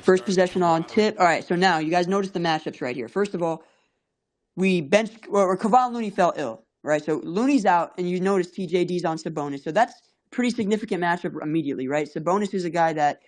First possession on tip. All right, so now you guys notice the matchups right here. First of all, we benched, or Kevon Looney fell ill, right? So Looney's out, and you notice TJD's on Sabonis. So that's a pretty significant matchup immediately, right? Sabonis is a guy that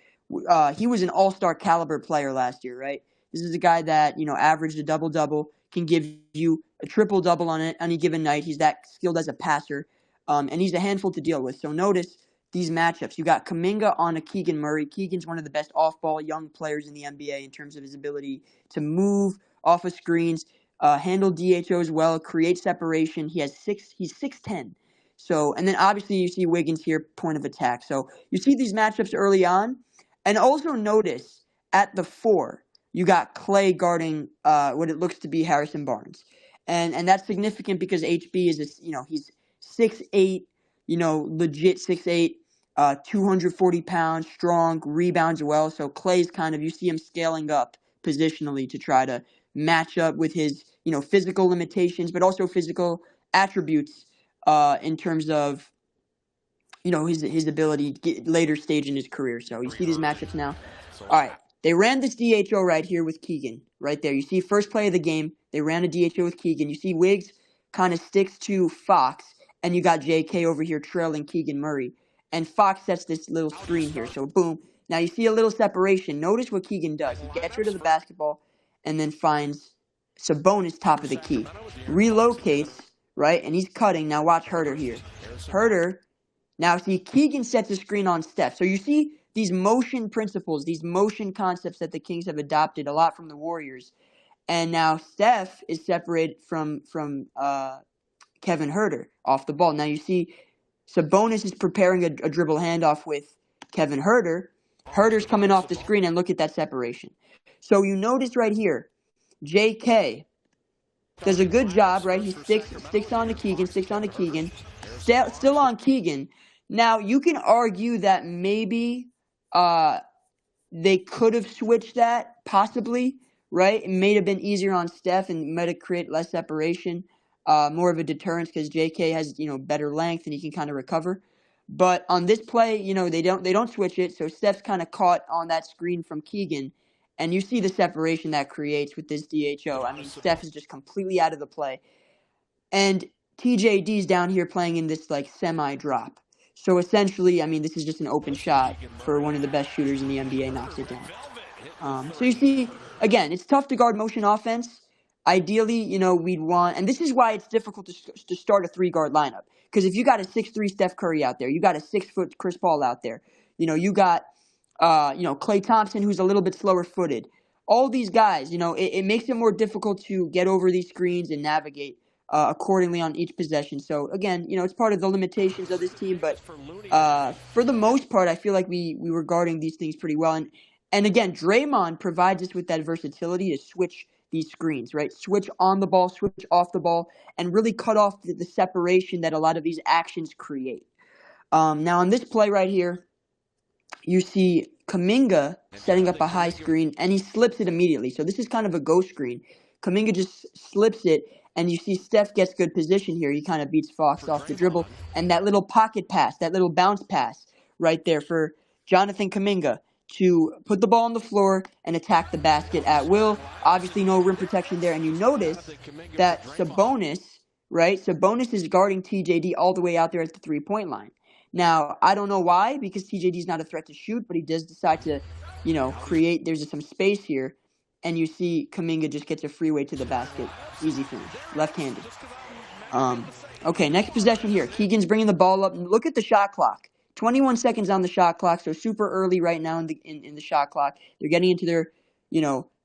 he was an all-star caliber player last year, right? This is a guy that, averaged a double-double, can give you a triple-double on any given night. He's that skilled as a passer, and he's a handful to deal with. So notice these matchups. You got Kuminga on a Keegan Murray. Keegan's one of the best off-ball young players in the NBA in terms of his ability to move off of screens, handle DHOs well, create separation. He's 6'10". So, and then obviously you see Wiggins here, point of attack. So you see these matchups early on. And also notice at the 4, you got Clay guarding what it looks to be Harrison Barnes. And that's significant because HB is, he's 6'8", legit 6'8", 240 pounds, strong, rebounds well. So Clay's you see him scaling up positionally to try to match up with his, physical limitations, but also physical attributes in terms of, his ability to get later stage in his career. So you see these matchups now. All right. They ran this DHO right here with Keegan. Right there. You see first play of the game. They ran a DHO with Keegan. You see Wiggs kind of sticks to Fox. And you got JK over here trailing Keegan Murray. And Fox sets this little screen here. So boom. Now you see a little separation. Notice what Keegan does. He gets rid of the basketball and then finds Sabonis top of the key. Relocates, right? And he's cutting. Now watch Herter here. Herter. Now, see, Keegan sets a screen on Steph. So you see these motion principles, these motion concepts that the Kings have adopted a lot from the Warriors. And now Steph is separated from Kevin Herter off the ball. Now you see Sabonis is preparing a dribble handoff with Kevin Herter. Herter's coming off the screen, and look at that separation. So you notice right here, JK does a good job, right? He sticks on to Keegan, still on Keegan. Now, you can argue that maybe they could have switched that, possibly, right? It may have been easier on Steph and might have created less separation, more of a deterrence because JK has, better length and he can kind of recover. But on this play, they don't switch it, so Steph's kind of caught on that screen from Keegan, and you see the separation that creates with this DHO. I mean, Steph is just completely out of the play. And TJD's down here playing in this, semi-drop. So essentially, this is just an open shot for one of the best shooters in the NBA, knocks it down. So you see, again, it's tough to guard motion offense. Ideally, we'd want, and this is why it's difficult to start a 3-guard lineup. Because if you got a 6'3" Steph Curry out there, you got a 6-foot Chris Paul out there, you got, Klay Thompson, who's a little bit slower-footed. All these guys, it makes it more difficult to get over these screens and navigate accordingly on each possession. So again, it's part of the limitations of this team, but for the most part, I feel like we were guarding these things pretty well. And again, Draymond provides us with that versatility to switch these screens, right? Switch on the ball, switch off the ball, and really cut off the separation that a lot of these actions create. Now on this play right here, you see Kuminga setting up a high screen, and he slips it immediately. So this is kind of a ghost screen. Kuminga just slips it, and you see Steph gets good position here. He kind of beats Fox off the dribble. And that little pocket pass, that little bounce pass right there for Jonathan Kuminga to put the ball on the floor and attack the basket at will. Obviously no rim protection there. And you notice that Sabonis, right? Sabonis is guarding TJD all the way out there at the 3-point line. Now, I don't know why, because TJD's not a threat to shoot, but he does decide to, create, there's some space here. And you see Kuminga just gets a freeway to the basket. Easy finish. Left-handed. Okay, next possession here. Keegan's bringing the ball up. Look at the shot clock. 21 seconds on the shot clock, so super early right now in the shot clock. They're getting into their,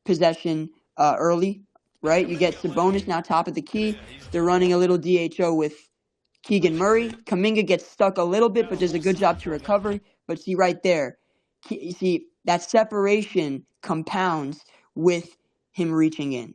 possession early, right? You get Sabonis now top of the key. They're running a little DHO with Keegan Murray. Kuminga gets stuck a little bit, but does a good job to recover. But see right there, you see that separation compounds with him reaching in.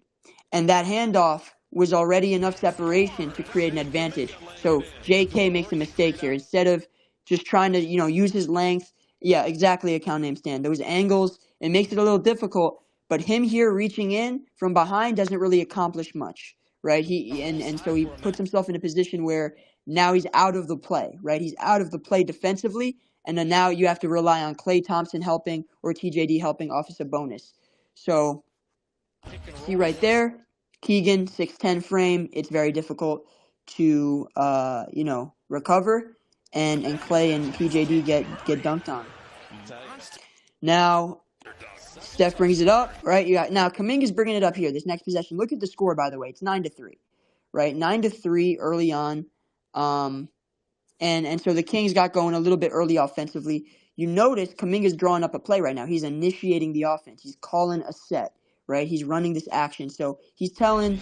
And that handoff was already enough separation to create an advantage. So JK makes a mistake here. Instead of just trying to, use his length, yeah, exactly, account name stand. Those angles, it makes it a little difficult. But him here reaching in from behind doesn't really accomplish much, right? And so he puts himself in a position where now he's out of the play, right? He's out of the play defensively, And then now you have to rely on Klay Thompson helping or TJD helping off a bonus. So see right there, Keegan 6'10" frame. It's very difficult to recover, and Klay and TJD get dunked on. Now Steph brings it up, right? Now Kuminga's bringing it up here. This next possession. Look at the score, by the way. It's 9-3, right? 9-3 early on. And so the Kings got going a little bit early offensively. You notice Kuminga's drawing up a play right now. He's initiating the offense. He's calling a set, right? He's running this action. So he's telling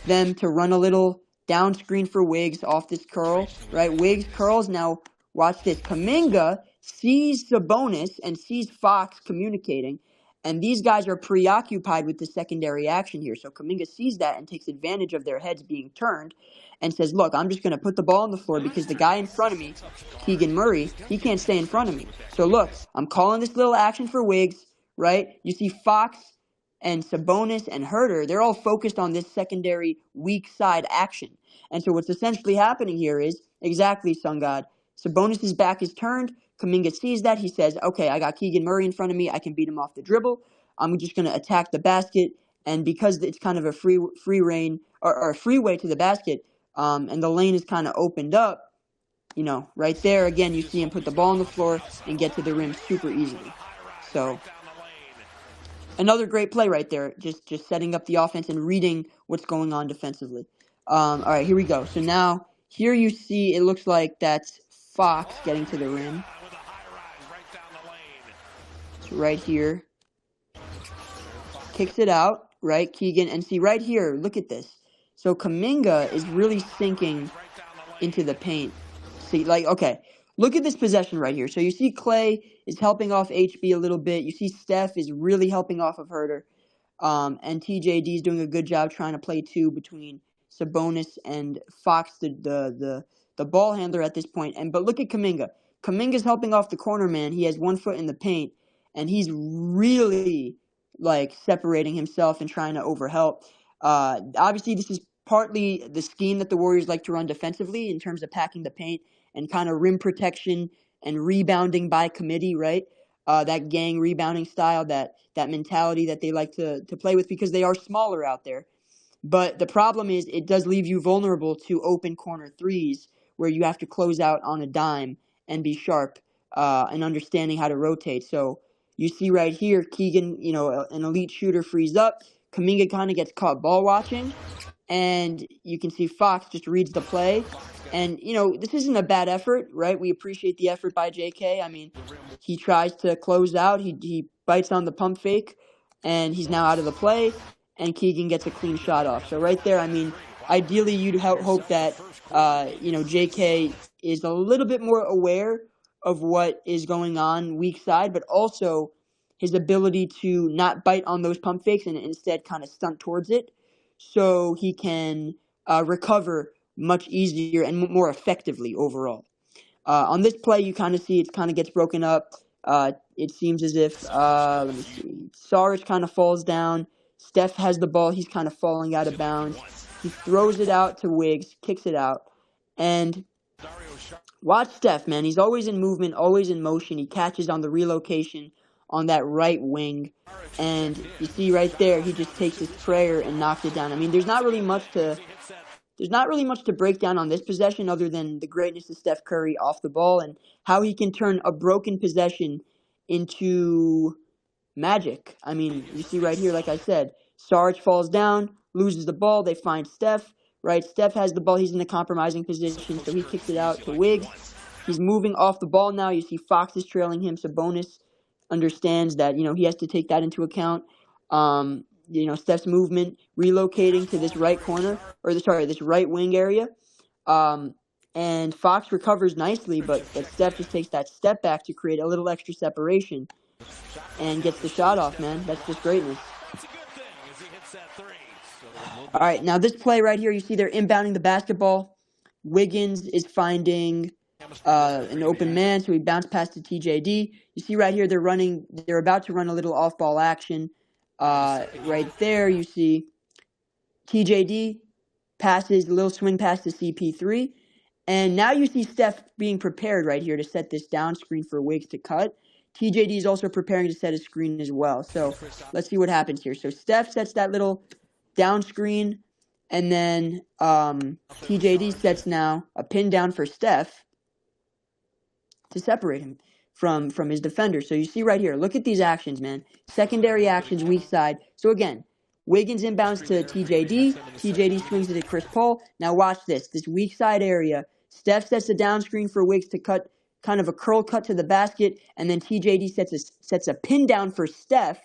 them to run a little down screen for Wiggs off this curl, right? Wiggs curls. Now watch this. Kuminga sees Sabonis and sees Fox communicating, and these guys are preoccupied with the secondary action here. So Kuminga sees that and takes advantage of their heads being turned and says, look, I'm just going to put the ball on the floor because the guy in front of me, Keegan Murray, he can't stay in front of me. So look, I'm calling this little action for Wiggs, right? You see Fox and Sabonis and Herter, they're all focused on this secondary weak side action. And so what's essentially happening here is, exactly, Sun God, Sabonis' back is turned. Kuminga sees that. He says, okay, I got Keegan Murray in front of me. I can beat him off the dribble. I'm just going to attack the basket. And because it's kind of a free reign or a freeway to the basket, and the lane is kind of opened up, right there, again, you see him put the ball on the floor and get to the rim super easily. So another great play right there, just setting up the offense and reading what's going on defensively. All right, here we go. So now here you see it looks like that's Fox getting to the rim. It's right here. Kicks it out, right? Keegan, and see right here, look at this. So Kuminga is really sinking into the paint. See, okay, look at this possession right here. So you see Klay is helping off HB a little bit. You see Steph is really helping off of Herter. And TJD is doing a good job trying to play two between Sabonis and Fox, the ball handler at this point. But look at Kuminga. Kuminga's helping off the corner man. He has 1 foot in the paint, and he's really separating himself and trying to overhelp. Obviously, this is partly the scheme that the Warriors like to run defensively in terms of packing the paint and kind of rim protection and rebounding by committee, right? That gang rebounding style, that mentality that they like to play with because they are smaller out there. But the problem is it does leave you vulnerable to open corner threes where you have to close out on a dime and be sharp and understanding how to rotate. So you see right here, Keegan, an elite shooter frees up. Kuminga kind of gets caught ball watching. And you can see Fox just reads the play. And, this isn't a bad effort, right? We appreciate the effort by JK. I mean, he tries to close out. He bites on the pump fake, and he's now out of the play. And Keegan gets a clean shot off. So right there, I mean, ideally you'd hope that, JK is a little bit more aware of what is going on weak side, but also his ability to not bite on those pump fakes and instead kind of stunt towards it so he can recover much easier and more effectively overall. On this play, you kind of see it kind of gets broken up. It seems as if, let me see, Saric kind of falls down. Steph has the ball. He's kind of falling out of bounds. He throws it out to Wiggs, kicks it out. And watch Steph, man. He's always in movement, always in motion. He catches on the relocation on that right wing. And you see right there, he just takes his prayer and knocks it down. I mean, there's not really much to break down on this possession other than the greatness of Steph Curry off the ball and how he can turn a broken possession into magic. I mean, you see right here, like I said, Sarge falls down, loses the ball. They find Steph, right? Steph has the ball. He's in a compromising position, so he kicks it out to Wiggs. He's moving off the ball now. You see Fox is trailing him. Sabonis understands that, he has to take that into account. Steph's movement, relocating to this right corner, this right wing area. And Fox recovers nicely, but Steph just takes that step back to create a little extra separation and gets the shot off, man. That's just greatness. All right, now this play right here, you see they're inbounding the basketball. Wiggins is finding an open man, so he bounced past to TJD. You see right here, they're about to run a little off-ball action. Right there, you see TJD passes a little swing pass to CP3, And now you see Steph being prepared right here to set this down screen for Wiggs to cut. TJD is also preparing to set a screen as well. So let's see what happens here. So Steph sets that little down screen, and then TJD sets now a pin down for Steph to separate him from his defender. So you see right here, look at these actions, man. Secondary actions, weak side. So again, Wiggins inbounds to TJD. TJD swings it at Chris Paul. Now watch this. This weak side area. Steph sets a down screen for Wiggs to cut, kind of a curl cut to the basket, and then TJD sets a pin down for Steph,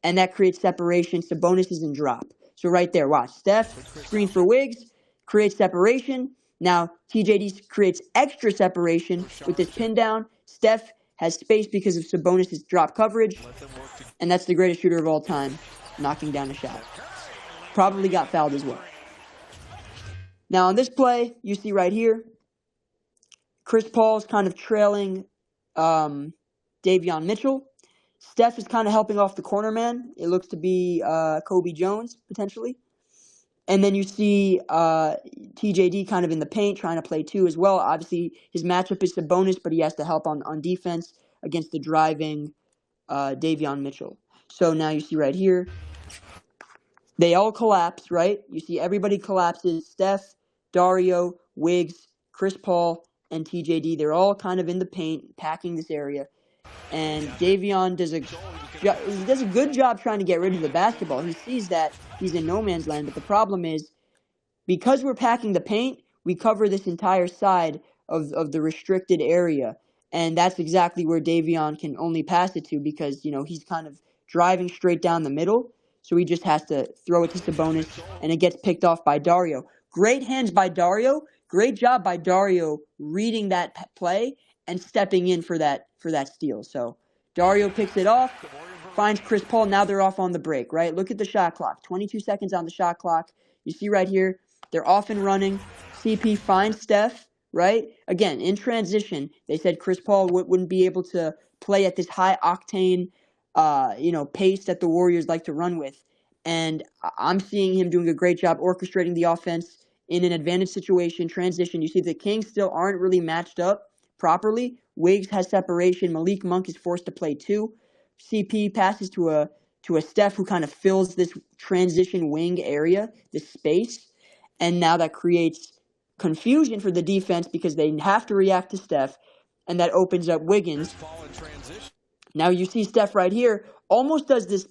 and that creates separation. Sabonis is in drop. So right there, watch. Steph, screen for Wiggs, creates separation. Now TJD creates extra separation with this pin down. Steph has space because of Sabonis' drop coverage, and that's the greatest shooter of all time, knocking down a shot. Probably got fouled as well. Now on this play, you see right here, Chris Paul's kind of trailing Davion Mitchell. Steph is kind of helping off the corner man. It looks to be Kobe Jones, potentially. And then you see TJD kind of in the paint, trying to play two as well. Obviously, his matchup is Sabonis, but he has to help on defense against the driving Davion Mitchell. So now you see right here, they all collapse, right? You see everybody collapses. Steph, Dario, Wiggs, Chris Paul, and TJD. They're all kind of in the paint, packing this area. And Davion does a good job trying to get rid of the basketball. He sees that he's in no man's land, but the problem is, because we're packing the paint, we cover this entire side of the restricted area. And that's exactly where Davion can only pass it to, because, you know, he's kind of driving straight down the middle. So he just has to throw it to Sabonis, and it gets picked off by Dario. Great hands by Dario. Great job by Dario reading that play and stepping in for that steal. So Dario picks it off, finds Chris Paul. Now they're off on the break, right? Look at the shot clock. 22 seconds on the shot clock. You see right here, they're off and running. CP finds Steph, right? Again, in transition, they said Chris Paul wouldn't be able to play at this high octane pace that the Warriors like to run with. And I'm seeing him doing a great job orchestrating the offense in an advantage situation, transition. You see the Kings still aren't really matched up properly. Wiggs has separation. Malik Monk is forced to play two. CP passes to a Steph who kind of fills this transition wing area, this space. And now that creates confusion for the defense because they have to react to Steph, and that opens up Wiggins. Now you see Steph right here almost does this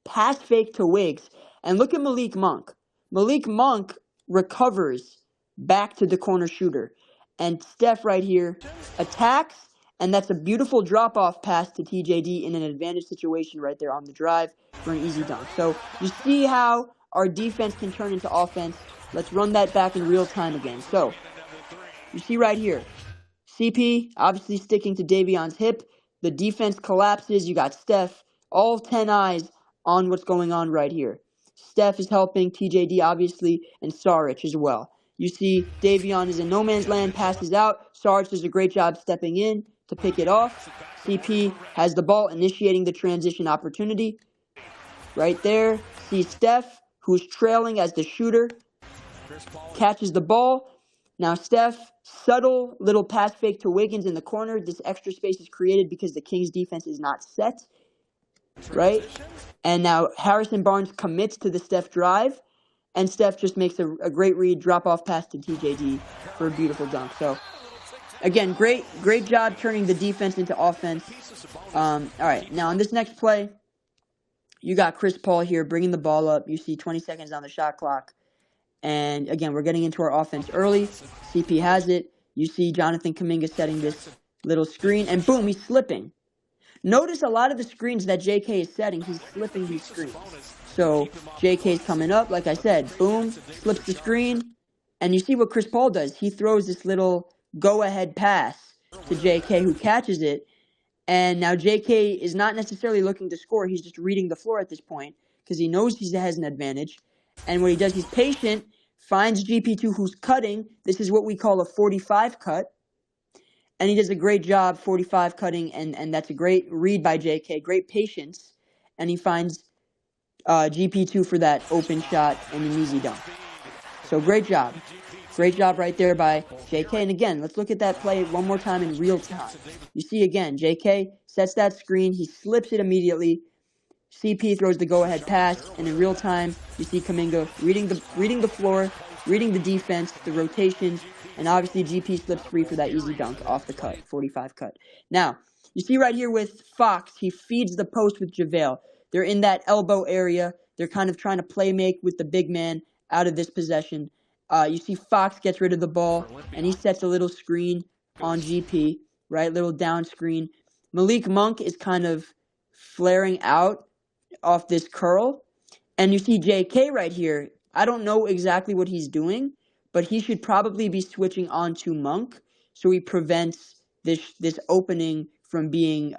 pass fake to Wiggs. And look at Malik Monk. Malik Monk recovers back to the corner shooter. And Steph right here attacks, and that's a beautiful drop-off pass to TJD in an advantage situation right there on the drive for an easy dunk. So you see how our defense can turn into offense. Let's run that back in real time again. So you see right here, CP obviously sticking to Davion's hip. The defense collapses. You got Steph, all 10 eyes on what's going on right here. Steph is helping, TJD obviously, and Saric as well. You see Davion is in no man's land, passes out. Saric does a great job stepping in to pick it off. CP has the ball, initiating the transition opportunity. Right there, see Steph, who's trailing as the shooter, catches the ball. Now Steph, subtle little pass fake to Wiggins in the corner. This extra space is created because the Kings defense is not set, right? And now Harrison Barnes commits to the Steph drive, and Steph just makes a great read, drop-off pass to TJD for a beautiful dunk. So, again, great job turning the defense into offense. All right, now on this next play, you got Chris Paul here bringing the ball up. You see 20 seconds on the shot clock. And, again, we're getting into our offense early. CP has it. You see Jonathan Kuminga setting this little screen, and boom, he's slipping. Notice a lot of the screens that JK is setting, he's slipping these screens. So JK's coming up, like I said, boom, slips the screen. And you see what Chris Paul does. He throws this little go-ahead pass to JK, who catches it. And now JK is not necessarily looking to score. He's just reading the floor at this point because he knows he has an advantage. And what he does, he's patient, finds GP2 who's cutting. This is what we call a 45 cut. And he does a great job 45 cutting, and that's a great read by JK, great patience. And he finds GP2 for that open shot and an easy dunk. So great job. Great job right there by JK. And again, let's look at that play one more time in real time. You see again, JK sets that screen. He slips it immediately. CP throws the go-ahead pass, and in real time, you see Kuminga reading the floor, reading the defense, the rotations, and obviously GP slips free for that easy dunk off the cut, 45 cut. Now, you see right here with Fox, he feeds the post with JaVale. They're in that elbow area. They're kind of trying to play make with the big man out of this possession. You see Fox gets rid of the ball, and he sets a little screen on GP, right? Little down screen. Malik Monk is kind of flaring out off this curl. And you see JK right here. I don't know exactly what he's doing, but he should probably be switching on to Monk so he prevents this opening from being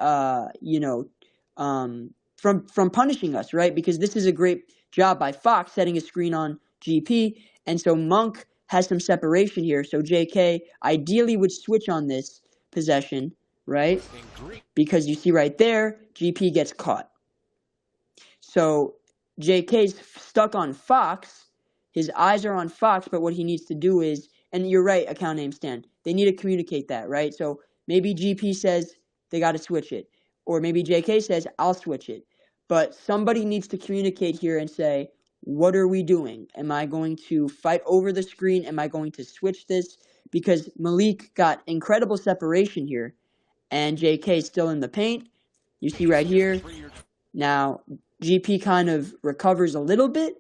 from punishing us, right? Because this is a great job by Fox setting a screen on GP, and so Monk has some separation here. So JK ideally would switch on this possession, right? Because you see right there, GP gets caught. So JK's stuck on Fox. His eyes are on Fox, but what he needs to do is, and you're right, account name Stan, they need to communicate that, right? So maybe GP says they got to switch it, or maybe JK says I'll switch it. But somebody needs to communicate here and say, what are we doing? Am I going to fight over the screen? Am I going to switch this? Because Malik got incredible separation here, and JK is still in the paint. You see right here. Now, GP kind of recovers a little bit.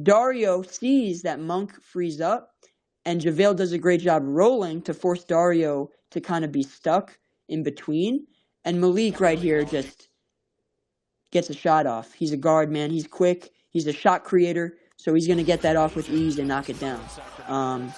Dario sees that Monk frees up, and JaVale does a great job rolling to force Dario to kind of be stuck in between. And Malik right here just gets a shot off. He's a guard, man. He's quick. He's a shot creator, so he's going to get that off with ease and knock it down.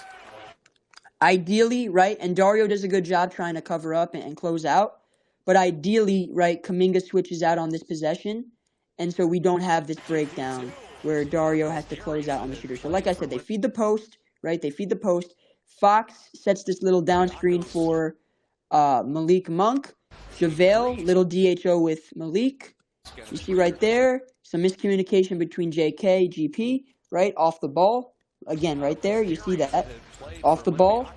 Ideally, right, and Dario does a good job trying to cover up and close out. But ideally, right, Kuminga switches out on this possession, and so we don't have this breakdown where Dario has to close out on the shooter. So like I said, they feed the post, right? They feed the post. Fox sets this little down screen for Malik Monk. JaVale, little DHO with Malik. You see right there, some miscommunication between JK, GP, right? Off the ball. Again, right there, you see that. Off the ball.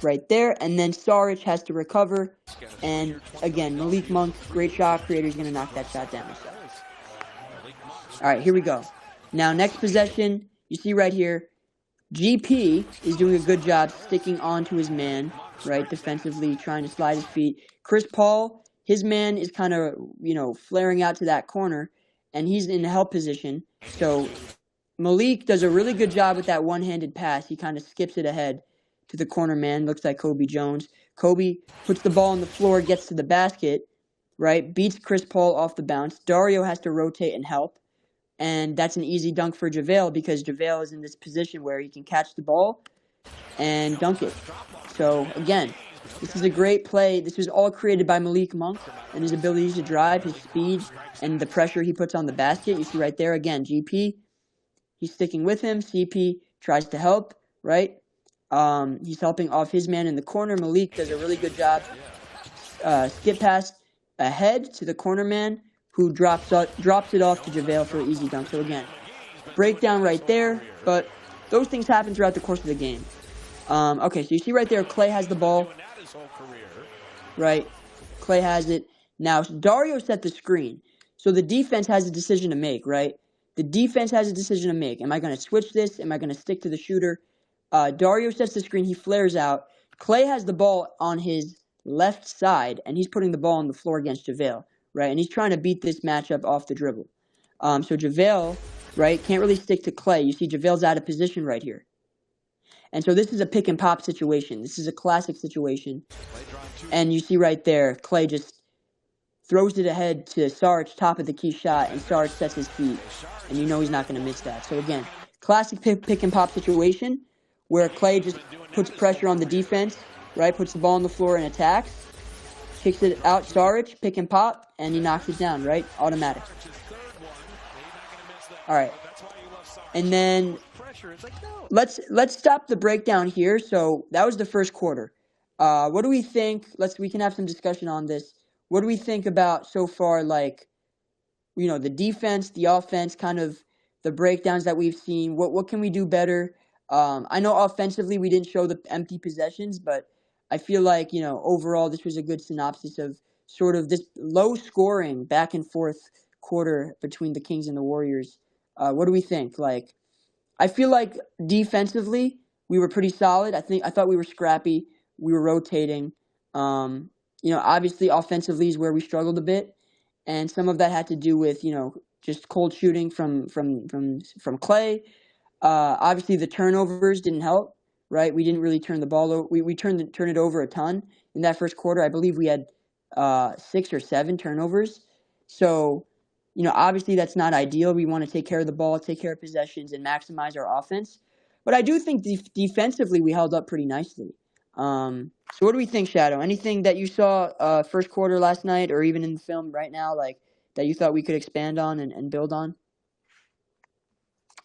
Right there, and then Saric has to recover, and again, Malik Monk, great shot creator, is going to knock that shot down. All right, here we go. Now, next possession, you see right here, GP is doing a good job sticking onto his man, right, defensively, trying to slide his feet. Chris Paul, his man is kind of, flaring out to that corner, and he's in the help position, so Malik does a really good job with that one-handed pass. He kind of skips it ahead to the corner man, looks like Kobe Jones. Kobe puts the ball on the floor, gets to the basket, right? Beats Chris Paul off the bounce. Dario has to rotate and help. And that's an easy dunk for JaVale because JaVale is in this position where he can catch the ball and dunk it. So, again, this is a great play. This was all created by Malik Monk and his ability to drive, his speed, and the pressure he puts on the basket. You see right there, again, GP, he's sticking with him. CP tries to help, right? He's helping off his man in the corner. Malik does a really good job. Skip pass ahead to the corner man, who drops it off to JaVale for an easy dunk. So again, breakdown right there. But those things happen throughout the course of the game. Okay, so you see right there, Clay has the ball. Right, Clay has it. Now Dario set the screen, so the defense has a decision to make. Right, the defense has a decision to make. Am I going to switch this? Am I going to stick to the shooter? Dario sets the screen. He flares out. Clay has the ball on his left side, and he's putting the ball on the floor against JaVale, right? And he's trying to beat this matchup off the dribble. So JaVale, right, can't really stick to Clay. You see JaVale's out of position right here. And so this is a pick and pop situation. This is a classic situation. And you see right there, Clay just throws it ahead to Saric, top of the key shot, and Saric sets his feet. And you know he's not going to miss that. So again, classic pick and pop situation, where Clay just puts pressure on the defense, right? Puts the ball on the floor and attacks. Kicks it out, Saric, pick and pop, and he knocks it down, right? Automatic. All right. And then let's stop the breakdown here. So that was the first quarter. What do we think? We can have some discussion on this. What do we think about so far, the defense, the offense, kind of the breakdowns that we've seen? What can we do better? I know offensively we didn't show the empty possessions, but I feel like, overall this was a good synopsis of sort of this low scoring back and forth quarter between the Kings and the Warriors. What do we think? Like, I feel like defensively we were pretty solid. I thought we were scrappy. We were rotating. Obviously offensively is where we struggled a bit, and some of that had to do with just cold shooting from Clay. Obviously, the turnovers didn't help, right? We didn't really turn the ball over. We turned it over a ton in that first quarter. I believe we had 6 or 7 turnovers. So, obviously that's not ideal. We want to take care of the ball, take care of possessions, and maximize our offense. But I do think defensively we held up pretty nicely. So what do we think, Shadow? Anything that you saw first quarter last night or even in the film right now, like that you thought we could expand on and build on?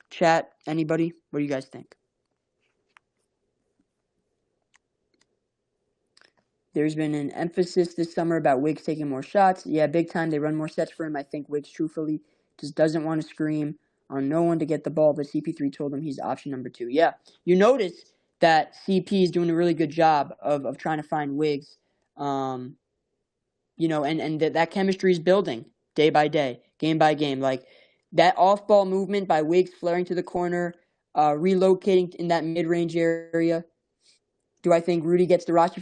Chat, anybody? What do you guys think? There's been an emphasis this summer about Wiggs taking more shots. Yeah, big time. They run more sets for him. I think Wiggs truthfully just doesn't want to scream on no one to get the ball, but CP3 told him he's option number 2. Yeah, you notice that CP is doing a really good job of trying to find Wiggs. And that chemistry is building day by day, game by game. Like that off-ball movement by Wiggs flaring to the corner, relocating in that mid-range area. Do I think Rudy gets the roster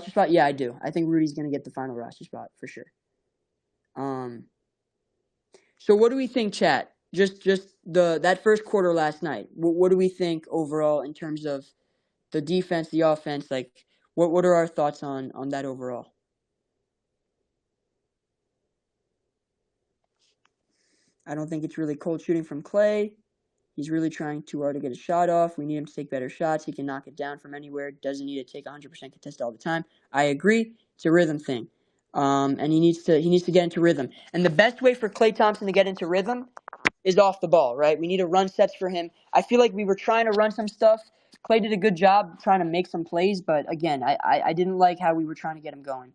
spot? Yeah, I do. I think Rudy's going to get the final roster spot for sure. So what do we think, chat? Just that first quarter last night. What do we think overall in terms of the defense, the offense? Like, what are our thoughts on that overall? I don't think it's really cold shooting from Clay. He's really trying too hard to get a shot off. We need him to take better shots. He can knock it down from anywhere. Doesn't need to take 100% contest all the time. I agree. It's a rhythm thing. And he needs to get into rhythm. And the best way for Klay Thompson to get into rhythm is off the ball, right? We need to run sets for him. I feel like we were trying to run some stuff. Klay did a good job trying to make some plays, but again, I didn't like how we were trying to get him going.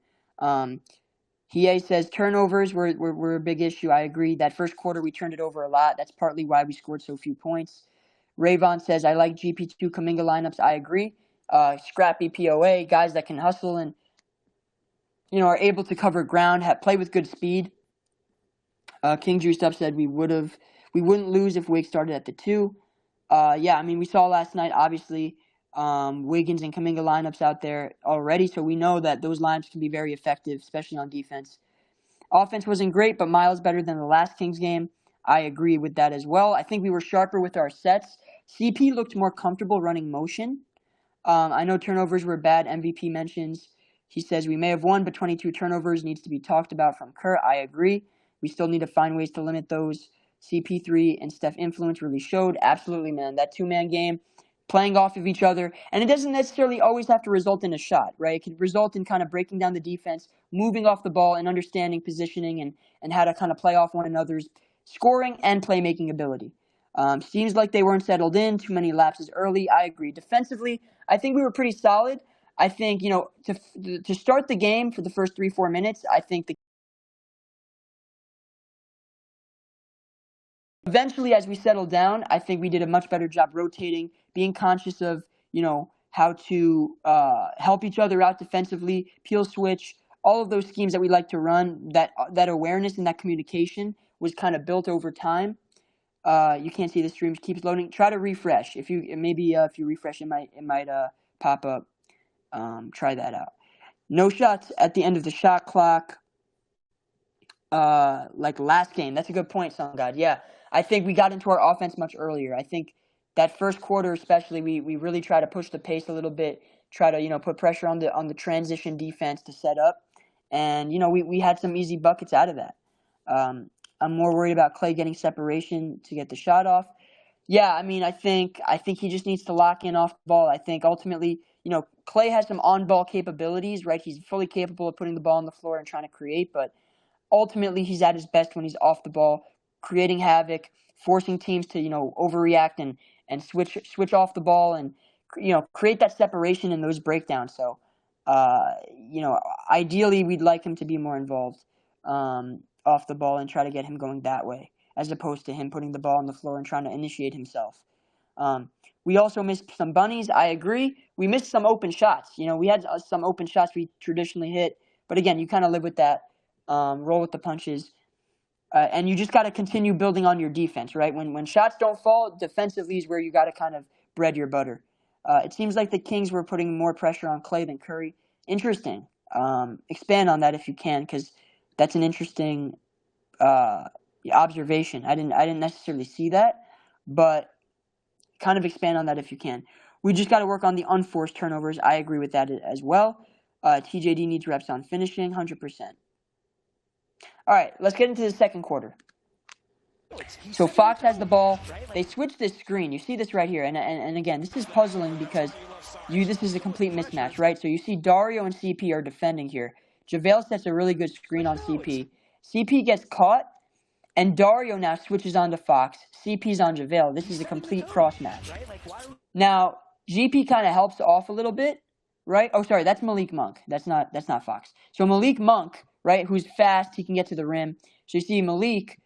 Hiei says turnovers were a big issue. I agree. That first quarter we turned it over a lot. That's partly why we scored so few points. Rayvon says I like GP2 Kuminga lineups. I agree. Scrappy POA guys that can hustle and are able to cover ground, play with good speed. King Juiced Up said we wouldn't lose if Wiggs started at the 2. Yeah, I mean we saw last night obviously Wiggins and Kuminga lineups out there already, so we know that those lineups can be very effective, especially on defense. Offense wasn't great, but miles better than the last Kings game. I agree with that as well. I think we were sharper with our sets. CP looked more comfortable running motion. I know turnovers were bad. MVP mentions. He says we may have won, but 22 turnovers needs to be talked about from Kerr. I agree. We still need to find ways to limit those. CP3 and Steph influence really showed. Absolutely, man. That two-man game, playing off of each other. And it doesn't necessarily always have to result in a shot, right? It can result in kind of breaking down the defense, moving off the ball, and understanding positioning and how to kind of play off one another's scoring and playmaking ability. Seems like they weren't settled in. Too many lapses early. I agree. Defensively, I think we were pretty solid. I think, to start the game for the first 3-4 minutes, I think eventually, as we settled down, I think we did a much better job rotating, being conscious of, how to help each other out defensively, peel switch, all of those schemes that we like to run. That awareness and that communication was kind of built over time. You can't see the stream keeps loading. Try to refresh. If you refresh, it might pop up. Try that out. No shots at the end of the shot clock. Like last game. That's a good point, Sun God. Yeah, I think we got into our offense much earlier. I think that first quarter, especially, we really try to push the pace a little bit. Try to put pressure on the transition defense to set up, and we had some easy buckets out of that. I'm more worried about Clay getting separation to get the shot off. Yeah, I mean, I think he just needs to lock in off the ball. I think ultimately, Clay has some on-ball capabilities, right? He's fully capable of putting the ball on the floor and trying to create, but ultimately he's at his best when he's off the ball, creating havoc, forcing teams to, overreact and switch off the ball and, create that separation in those breakdowns. So, ideally we'd like him to be more involved off the ball and try to get him going that way, as opposed to him putting the ball on the floor and trying to initiate himself. We also missed some bunnies. I agree. We missed some open shots. You know, we had some open shots we traditionally hit. But again, you kind of live with that. Roll with the punches. And you just got to continue building on your defense, right? When shots don't fall, defensively is where you got to kind of bread your butter. It seems like the Kings were putting more pressure on Clay than Curry. Interesting. Expand on that if you can, because that's an interesting observation. I didn't necessarily see that, but kind of expand on that if you can. We just got to work on the unforced turnovers. I agree with that as well. TJD needs reps on finishing, 100%. All right, let's get into the second quarter. So Fox has the ball. They switch this screen. You see this right here. And again, this is puzzling because this is a complete mismatch, right? So you see Dario and CP are defending here. JaVale sets a really good screen on CP. CP gets caught, and Dario now switches on to Fox. CP's on JaVale. This is a complete cross match. Now, GP kind of helps off a little bit, right? Oh, sorry, that's Malik Monk. That's not Fox. So Malik Monk, right, who's fast, he can get to the rim. So you see Malik,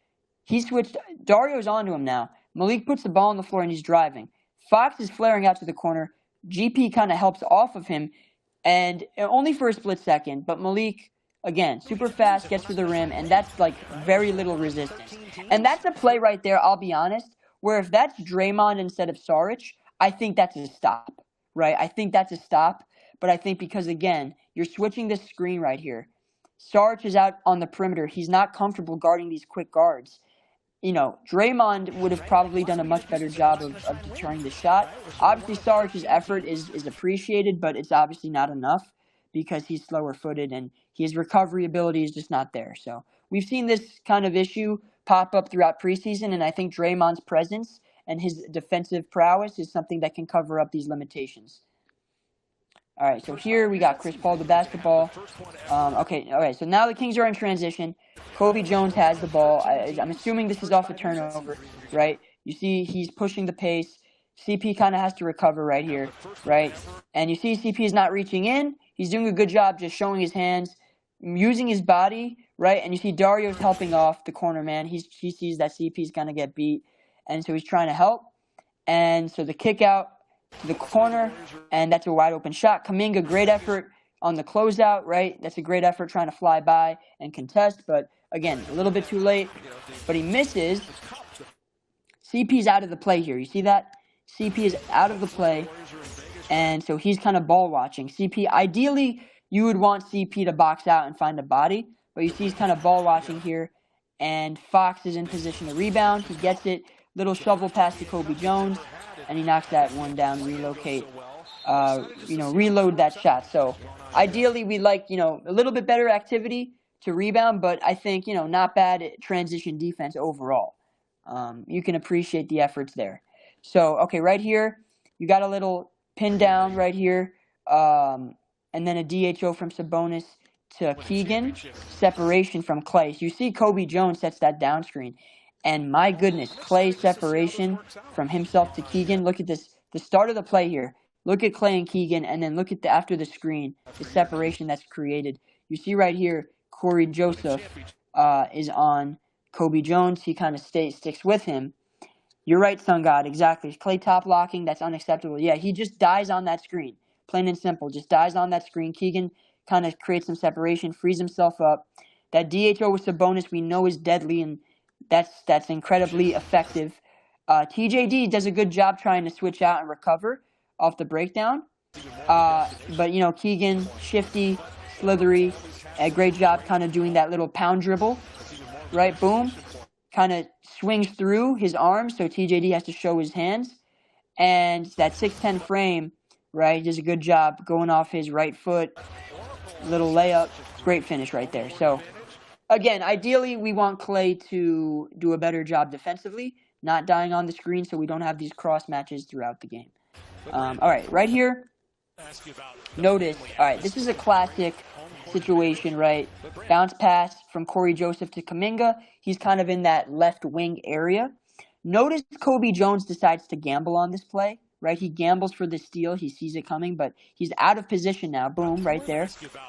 he switched. Dario's onto him now. Malik puts the ball on the floor and he's driving. Fox is flaring out to the corner. GP kind of helps off of him, and only for a split second. But Malik, again, super fast, gets to the rim, and that's like very little resistance. And that's a play right there, I'll be honest, where if that's Draymond instead of Saric, I think that's a stop, right? I think that's a stop. But I think because, again, you're switching this screen right here. Saric is out on the perimeter. He's not comfortable guarding these quick guards. You know, Draymond would have probably done a much better job of deterring the shot. Obviously, Saric's effort is appreciated, but it's obviously not enough because he's slower-footed and his recovery ability is just not there. So we've seen this kind of issue pop up throughout preseason, and I think Draymond's presence and his defensive prowess is something that can cover up these limitations. All right, so here we got Chris Paul, the basketball. Okay, all right, so now the Kings are in transition. Kobe Jones has the ball. I'm assuming this is off a turnover, right? You see he's pushing the pace. CP kind of has to recover right here, right? And you see CP is not reaching in. He's doing a good job just showing his hands, using his body, right? And you see Dario's helping off the corner man. He sees that CP's going to get beat, and so he's trying to help. And so the kick out to the corner, and that's a wide open shot. Kuminga, great effort on the closeout, right? That's a great effort trying to fly by and contest, but again, a little bit too late. But he misses. CP's out of the play here. You see that? CP is out of the play, and so he's kind of ball watching. CP, ideally, you would want CP to box out and find a body, but you see he's kind of ball watching here, and Fox is in position to rebound. He gets it. Little shovel pass to Kobe Jones, and he knocks that one down, reload that shot. So ideally, we like, a little bit better activity to rebound, but I think, not bad transition defense overall. You can appreciate the efforts there. So, okay, right here, you got a little pin down right here, and then a DHO from Sabonis to Keegan, separation from Clay. So you see Kobe Jones sets that down screen. And my goodness, Clay's separation from himself to Keegan. Look at this, the start of the play here. Look at Clay and Keegan, and then look at after the screen, the separation that's created. You see right here, Corey Joseph is on Kobe Jones. He kind of sticks with him. You're right, Sun God, exactly. Clay top locking, that's unacceptable. Yeah, he just dies on that screen. Plain and simple, just dies on that screen. Keegan kind of creates some separation, frees himself up. That DHO with Sabonis we know is deadly, and that's incredibly effective. TJD does a good job trying to switch out and recover off the breakdown. But, Keegan, shifty, slithery, a great job kind of doing that little pound dribble, right? Boom. Kind of swings through his arms, so TJD has to show his hands. And that 6'10 frame, right, does a good job going off his right foot. Little layup. Great finish right there. So, again, ideally, we want Clay to do a better job defensively, not dying on the screen so we don't have these cross matches throughout the game. All right, right here, notice, all right, this is a classic situation, right? Bounce pass from Corey Joseph to Kuminga. He's kind of in that left wing area. Notice Kobe Jones decides to gamble on this play, right? He gambles for the steal. He sees it coming, but he's out of position now. Boom, right there.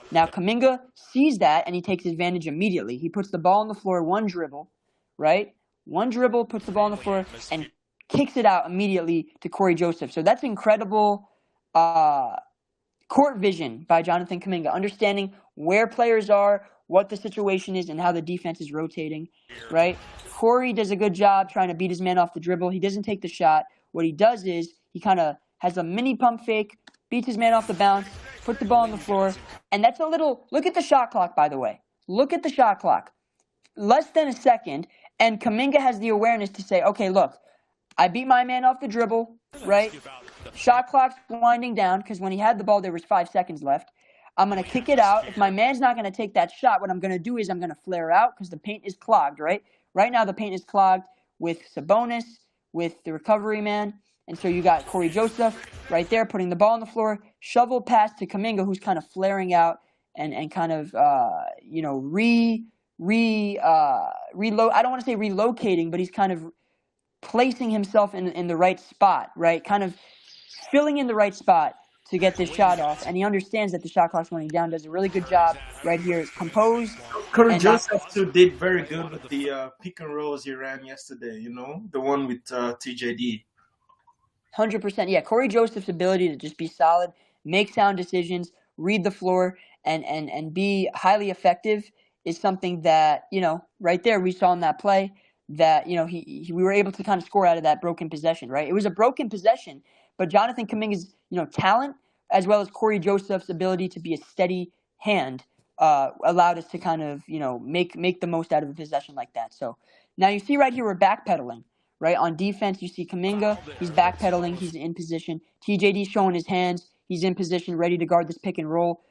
Now Kuminga sees that, and he takes advantage immediately. He puts the ball on the floor, one dribble, right? One dribble, puts the ball on the floor, and kicks it out immediately to Corey Joseph. So that's incredible court vision by Jonathan Kuminga, understanding where players are, what the situation is, and how the defense is rotating, right? Corey does a good job trying to beat his man off the dribble. He doesn't take the shot. What he does is he kind of has a mini pump fake, beats his man off the bounce, put the ball on the floor, and that's a little – look at the shot clock, by the way. Look at the shot clock. Less than a second, and Kuminga has the awareness to say, okay, look, I beat my man off the dribble, right? Shot clock's winding down because when he had the ball, there was 5 seconds left. I'm going to kick it out. If my man's not going to take that shot, what I'm going to do is I'm going to flare out because the paint is clogged, right? Right now, the paint is clogged with Sabonis, with the recovery man. And so you got Corey Joseph right there putting the ball on the floor, shovel pass to Kuminga, who's kind of flaring out and kind of, reload. I don't want to say relocating, but he's kind of placing himself in the right spot, right? Kind of filling in the right spot to get this shot off. And he understands that the shot clock's running down, does a really good job right here. It's composed. Corey Joseph, too, did very good with the pick and rolls he ran yesterday, the one with TJD. 100%. Yeah, Corey Joseph's ability to just be solid, make sound decisions, read the floor, and be highly effective is something that, right there we saw in that play that, we were able to kind of score out of that broken possession, right? It was a broken possession, but Jonathan Kuminga's, talent as well as Corey Joseph's ability to be a steady hand allowed us to kind of, make the most out of a possession like that. So now you see right here we're backpedaling. Right, on defense, you see Kuminga, he's backpedaling, he's in position. TJD showing his hands, he's in position, ready to guard this pick and roll.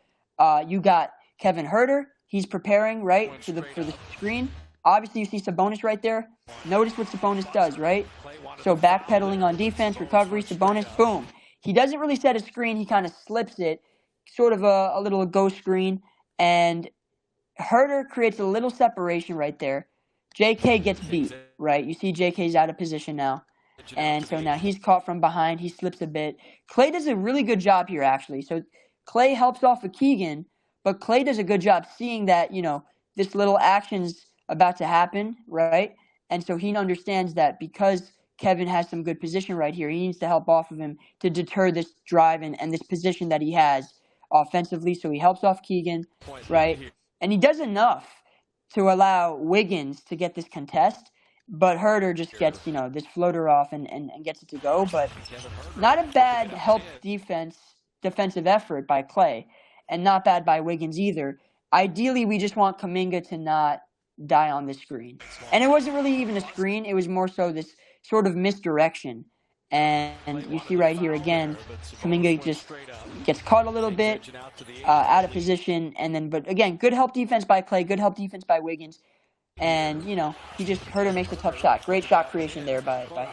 You got Kevin Huerter, he's preparing, right, for the screen. Obviously, you see Sabonis right there. Notice what Sabonis does, right? So backpedaling on defense, recovery, Sabonis, boom. He doesn't really set a screen, he kind of slips it, sort of a little ghost screen, and Huerter creates a little separation right there. JK gets beat, right? You see JK's out of position now. And so now he's caught from behind. He slips a bit. Clay does a really good job here, actually. So Clay helps off of Keegan, but Clay does a good job seeing that, this little action's about to happen, right? And so he understands that because Kevin has some good position right here, he needs to help off of him to deter this drive and this position that he has offensively. So he helps off Keegan, right? And he does enough to allow Wiggins to get this contest, but Huerter just gets, this floater off and gets it to go. But not a bad defensive effort by Clay, and not bad by Wiggins either. Ideally, we just want Kuminga to not die on the screen. And it wasn't really even a screen. It was more so this sort of misdirection. And you see right here again, Kuminga just gets caught a little bit, out of position, but again, good help defense by Clay, good help defense by Wiggins, and Huerter makes a tough shot. Great shot creation there by him.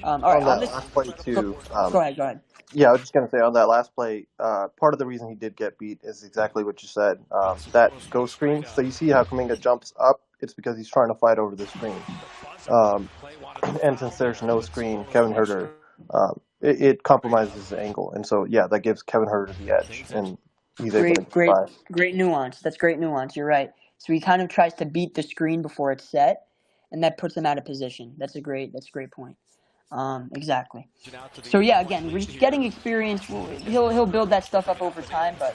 All right, on that last play too. Go ahead. Yeah, I was just gonna say on that last play, part of the reason he did get beat is exactly what you said. That go screen. So you see how Kuminga jumps up. It's because he's trying to fight over the screen. And since there's no screen, Kevin Huerter, it compromises his angle, and so that gives Kevin Huerter the edge, and he's able to great nuance. That's great nuance. You're right. So he kind of tries to beat the screen before it's set, and that puts him out of position. That's a great point. Exactly. So again, we're just getting experience. He'll build that stuff up over time, but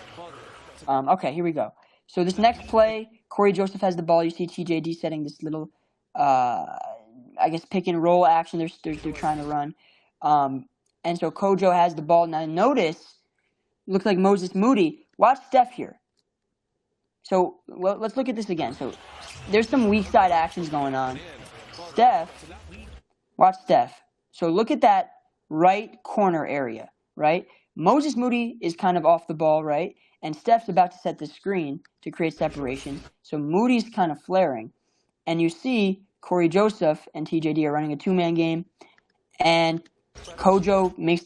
okay, here we go. So this next play, Corey Joseph has the ball. You see TJD setting this little pick and roll action they're trying to run. And so Kojo has the ball. Now notice, looks like Moses Moody. Watch Steph here. So let's look at this again. So there's some weak side actions going on. Watch Steph. So look at that right corner area, right? Moses Moody is kind of off the ball, right? And Steph's about to set the screen to create separation. So Moody's kind of flaring. And you see Corey Joseph and TJD are running a two-man game, and Kojo makes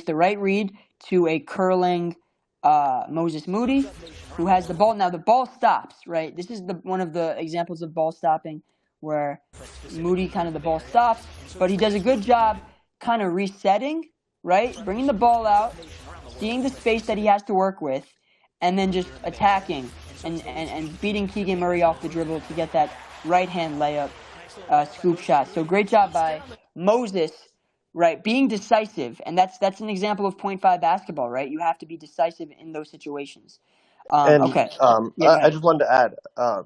the right read to a curling Moses Moody, who has the ball. Now the ball stops, right? This is one of the examples of ball stopping where Moody the ball stops, but he does a good job kind of resetting, right? Bringing the ball out, seeing the space that he has to work with, and then just attacking and beating Keegan Murray off the dribble to get that right-hand layup scoop shot. So great job by Moses right? Being decisive, and that's an example of 0.5 basketball, right? You have to be decisive in those situations. And Okay. Yeah, go I ahead. just wanted to add,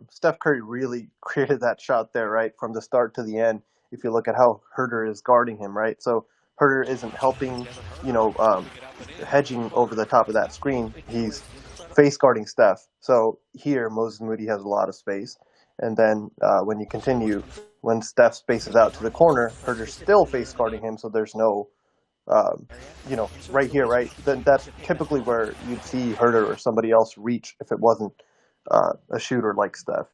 Steph Curry really created that shot there, right, from the start to the end. If you look at how Herter is guarding him, right, so Herter isn't helping, hedging over the top of that screen. He's face guarding Steph. So here, Moses Moody has a lot of space, and then when you continue, when Steph spaces out to the corner, Herter's still face guarding him. So there's no right here, right? Then that's typically where you'd see Herter or somebody else reach if it wasn't a shooter like Steph.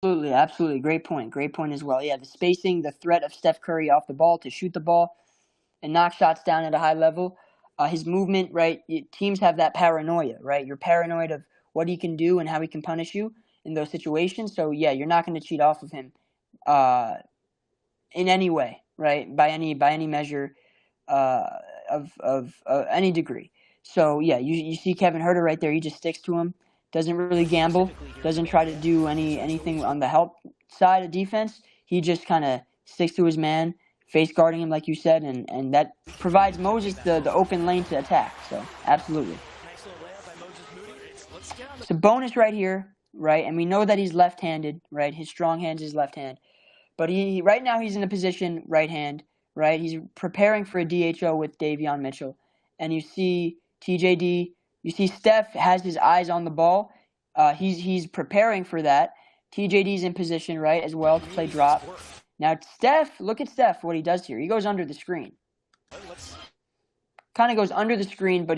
Absolutely, absolutely. Great point. Great point as well. Yeah, the spacing, the threat of Steph Curry off the ball to shoot the ball and knock shots down at a high level. His movement, right? Teams have that paranoia, right? You're paranoid of what he can do and how he can punish you in those situations. So yeah, you're not going to cheat off of him in any way, right? By any measure uh, of any degree. So yeah, you see Kevin Herter right there. He just sticks to him. Doesn't really gamble. Doesn't try to do anything on the help side of defense. He just kind of sticks to his man, face guarding him like you said, and that provides Moses the open lane to attack. So absolutely. So bonus right here, right? And we know that he's left-handed, right? His strong hand is left hand. But he right now he's in a position right hand, right? He's preparing for a DHO with Davion Mitchell. And you see TJD, you see Steph has his eyes on the ball. He's preparing for that. TJD's in position, right, as well to play drop. Now Steph, look at Steph, what he does here. He goes under the screen. Kind of goes under the screen,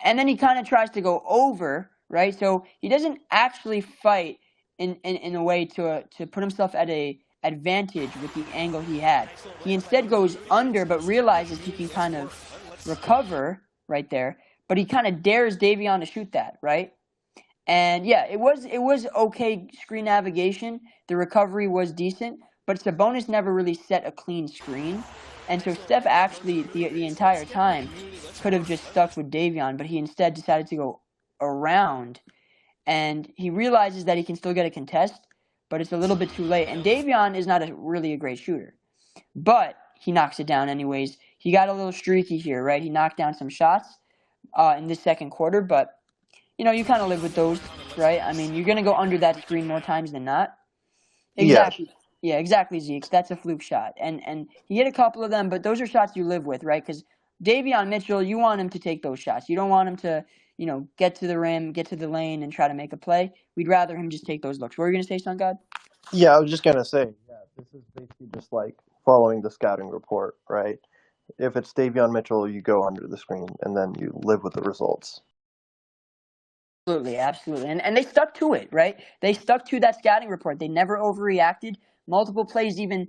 and then he kind of tries to go over, right? So he doesn't actually fight in a way to put himself at a advantage with the angle he had. He instead goes under, but realizes he can kind of recover right there. But he kind of dares Davion to shoot that, right? And yeah, it was okay screen navigation. The recovery was decent, but Sabonis never really set a clean screen. And so Steph actually the entire time could have just stuck with Davion, but he instead decided to go around. And he realizes that he can still get a contest, but it's a little bit too late. And Davion is not really a great shooter, but he knocks it down anyways. He got a little streaky here, right? He knocked down some shots in the second quarter, but you kind of live with those, right? I mean, you're going to go under that screen more times than not. Exactly. Yeah, exactly, Zeke. That's a fluke shot. And he hit a couple of them, but those are shots you live with, right? Because Davion Mitchell, you want him to take those shots. You don't want him to, get to the rim, get to the lane, and try to make a play. We'd rather him just take those looks. What were you going to say, Sun God? Yeah, I was just going to say, this is basically just like following the scouting report, right? If it's Davion Mitchell, you go under the screen, and then you live with the results. Absolutely, absolutely. And they stuck to it, right? They stuck to that scouting report. They never overreacted. Multiple plays, even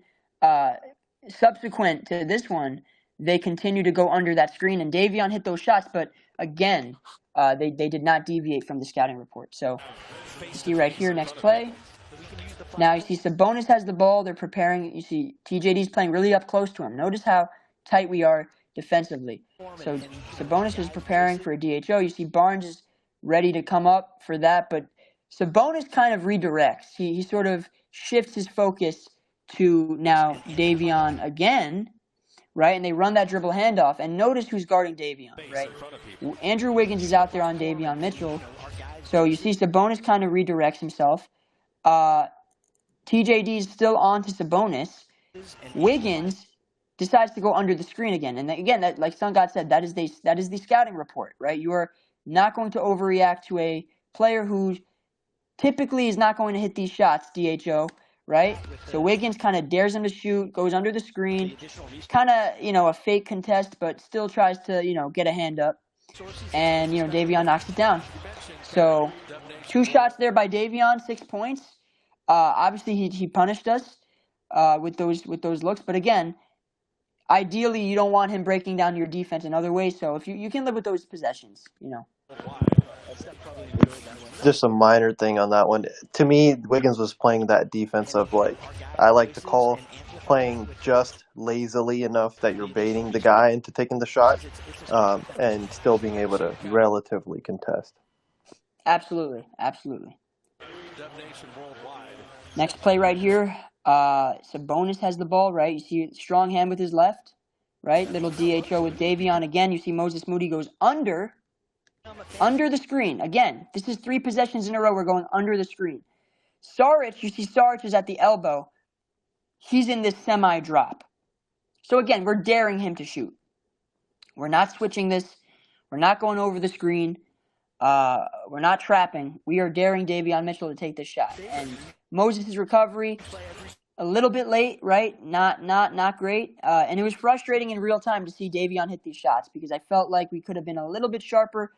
subsequent to this one, they continue to go under that screen. And Davion hit those shots, but again, they did not deviate from the scouting report. So you see right here, next play. Now you see Sabonis has the ball. They're preparing. You see TJD's playing really up close to him. Notice how tight we are defensively. So Sabonis is preparing for a DHO. You see Barnes is ready to come up for that, but Sabonis kind of redirects. He sort of shifts his focus to now Davion again, right? And they run that dribble handoff. And notice who's guarding Davion, right? Andrew Wiggins is out there on Davion Mitchell. So you see Sabonis kind of redirects himself. TJD is still on to Sabonis. Wiggins decides to go under the screen again. And again, that, like Sun God said, that is the scouting report, right? You are not going to overreact to a player who typically is not going to hit these shots, DHO, right? So Wiggins kind of dares him to shoot, goes under the screen, kind of, a fake contest, but still tries to, get a hand up. And, Davion knocks it down. So 2 shots there by Davion, 6 points. Obviously, he punished us with those looks, but again, ideally, you don't want him breaking down your defense in other ways. So if you can live with those possessions, Just a minor thing on that one. To me, Wiggins was playing that defense of I like to call playing just lazily enough that you're baiting the guy into taking the shot, and still being able to relatively contest. Absolutely. Next play right here. Sabonis has the ball, right? You see strong hand with his left, right? Little DHO with Davion again. You see Moses Moody goes under the screen. Again, this is 3 possessions in a row. We're going under the screen. Saric, you see Saric is at the elbow. He's in this semi-drop. So again, we're daring him to shoot. We're not switching this. We're not going over the screen. We're not trapping. We are daring Davion Mitchell to take this shot. And Moses' recovery, a little bit late, right? Not great. And it was frustrating in real time to see Davion hit these shots because I felt like we could have been a little bit sharper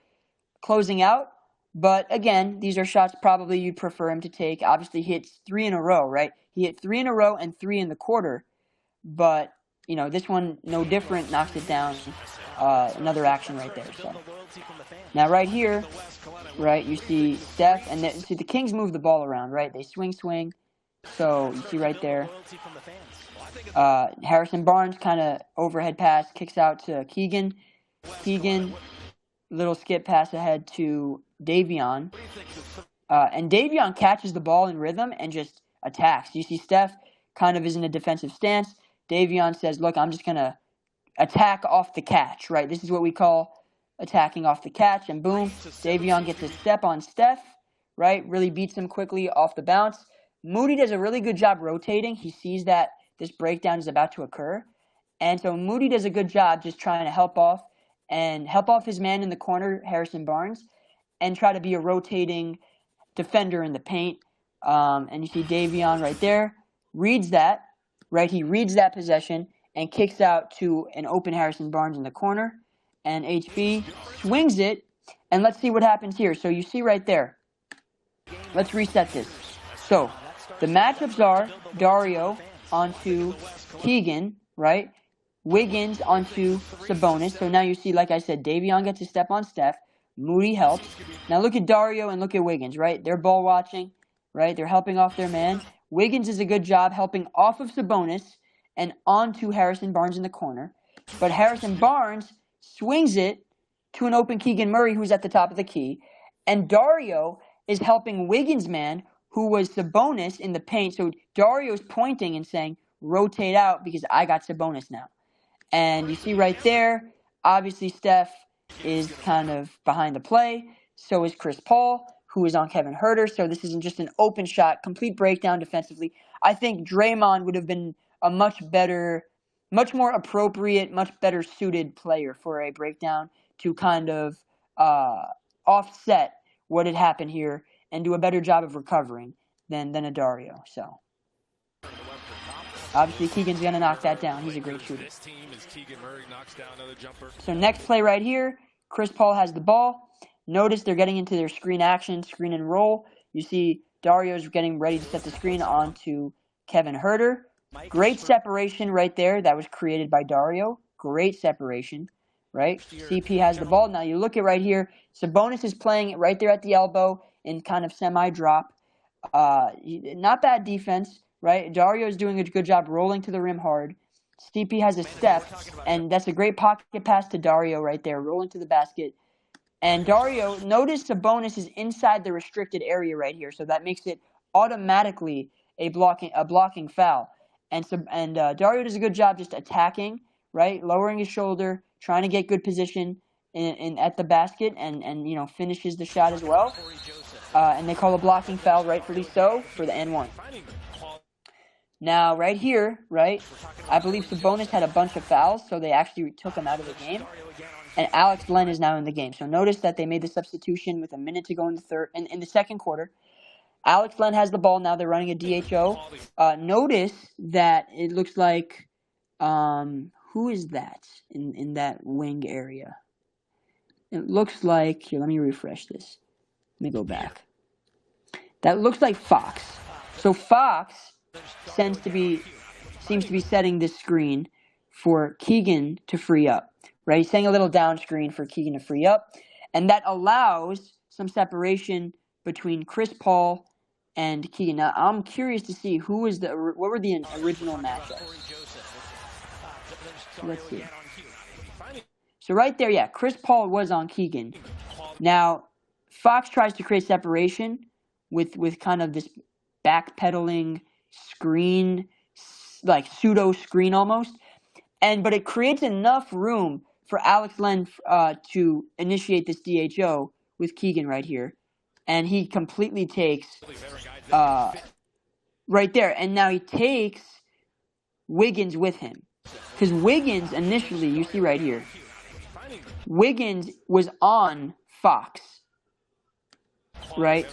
closing out. But again, these are shots probably you'd prefer him to take. Obviously, he hits 3 in a row, right? He hit 3 in a row and 3 in the quarter. But, you know, this one, no different, knocks it down. Another action right there. So now right here, right, you see Steph, and see the Kings move the ball around, right? They swing. So you see right there, Harrison Barnes kind of overhead pass, kicks out to Keegan. Keegan, little skip pass ahead to Davion. And Davion catches the ball in rhythm and just attacks. You see Steph kind of is in a defensive stance. Davion says, look, I'm just going to attack off the catch, right? This is what we call attacking off the catch. And boom, Davion gets a step on Steph, right? Really beats him quickly off the bounce. Moody does a really good job rotating. He sees that this breakdown is about to occur. And so Moody does a good job just trying to help off his man in the corner, Harrison Barnes, and try to be a rotating defender in the paint. And you see Davion right there, reads that, right? He reads that possession and kicks out to an open Harrison Barnes in the corner. And HB swings it, and let's see what happens here. So you see right there. Let's reset this. So the matchups are Dario onto Keegan, right? Wiggins onto Sabonis. So now you see, like I said, Davion gets a step on Steph. Moody helps. Now look at Dario and look at Wiggins, right? They're ball watching, right? They're helping off their man. Wiggins does a good job helping off of Sabonis and onto Harrison Barnes in the corner. But Harrison Barnes swings it to an open Keegan Murray who's at the top of the key. And Dario is helping Wiggins' man, who was Sabonis, in the paint. So Dario's pointing and saying, rotate out because I got Sabonis now. And you see right there, obviously Steph is kind of behind the play. So is Chris Paul, who is on Kevin Huerter. So this isn't just an open shot, complete breakdown defensively. I think Draymond would have been a much more appropriate, much better suited player for a breakdown to kind of offset what had happened here and do a better job of recovering than a Dario. So obviously Keegan's going to knock that down. He's a great shooter. So next play right here, Chris Paul has the ball. Notice they're getting into their screen action, screen and roll. You see Dario's getting ready to set the screen onto Kevin Huerter. Great separation right there. That was created by Dario. Great separation, right? CP has the ball. Now you look at right here. Sabonis is playing it right there at the elbow in kind of semi-drop. Not bad defense, right? Dario is doing a good job rolling to the rim hard. CP has a step, and that's a great pocket pass to Dario right there, rolling to the basket. And Dario, notice Sabonis is inside the restricted area right here, so that makes it automatically a blocking foul. And Dario does a good job just attacking, right, lowering his shoulder, trying to get good position in at the basket, and finishes the shot as well. And they call a blocking foul, rightfully so, for the N1. Now, right here, right, I believe Sabonis had a bunch of fouls, so they actually took him out of the game. And Alex Len is now in the game. So notice that they made the substitution with a minute to go in the second quarter. Alex Len has the ball now. They're running a DHO. Notice that it looks like who is that in that wing area? It looks like, here, let me refresh this. Let me go back. That looks like Fox. So Fox seems to be setting this screen for Keegan to free up. Right? He's setting a little down screen for Keegan to free up. And that allows some separation between Chris Paul and Keegan. Now, I'm curious to see what were the original matchups. Let's see. So right there, yeah, Chris Paul was on Keegan. Now, Fox tries to create separation with kind of this backpedaling screen, like pseudo screen almost, but it creates enough room for Alex Len to initiate this DHO with Keegan right here, and he completely takes right there, and now he takes Wiggins with him, because Wiggins initially, you see right here, Wiggins was on Fox, right?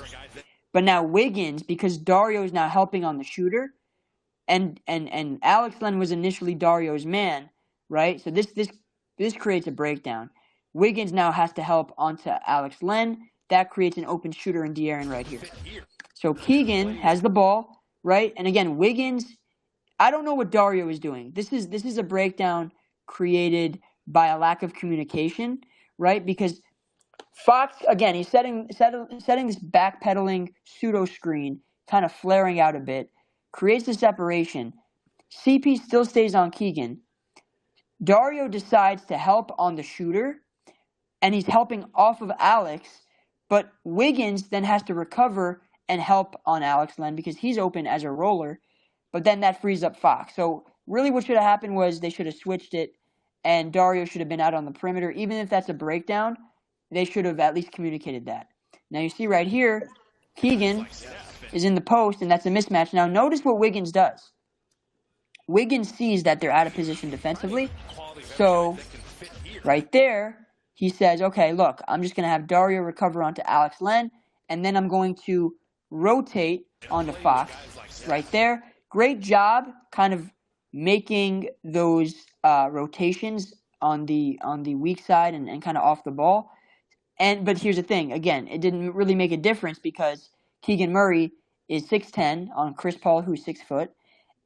But now Wiggins, because Dario is now helping on the shooter, and Alex Len was initially Dario's man, right? So this creates a breakdown. Wiggins now has to help onto Alex Len. That creates an open shooter in De'Aaron right here. So Keegan has the ball, right? And again, Wiggins, I don't know what Dario is doing. This is a breakdown created by a lack of communication, right? Because Fox, again, he's setting this backpedaling pseudo screen, kind of flaring out a bit, creates the separation. CP still stays on Keegan. Dario decides to help on the shooter, and he's helping off of Alex, but Wiggins then has to recover and help on Alex Len because he's open as a roller, but then that frees up Fox. So really what should have happened was they should have switched it, and Dario should have been out on the perimeter. Even if that's a breakdown, they should have at least communicated that. Now you see right here, Keegan is in the post, and that's a mismatch. Now notice what Wiggins does. Wiggins sees that they're out of position defensively, so right there, he says, okay, look, I'm just going to have Dario recover onto Alex Len, and then I'm going to rotate onto Fox right there. Great job kind of making those rotations on the weak side and kind of off the ball. But here's the thing, again, it didn't really make a difference because Keegan Murray is 6'10" on Chris Paul, who's 6 foot,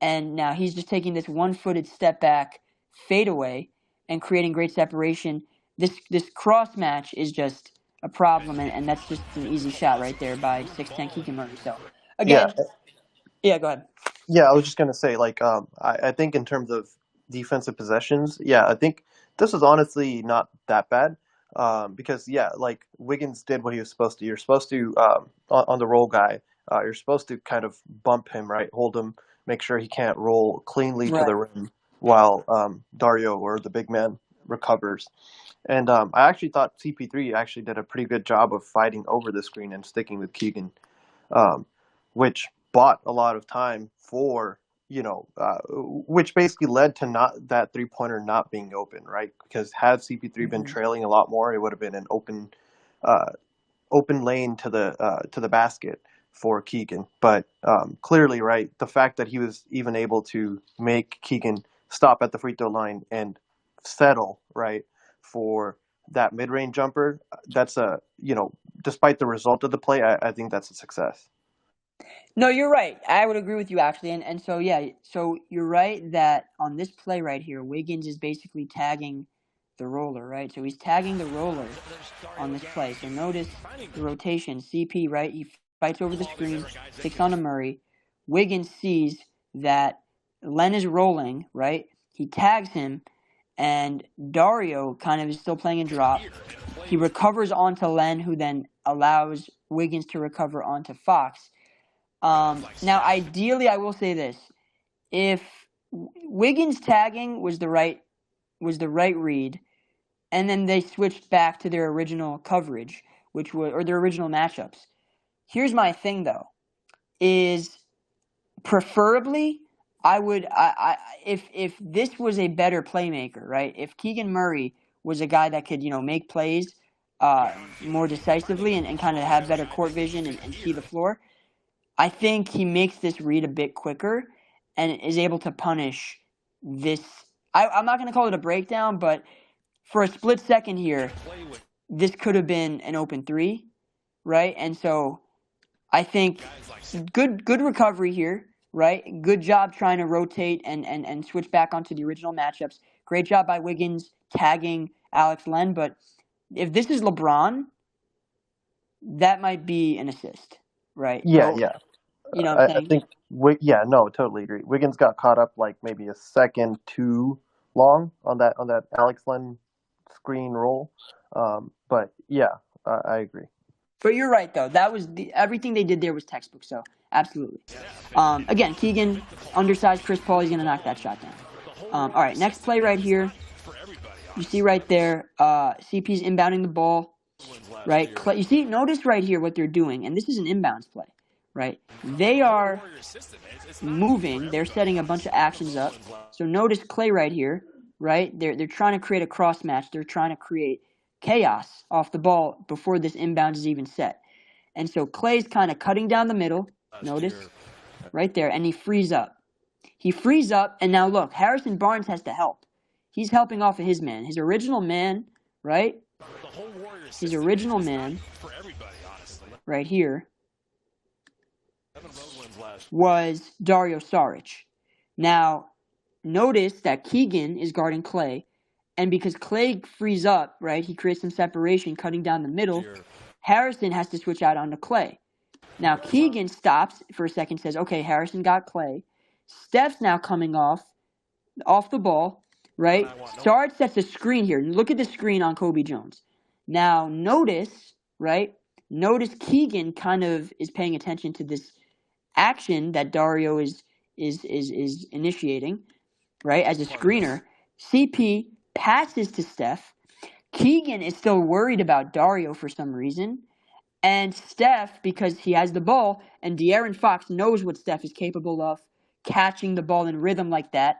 and now he's just taking this one-footed step back fadeaway and creating great separation. This cross match is just a problem, and that's just an easy shot right there by 6'10" Keegan Murray. So again, yeah, go ahead. Yeah, I was just gonna say, like, I think in terms of defensive possessions, yeah, I think this is honestly not that bad. Because yeah, like Wiggins did what he was supposed to. You're supposed to on the roll guy, you're supposed to kind of bump him, right? Hold him, make sure he can't roll cleanly to the rim while Dario or the big man recovers. And I actually thought CP3 actually did a pretty good job of fighting over the screen and sticking with Keegan, which bought a lot of time for, which basically led to not that 3-pointer not being open, right? Because had CP3 been trailing a lot more, it would have been an open lane to the basket for Keegan. But clearly, right, the fact that he was even able to make Keegan stop at the free throw line and settle, right, for that mid-range jumper, that's despite the result of the play, I think that's a success. No, you're right. I would agree with you, actually. And so, yeah, so you're right that on this play right here, Wiggins is basically tagging the roller, right? So he's tagging the roller on this play. So notice the rotation. CP, right? He fights over the screen, sticks on to Murray. Wiggins sees that Len is rolling, right? He tags him, and Dario kind of is still playing in drop. He recovers onto Len, who then allows Wiggins to recover onto Fox. Now, ideally, I will say this: if Wiggins tagging was the right read, and then they switched back to their original coverage, or their original matchups. Here's my thing, though: is preferably if this was a better playmaker, right? If Keegan Murray was a guy that could make plays more decisively and kind of have better court vision and see the floor. I think he makes this read a bit quicker and is able to punish this. I'm not going to call it a breakdown, but for a split second here, this could have been an open three, right? And so I think good recovery here, right? Good job trying to rotate and switch back onto the original matchups. Great job by Wiggins tagging Alex Len, but if this is LeBron, that might be an assist, right? Yeah, so, yeah. You know what I'm saying? I think totally agree. Wiggins got caught up like maybe a second too long on that Alex Len screen roll. But yeah, I agree. But you're right, though. That was everything they did there was textbook. So absolutely. Again, Keegan, undersized Chris Paul. He's gonna knock that shot down. All right, next play right here. You see right there, CP's inbounding the ball. Right, you see, notice right here what they're doing, and this is an inbounds play. Right, they are moving. They're setting a bunch of actions up. So notice Clay right here. Right, they're trying to create a cross match. They're trying to create chaos off the ball before this inbounds is even set. And so Clay's kind of cutting down the middle. Notice right there, and he frees up. He frees up, and now look, Harrison Barnes has to help. He's helping off of his man, his original man, right? His original man, right here, was Dario Saric. Now, notice that Keegan is guarding Clay, and because Clay frees up, right, he creates some separation, cutting down the middle. Harrison has to switch out onto Clay. Now, Keegan stops for a second, says, okay, Harrison got Clay. Steph's now coming off the ball, right? Saric sets a screen here. Look at the screen on Kobe Jones. Now, notice, right? Notice Keegan kind of is paying attention to this action that Dario is initiating, right, as a screener. CP passes to Steph. Keegan is still worried about Dario for some reason. And Steph, because he has the ball, and De'Aaron Fox knows what Steph is capable of, catching the ball in rhythm like that,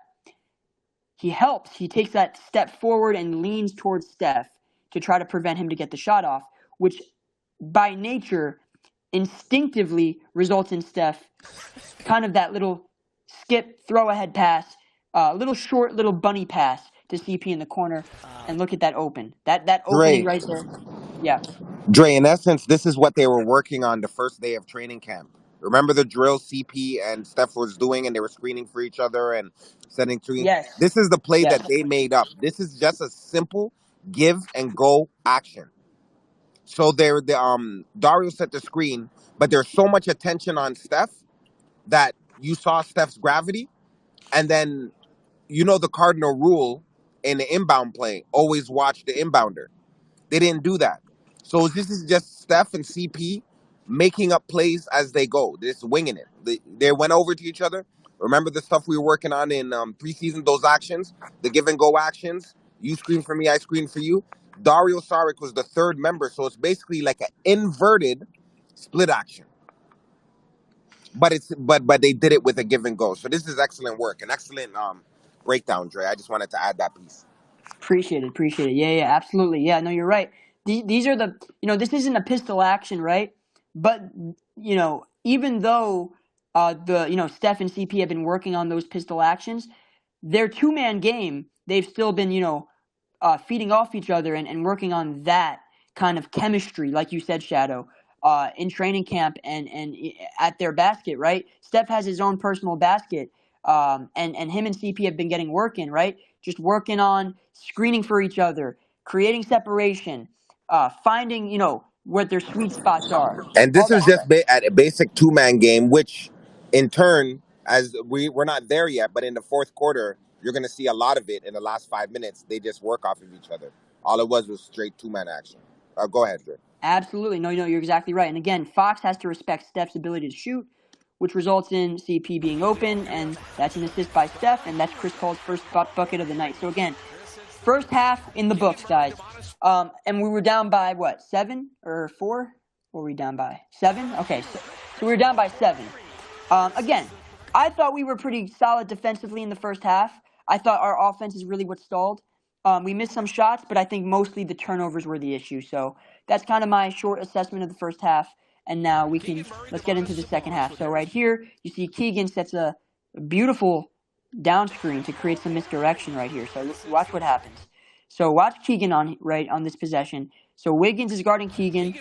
he helps. He takes that step forward and leans towards Steph to try to prevent him to get the shot off, which by nature instinctively results in Steph kind of that little skip, throw ahead pass, little short, little bunny pass to CP in the corner, and look at that open. That opening right there. Yeah. Dre, in essence, this is what they were working on the first day of training camp. Remember the drill CP and Steph was doing, and they were screening for each other and setting screens? Yes. This is the play Yes. that they made up. This is just a simple give and go action. So Dario set the screen, but there's so much attention on Steph that you saw Steph's gravity, and then you know the cardinal rule in the inbound play: always watch the inbounder. They didn't do that. So this is just Steph and CP making up plays as they go. They're just winging it. They went over to each other. Remember the stuff we were working on in preseason, those actions, the give and go actions? You screen for me, I screen for you. Dario Saric was the third member, so it's basically like an inverted split action. But they did it with a give and go. So this is excellent work, an excellent breakdown, Dre. I just wanted to add that piece. Appreciate it. Yeah, absolutely. Yeah, no, you're right. These are this isn't a pistol action, right? But, even though Steph and CP have been working on those pistol actions, their two-man game, they've still been, feeding off each other and working on that kind of chemistry, like you said, Shadow, in training camp and at their basket, right? Steph has his own personal basket, and him and CP have been getting work in, right? Just working on screening for each other, creating separation, finding, what their sweet spots are. And All this that is just stuff. at a basic two-man game, which in turn, as we're not there yet, but in the fourth quarter, you're going to see a lot of it in the last 5 minutes. They just work off of each other. All it was straight two-man action. Go ahead, Dre. Absolutely. No, you're exactly right. And again, Fox has to respect Steph's ability to shoot, which results in CP being open, and that's an assist by Steph, and that's Chris Paul's first bucket of the night. So again, first half in the books, guys. And we were down by, 7 or 4? What were we down by? 7? Okay, so we were down by 7. Again, I thought we were pretty solid defensively in the first half. I thought our offense is really what stalled. We missed some shots, but I think mostly the turnovers were the issue. So that's kind of my short assessment of the first half. And now let's get into the second half. So right here, you see Keegan sets a beautiful down screen to create some misdirection right here. So watch what happens. So watch Keegan on this possession. So Wiggins is guarding Keegan.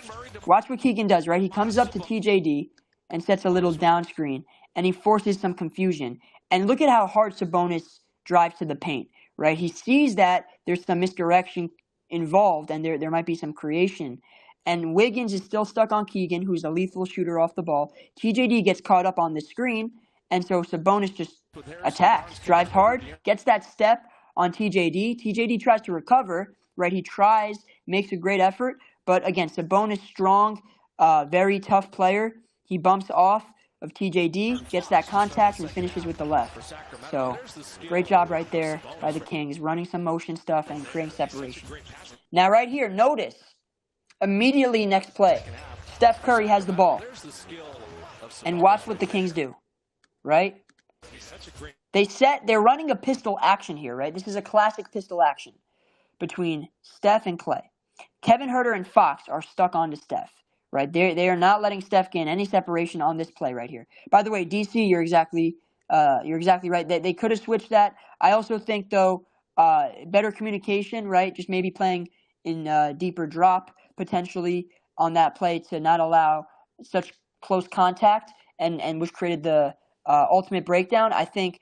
Watch what Keegan does, right? He comes up to TJD and sets a little down screen, and he forces some confusion. And look at how hard Sabonis drives to the paint, right? He sees that there's some misdirection involved, and there might be some creation. And Wiggins is still stuck on Keegan, who's a lethal shooter off the ball. TJD gets caught up on the screen, and so Sabonis just attacks, drives hard, gets that step on TJD. TJD tries to recover, right? He tries, makes a great effort, but again, Sabonis strong, very tough player. He bumps off of TJD, gets that contact, and finishes with the left. So, great job right there by the Kings, running some motion stuff and creating separation. Now, right here, notice, immediately next play, Steph Curry has the ball. And watch what the Kings do, right? They're running a pistol action here, right? This is a classic pistol action between Steph and Clay. Kevin Huerter and Fox are stuck onto Steph, right? They are not letting Steph gain any separation on this play right here. By the way, DC, you're exactly right. They could have switched that. I also think though, better communication, right? Just maybe playing in deeper drop potentially on that play to not allow such close contact and which created the ultimate breakdown. I think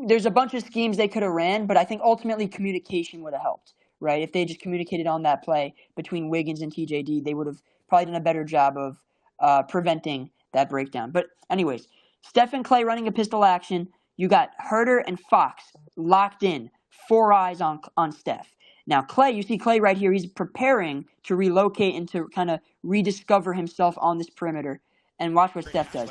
there's a bunch of schemes they could have ran, but I think ultimately communication would have helped, right? If they just communicated on that play between Wiggins and TJD, they would have probably done a better job of preventing that breakdown. But anyways, Steph and Clay running a pistol action. You got Huerter and Fox locked in, 4 eyes on Steph. Now Clay, you see Clay right here, he's preparing to relocate and to kind of rediscover himself on this perimeter. And watch what Steph does.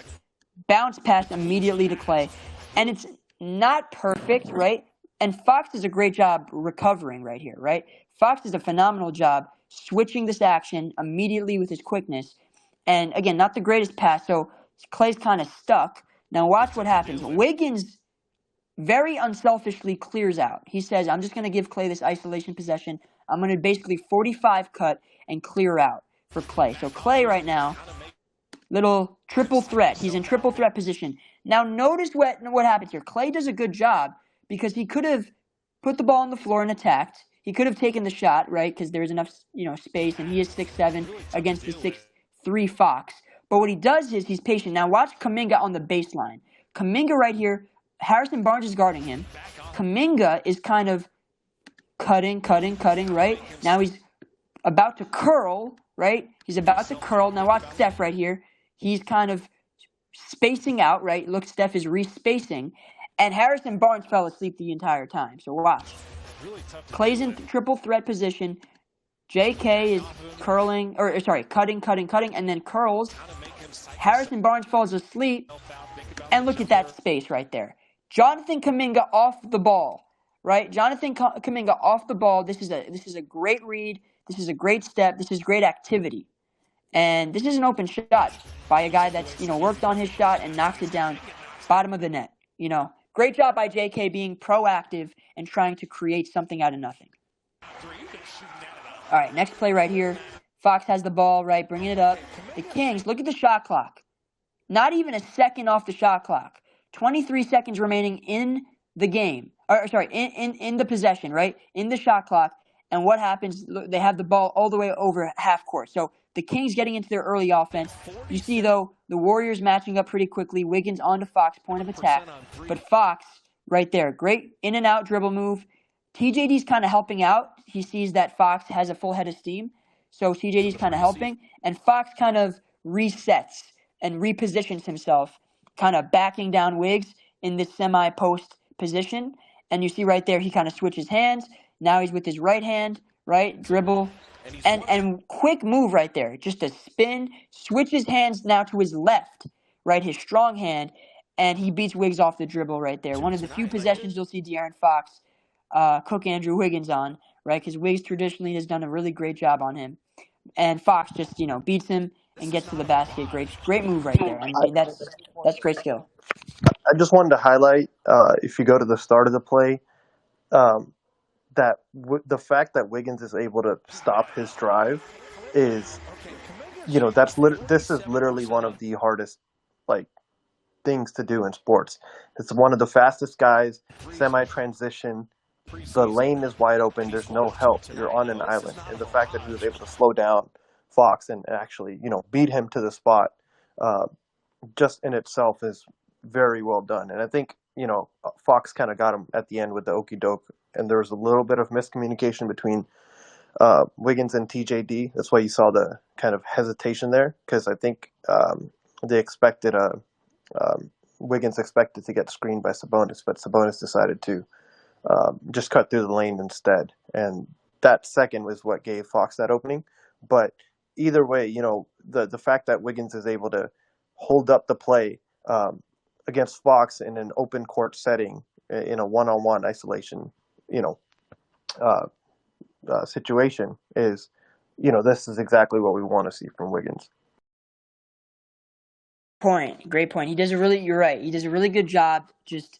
Bounce pass immediately to Clay. And it's not perfect, right? And Fox does a great job recovering right here, right? Fox does a phenomenal job switching this action immediately with his quickness. And again, not the greatest pass, so Clay's kind of stuck. Now watch what happens. Wiggins very unselfishly clears out. He says, I'm just going to give Clay this isolation possession. I'm going to basically 45 cut and clear out for Clay. So Clay right now, little triple threat. He's in triple threat position. Now notice what happens here. Clay does a good job because he could have put the ball on the floor and attacked. He could have taken the shot, right? Because there's enough, space, and he is 6'7" against the 6'3" Fox. But what he does is he's patient. Now watch Kuminga on the baseline. Kuminga right here, Harrison Barnes is guarding him. Kuminga is kind of cutting, right? Now he's about to curl, right? He's about to curl. Now watch Steph right here. He's kind of spacing out, right? Look, Steph is re-spacing. And Harrison Barnes fell asleep the entire time. So watch. Clay's in triple threat position. JK is cutting, and then curls. Harrison Barnes falls asleep. And look at that space right there. Jonathan Kuminga off the ball, right? Jonathan Kuminga off the ball. This is a great read. This is a great step. This is great activity. And this is an open shot by a guy that's, worked on his shot and knocked it down bottom of the net. Great job by JK being proactive and trying to create something out of nothing. All right, next play right here. Fox has the ball, right, bringing it up. The Kings, look at the shot clock. Not even a second off the shot clock. 23 seconds remaining in the game. In the possession, right? In the shot clock. And what happens? They have the ball all the way over half court. So the Kings getting into their early offense. You see, though, the Warriors matching up pretty quickly. Wiggins onto Fox, point of attack. But Fox, right there, great in and out dribble move. TJD's kind of helping out. He sees that Fox has a full head of steam. So TJD's kind of helping. And Fox kind of resets and repositions himself, kind of backing down Wiggs in this semi-post position. And you see right there, he kind of switches hands. Now he's with his right hand, right? Dribble. And quick move right there. Just a spin. Switches hands now to his left, right? His strong hand. And he beats Wiggs off the dribble right there. One of the few possessions you'll see De'Aaron Fox cook Andrew Wiggins on, right? Because Wiggs traditionally has done a really great job on him. And Fox just, beats him and gets to the basket. Great move right there. I mean, that's great skill. I just wanted to highlight, if you go to the start of the play, that the fact that Wiggins is able to stop his drive is, this is literally one of the hardest, things to do in sports. It's one of the fastest guys, semi-transition. The lane is wide open. There's no help. You're on an island. And the fact that he was able to slow down Fox and actually, beat him to the spot, just in itself is very well done. And I think, Fox kind of got him at the end with the okey doke. And there was a little bit of miscommunication between Wiggins and TJD. That's why you saw the kind of hesitation there, because I think they expected Wiggins expected to get screened by Sabonis, but Sabonis decided to just cut through the lane instead. And that second was what gave Fox that opening. But either way, the fact that Wiggins is able to hold up the play against Fox in an open court setting in a one-on-one isolation, you know, uh, situation is, this is exactly what we want to see from Wiggins. Great point. You're right. He does a really good job just,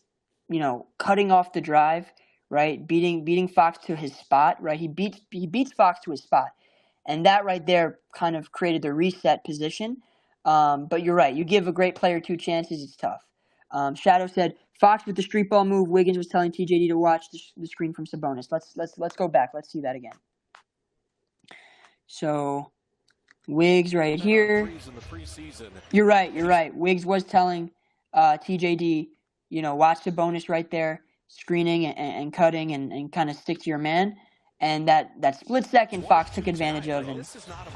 cutting off the drive, right? Beating Fox to his spot, right? He beats Fox to his spot. And that right there kind of created the reset position. But you're right. You give a great player 2 chances, it's tough. Shadow said Fox with the street ball move. Wiggins was telling TJD to watch the screen from Sabonis. Let's go back. Let's see that again. So Wiggs right here. You're right. Wiggs was telling TJD, watch Sabonis right there, screening and cutting and kind of stick to your man. And that split second Fox took advantage of. And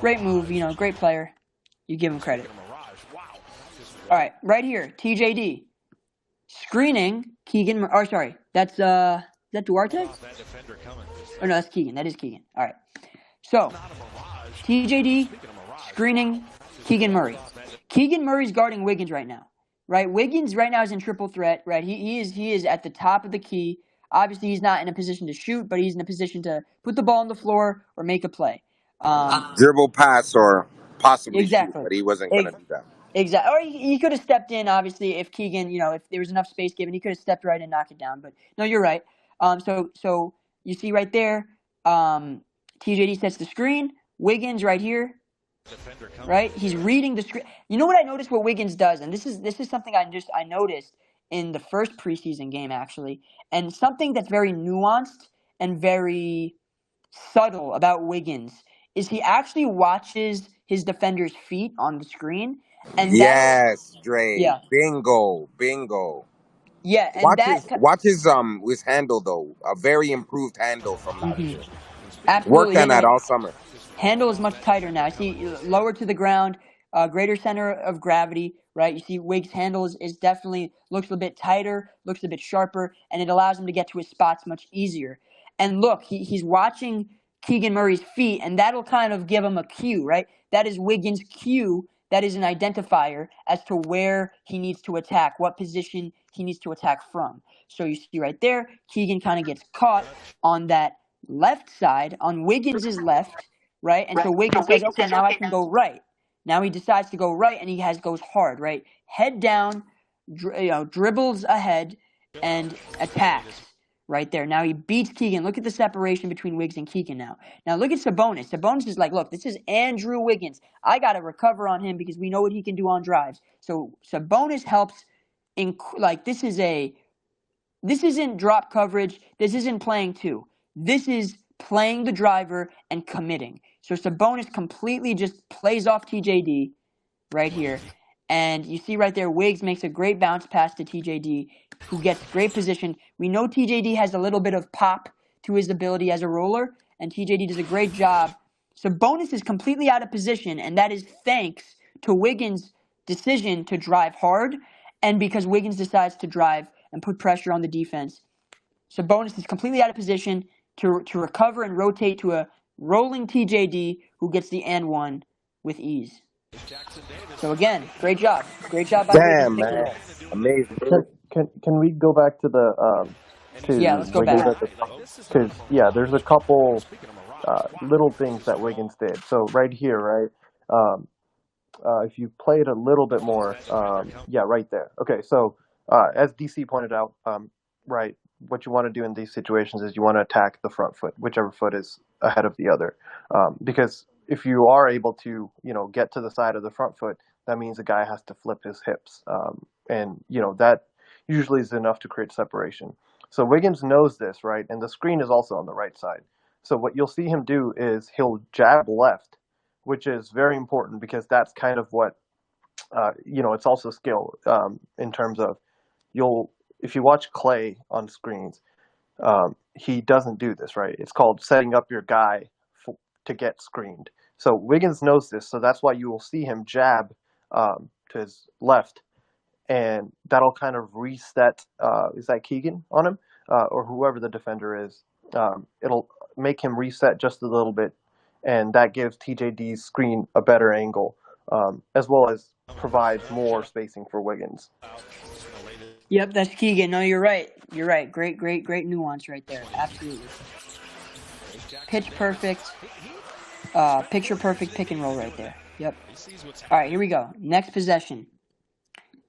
great move, great player. You give him credit. All right, right here, TJD. Screening Keegan. That's is that Duarte? Oh no, that's Keegan. That is Keegan. All right. So TJD screening Keegan Murray. Keegan Murray's guarding Wiggins right now. Right? Wiggins right now is in triple threat, right? He is at the top of the key. Obviously he's not in a position to shoot, but he's in a position to put the ball on the floor or make a play. Dribble, pass, or possibly shoot, Exactly. but he wasn't going to do that. Exactly. Or he could have stepped in, obviously, if Keegan, if there was enough space given, he could have stepped right in and knocked it down. But no, you're right. So you see right there, TJD sets the screen. Wiggins right here, right? He's reading the screen. You know what I noticed? What Wiggins does, and this is something I noticed in the first preseason game actually, and something that's very nuanced and very subtle about Wiggins is he actually watches his defender's feet on the screen, and Yes, Dre. yeah, Bingo. yeah, and Watch that his handle though. A very improved handle from last year. Worked absolutely on that all summer. handle is much tighter now. I see lower to the ground, greater center of gravity, right? You see Wiggs' handle is definitely looks a bit tighter, looks a bit sharper, and it allows him to get to his spots much easier. And look, he's watching Keegan Murray's feet, and that'll kind of give him a cue, right? That is Wiggins' cue. That is an identifier as to where he needs to attack, what position he needs to attack from. So you see right there, Keegan kind of gets caught on that left side, on Wiggins' left, right? And so Wiggins says, okay, now I can go right. Now he decides to go right, and he goes hard, right? Head down, dribbles ahead, and attacks right there. Now he beats Keegan. Look at the separation between Wiggs and Keegan now. Now look at Sabonis. Sabonis is like, look, this is Andrew Wiggins. I got to recover on him because we know what he can do on drives. So Sabonis helps this isn't drop coverage. This isn't playing two. This is playing the driver and committing. So Sabonis completely just plays off TJD right here. And you see right there, Wiggs makes a great bounce pass to TJD, who gets great position. We know TJD has a little bit of pop to his ability as a roller, and TJD does a great job. Sabonis is completely out of position, and that is thanks to Wiggins' decision to drive hard, and because Wiggins decides to drive and put pressure on the defense. Sabonis is completely out of position to recover and rotate to a rolling TJD who gets the and one with ease. So again, great job by Damn, Wiggins. man. Amazing. Can we go back to the Yeah, let's go back. Because there's a couple little things that Wiggins did. So right here, right, if you play it a little bit more, right there. Okay, so as DC pointed out, right, what you want to do in these situations is you want to attack the front foot, whichever foot is ahead of the other, because if you are able to, get to the side of the front foot, that means the guy has to flip his hips, and that usually is enough to create separation. So Wiggins knows this, right, and the screen is also on the right side. So what you'll see him do is he'll jab left, which is very important because that's kind of what, it's also skill in terms of if you watch Clay on screens, he doesn't do this, right? It's called setting up your guy to get screened. So Wiggins knows this, so that's why you will see him jab to his left, and that'll kind of reset, is that Keegan on him? Or whoever the defender is. It'll make him reset just a little bit, and that gives TJD's screen a better angle, as well as provides more spacing for Wiggins. Yep, that's Keegan. No, you're right. You're right. Great nuance right there. Absolutely. Pitch perfect. Picture perfect pick and roll right there. Yep. All right, here we go. Next possession.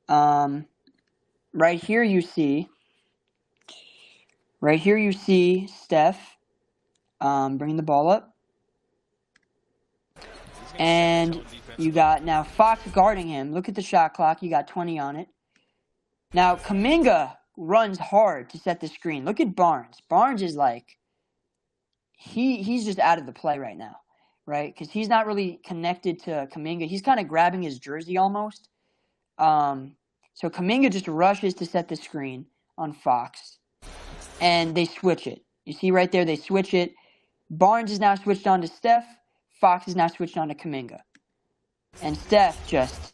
Right here you see Steph bringing the ball up. And you got now Fox guarding him. Look at the shot clock. You got 20 on it. Now Kuminga runs hard to set the screen. Look at Barnes. Barnes is like he's just out of the play right now, right? Because he's not really connected to Kuminga. He's kind of grabbing his jersey almost. So Kuminga just rushes to set the screen on Fox, and they switch it. You see right there, they switch it. Barnes is now switched on to Steph. Fox is now switched on to Kuminga. And Steph just...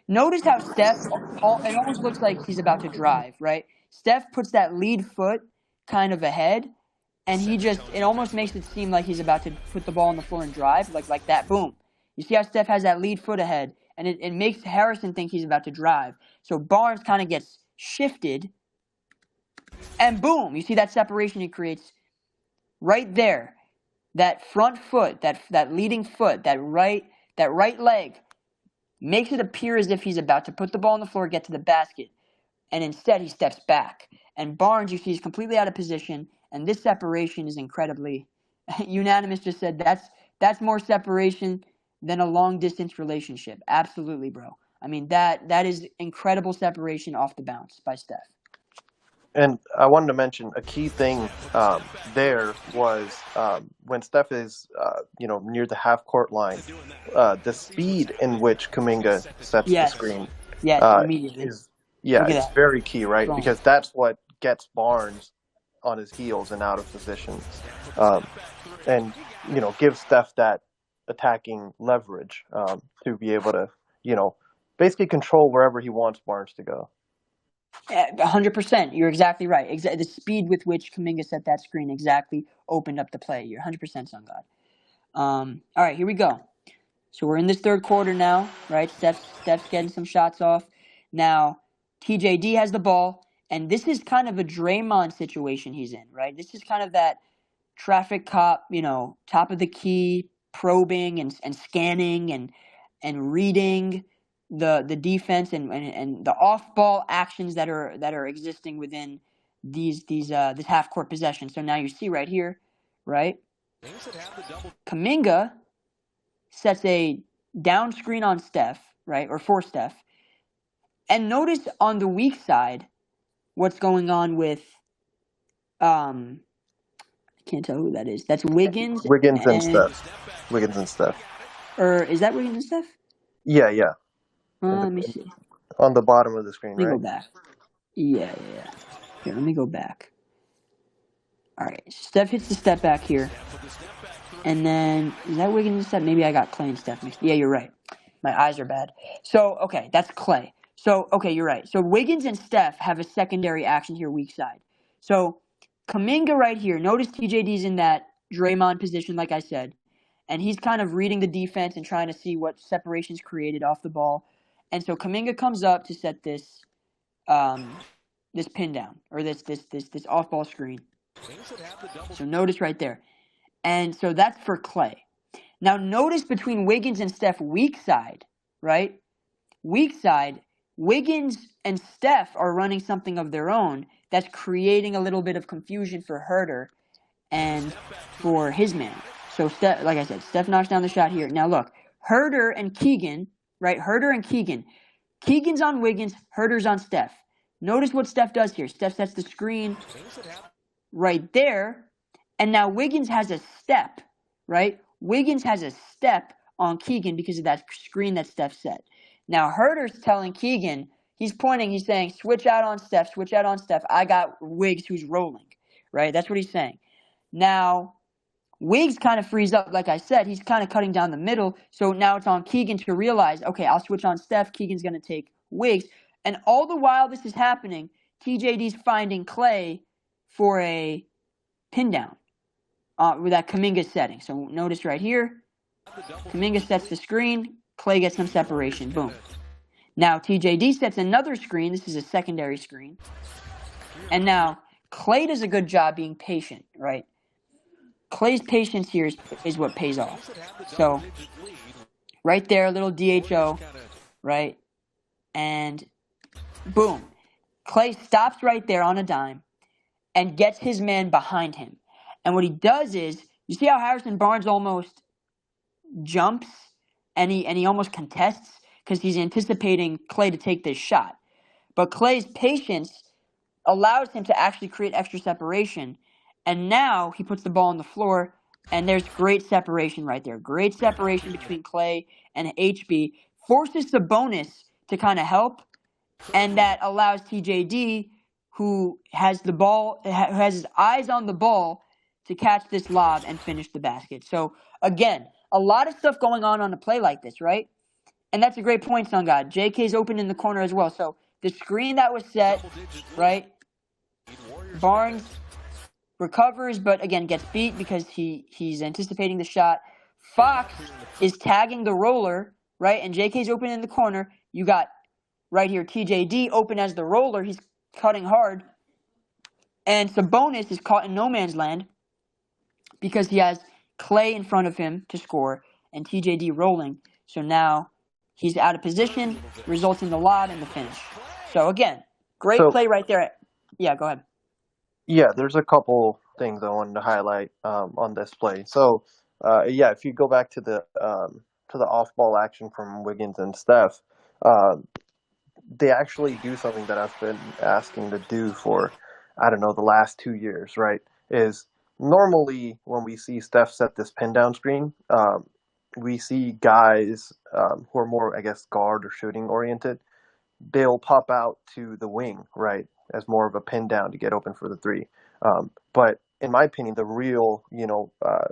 Notice how Steph, it almost looks like he's about to drive, right? Steph puts that lead foot kind of ahead, and it almost makes it seem like he's about to put the ball on the floor and drive, like that, boom. You see how Steph has that lead foot ahead, and it makes Harrison think he's about to drive. So Barnes kind of gets shifted, and boom, you see that separation he creates right there. That front foot, that leading foot, that right leg makes it appear as if he's about to put the ball on the floor, get to the basket, and instead he steps back. And Barnes, you see, is completely out of position, and this separation is incredibly unanimous. Just said that's more separation than a long distance relationship. Absolutely, bro. I mean that is incredible separation off the bounce by Steph. And I wanted to mention a key thing there was when Steph is near the half court line, the speed in which Kuminga sets the screen immediately is it's very key, right? Strong. Because that's what gets Barnes on his heels and out of position, and gives Steph that attacking leverage to be able to basically control wherever he wants Barnes to go. 100%. You're exactly right. The speed with which Kuminga set that screen exactly opened up the play. You're 100% on God. All right, here we go. So we're in this third quarter now, right? Steph's getting some shots off. Now, TJD has the ball, and this is kind of a Draymond situation he's in, right? This is kind of that traffic cop, top of the key, probing and scanning and reading the defense and the off ball actions that are existing within this half court possession. So now you see right here, right? Kuminga sets a down screen on Steph, right, or for Steph, and notice on the weak side what's going on with I can't tell who that is. That's Wiggins and Steph. Wiggins and Steph. Or is that Wiggins and Steph? Yeah. Let me see. On the bottom of the screen, Let me right? go back. Yeah. Here, let me go back. All right. Steph hits the step back here. And then, is that Wiggins and Steph? Maybe I got Clay and Steph mixed. Yeah, you're right. My eyes are bad. So, okay, that's Clay. So, okay, you're right. So, Wiggins and Steph have a secondary action here, weak side. So, Kuminga right here. Notice TJD's in that Draymond position, like I said. And he's kind of reading the defense and trying to see what separations created off the ball. And so Kuminga comes up to set this this pin down, or this off ball screen. So notice right there. And so that's for Clay. Now notice between Wiggins and Steph, weak side, right? Weak side, Wiggins and Steph are running something of their own that's creating a little bit of confusion for Herter and for his man. So, like I said, Steph knocks down the shot here. Now, look, Herter and Keegan, right? Herter and Keegan. Keegan's on Wiggins. Herter's on Steph. Notice what Steph does here. Steph sets the screen right there. And now Wiggins has a step, right? Wiggins has a step on Keegan because of that screen that Steph set. Now, Herter's telling Keegan, he's pointing, he's saying, switch out on Steph. I got Wiggs who's rolling, right? That's what he's saying. Now, Wiggs kind of frees up, like I said. He's kind of cutting down the middle. So now it's on Keegan to realize, okay, I'll switch on Steph. Keegan's going to take Wiggs. And all the while this is happening, TJD's finding Clay for a pin down. with that Kuminga setting. So notice right here, Kuminga sets the screen, Klay gets some separation. Boom. Now TJD sets another screen. This is a secondary screen. And now Klay does a good job being patient, right? Klay's patience here is what pays off. So right there, a little DHO, right? And boom. Klay stops right there on a dime and gets his man behind him. And what he does is, you see how Harrison Barnes almost jumps and he almost contests because he's anticipating Klay to take this shot. But Klay's patience allows him to actually create extra separation. And now he puts the ball on the floor, and there's great separation right there. Great separation between Klay and HB. Forces Sabonis to kind of help, and that allows TJD, who has the ball, who has his eyes on the ball, to catch this lob and finish the basket. So again, a lot of stuff going on a play like this, right? And that's a great point, Sun God. JK's open in the corner as well. So the screen that was set, right? Barnes recovers, but again gets beat because he's anticipating the shot. Fox is tagging the roller, right? And JK's open in the corner. You got right here TJD open as the roller. He's cutting hard. And Sabonis is caught in no man's land because he has Klay in front of him to score and TJD rolling. So now he's out of position, results in the lob and the finish. So again, great So play right there. Yeah, go ahead. yeah, there's a couple things I wanted to highlight on this play. So yeah, if you go back to the off-ball action from Wiggins and Steph, they actually do something that I've been asking to do for, I don't know, the last 2 years, right? Is normally when we see Steph set this pin down screen, we see guys who are more, I guess, guard or shooting oriented. They'll pop out to the wing, right, as more of a pin down to get open for the three. But in my opinion, the real,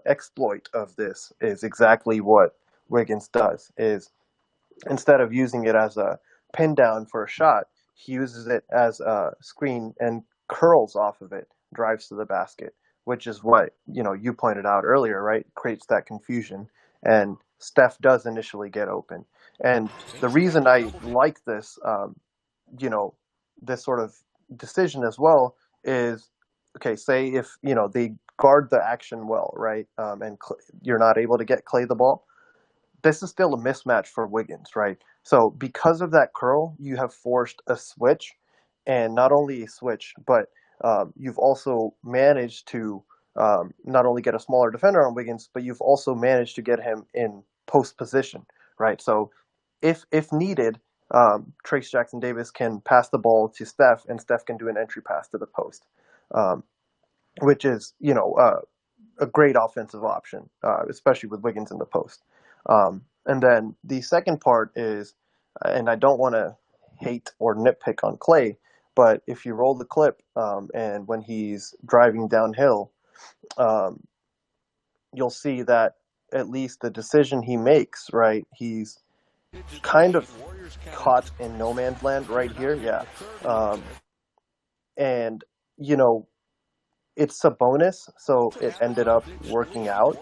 exploit of this is exactly what Wiggins does. Is instead of using it as a pin down for a shot, he uses it as a screen and curls off of it, drives to the basket, which is what, you pointed out earlier, right? Creates that confusion. And Steph does initially get open. And the reason I like this, this sort of decision as well is, okay, say if, they guard the action well, right? And you're not able to get Klay the ball, this is still a mismatch for Wiggins, right? So because of that curl, you have forced a switch, and not only a switch, but you've also managed to not only get a smaller defender on Wiggins, but you've also managed to get him in post position, right? So if needed, Trace Jackson Davis can pass the ball to Steph, and Steph can do an entry pass to the post, which is a great offensive option, especially with Wiggins in the post. And then the second part is, and I don't want to hate or nitpick on Klay, but if you roll the clip and when he's driving downhill, you'll see that at least the decision he makes, right, he's kind of caught in no man's land right here, yeah. And, it's a bonus, so it ended up working out.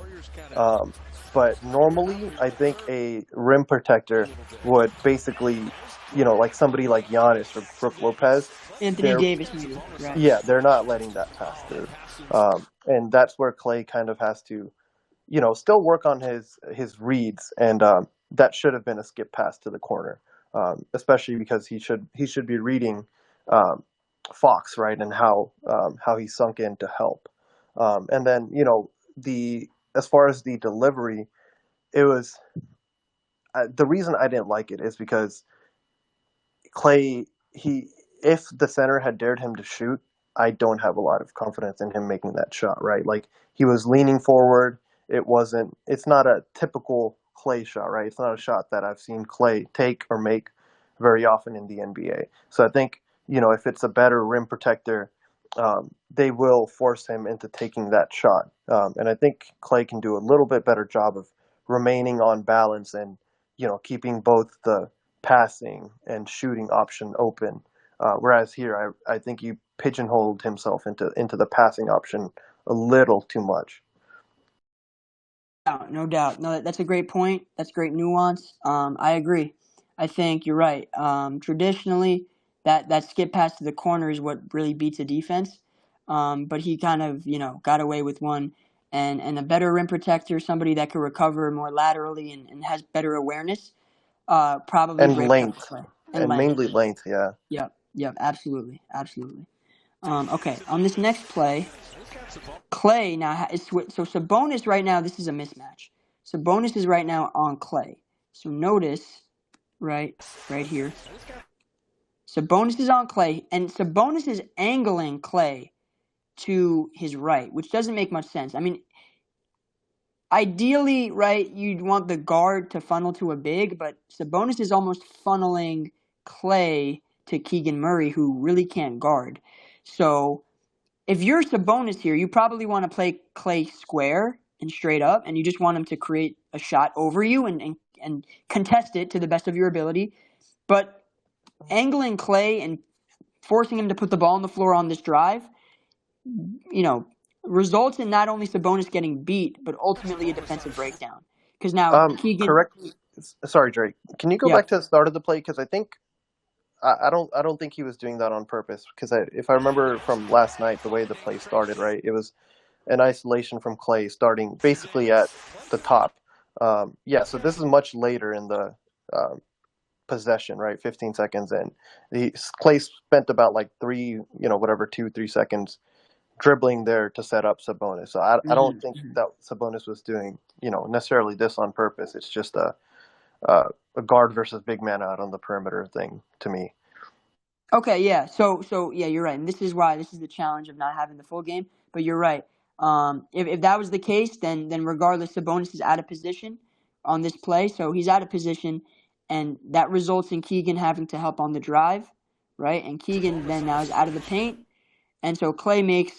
But normally, I think a rim protector would basically, like somebody like Giannis or Brook Lopez. Anthony Davis, maybe. Right. Yeah, they're not letting that pass through. And that's where Klay kind of has to, still work on his reads, and that should have been a skip pass to the corner, especially because he should be reading Fox, right, and how he sunk in to help. And then as far as the delivery, it was the reason I didn't like it is because Klay, if the center had dared him to shoot, I don't have a lot of confidence in him making that shot, right? Like, he was leaning forward. It's not a typical Klay shot, right? It's not a shot that I've seen Klay take or make very often in the NBA. So I think, if it's a better rim protector, they will force him into taking that shot. And I think Klay can do a little bit better job of remaining on balance and, keeping both the passing and shooting option open. Whereas here, I think he pigeonholed himself into the passing option a little too much. no doubt. No, that's a great point. That's great nuance. I agree. I think you're right. Traditionally, that skip pass to the corner is what really beats a defense. But he kind of, got away with one, and a better rim protector, somebody that could recover more laterally and has better awareness, probably And breaks up the length, play. And and length. mainly length. Yeah. Yep, absolutely. Okay, on this next play, Clay now is so Sabonis right now. This is a mismatch. Sabonis is right now on Clay. So notice, right here, Sabonis is on Clay, and Sabonis is angling Clay to his right, which doesn't make much sense. I mean, ideally, right, you'd want the guard to funnel to a big, but Sabonis is almost funneling Clay to Keegan Murray, who really can't guard. So if you're Sabonis here, you probably want to play Clay square and straight up, and you just want him to create a shot over you and contest it to the best of your ability. But angling Clay and forcing him to put the ball on the floor on this drive, results in not only Sabonis getting beat, but ultimately a defensive breakdown. Because now Keegan, Correct. Sorry, Drake. Can you go yeah, back to the start of the play? Because I think I don't think he was doing that on purpose. Because if I remember from last night, the way the play started, right, it was an isolation from Clay starting basically at the top. So this is much later in the possession, right? 15 seconds in. Clay spent about like 2-3 seconds dribbling there to set up Sabonis. So I don't think that Sabonis was doing, necessarily this on purpose. It's just a guard versus big man out on the perimeter thing to me. Okay, yeah. So yeah, you're right, and this is the challenge of not having the full game. But you're right. If that was the case, then regardless, Sabonis is out of position on this play, so he's out of position, and that results in Keegan having to help on the drive, right? And Keegan then now is out of the paint, and so Clay makes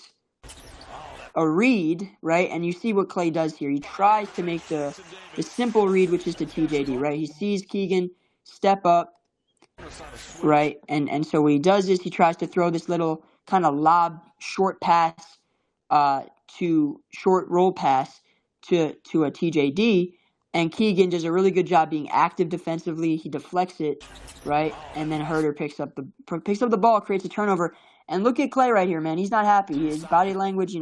a read, right? And you see what Clay does here. He tries to make the simple read, which is to TJD, right? He sees Keegan step up, right? And so what he does is he tries to throw this little kind of lob short pass, to short roll pass to a TJD, and Keegan does a really good job being active defensively. He deflects it, right? And then Herter picks up the ball, creates a turnover. And look at Clay right here, man. He's not happy. His body language,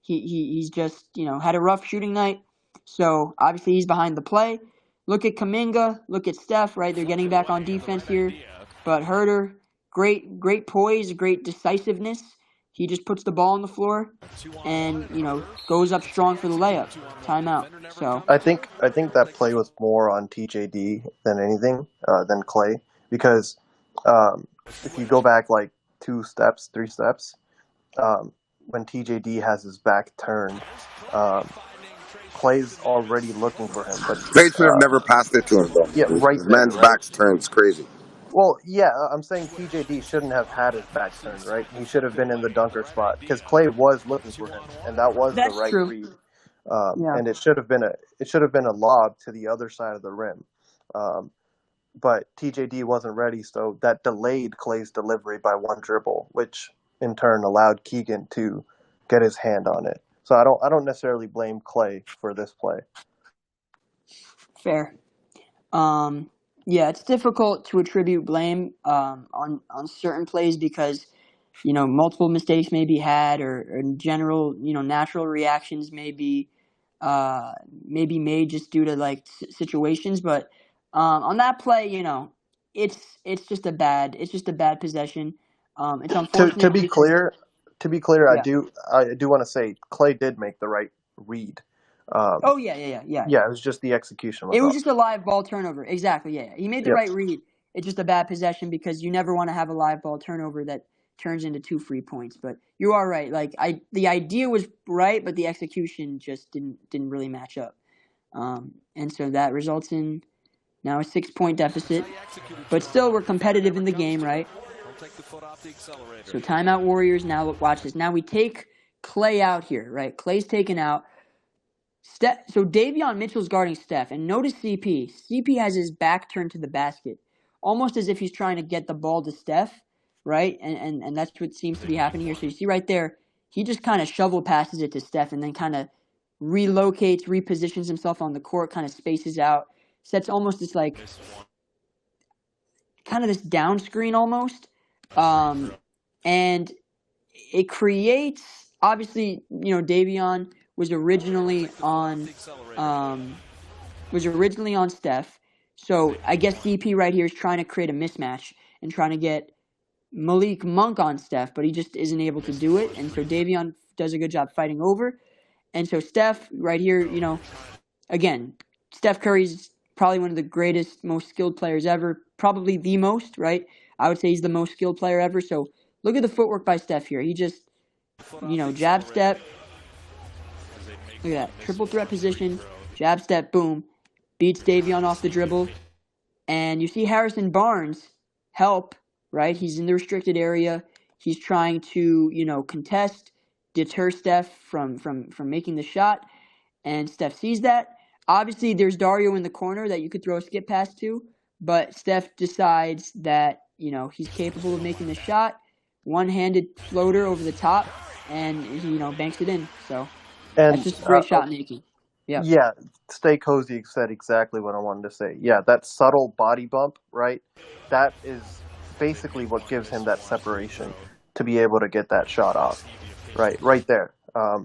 he's just, had a rough shooting night. So obviously he's behind the play. Look at Kuminga. Look at Steph, right? They're getting back on defense here. But Herter, great poise, great decisiveness. He just puts the ball on the floor and, goes up strong for the layup. Timeout. So I think that play was more on TJD than anything, than Clay, because if you go back like 3 steps, when TJD has his back turned, Clay's already looking for him. But Clay should have never passed it to him, though. yeah, right His there, man's right? back's turned. It's crazy. Well, yeah, I'm saying TJD shouldn't have had his back turned, right? He should have been in the dunker spot because Clay was looking for him, and that was the that's right true. read. Yeah. And it should have been a lob to the other side of the rim. But TJD wasn't ready, so that delayed Clay's delivery by one dribble, which in turn allowed Keegan to get his hand on it. So I don't necessarily blame Clay for this play. Fair. Yeah, it's difficult to attribute blame on certain plays because multiple mistakes may be had, or in general, natural reactions may be made just due to like situations. But on that play, it's just a bad possession. It's unfortunate. To be clear, Yeah. I do want to say Clay did make the right read. Oh yeah. Yeah, it was just the execution was It was off. just a live ball turnover. Exactly. Yeah. He made the Yep. right read. It's just a bad possession because you never want to have a live ball turnover that turns into 2 free points. But you are right. Like the idea was right, but the execution just didn't really match up. And so that results in now a 6-point deficit. But still, we're competitive in the game, right? So timeout Warriors. Now watch this. Now we take Clay out here, right? Clay's taken out. So Davion Mitchell's guarding Steph, and notice CP. CP has his back turned to the basket, almost as if he's trying to get the ball to Steph, right? And that's what seems to be happening here. So you see right there, he just kind of shovel passes it to Steph, and then kind of relocates, repositions himself on the court, kind of spaces out, sets almost this like kind of this down screen almost, and it creates obviously Davion was originally on Steph, so I guess CP right here is trying to create a mismatch and trying to get Malik Monk on Steph, but he just isn't able to do it, and so Davion does a good job fighting over, and so Steph right here, again, Steph Curry's probably one of the greatest, most skilled players ever, probably the most, right? I would say he's the most skilled player ever. So look at the footwork by Steph here. He just, jab step. Look at that. Triple threat position, jab step, boom. Beats Davion off the dribble. And you see Harrison Barnes help, right? He's in the restricted area. He's trying to, contest, deter Steph from making the shot. And Steph sees that. Obviously, there's Dario in the corner that you could throw a skip pass to, but Steph decides that, he's capable of making the shot. One-handed floater over the top, and he, banks it in. So that's just great shot making. Yeah, Stay Cozy said exactly what I wanted to say. Yeah, that subtle body bump, right? That is basically what gives him that separation to be able to get that shot off. Right there.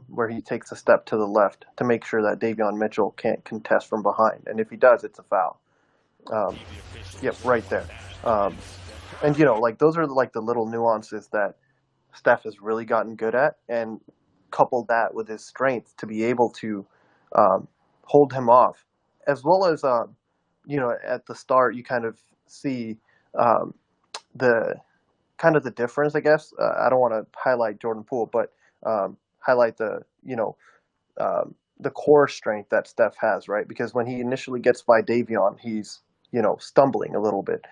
Where he takes a step to the left to make sure that Davion Mitchell can't contest from behind. And if he does, it's a foul. Yep, right there. And, those are like the little nuances that Steph has really gotten good at, and couple that with his strength to be able to hold him off. As well as, at the start, you kind of see the kind of the difference, I guess. I don't want to highlight Jordan Poole, but highlight the core strength that Steph has, right? Because when he initially gets by Davion, he's stumbling a little bit,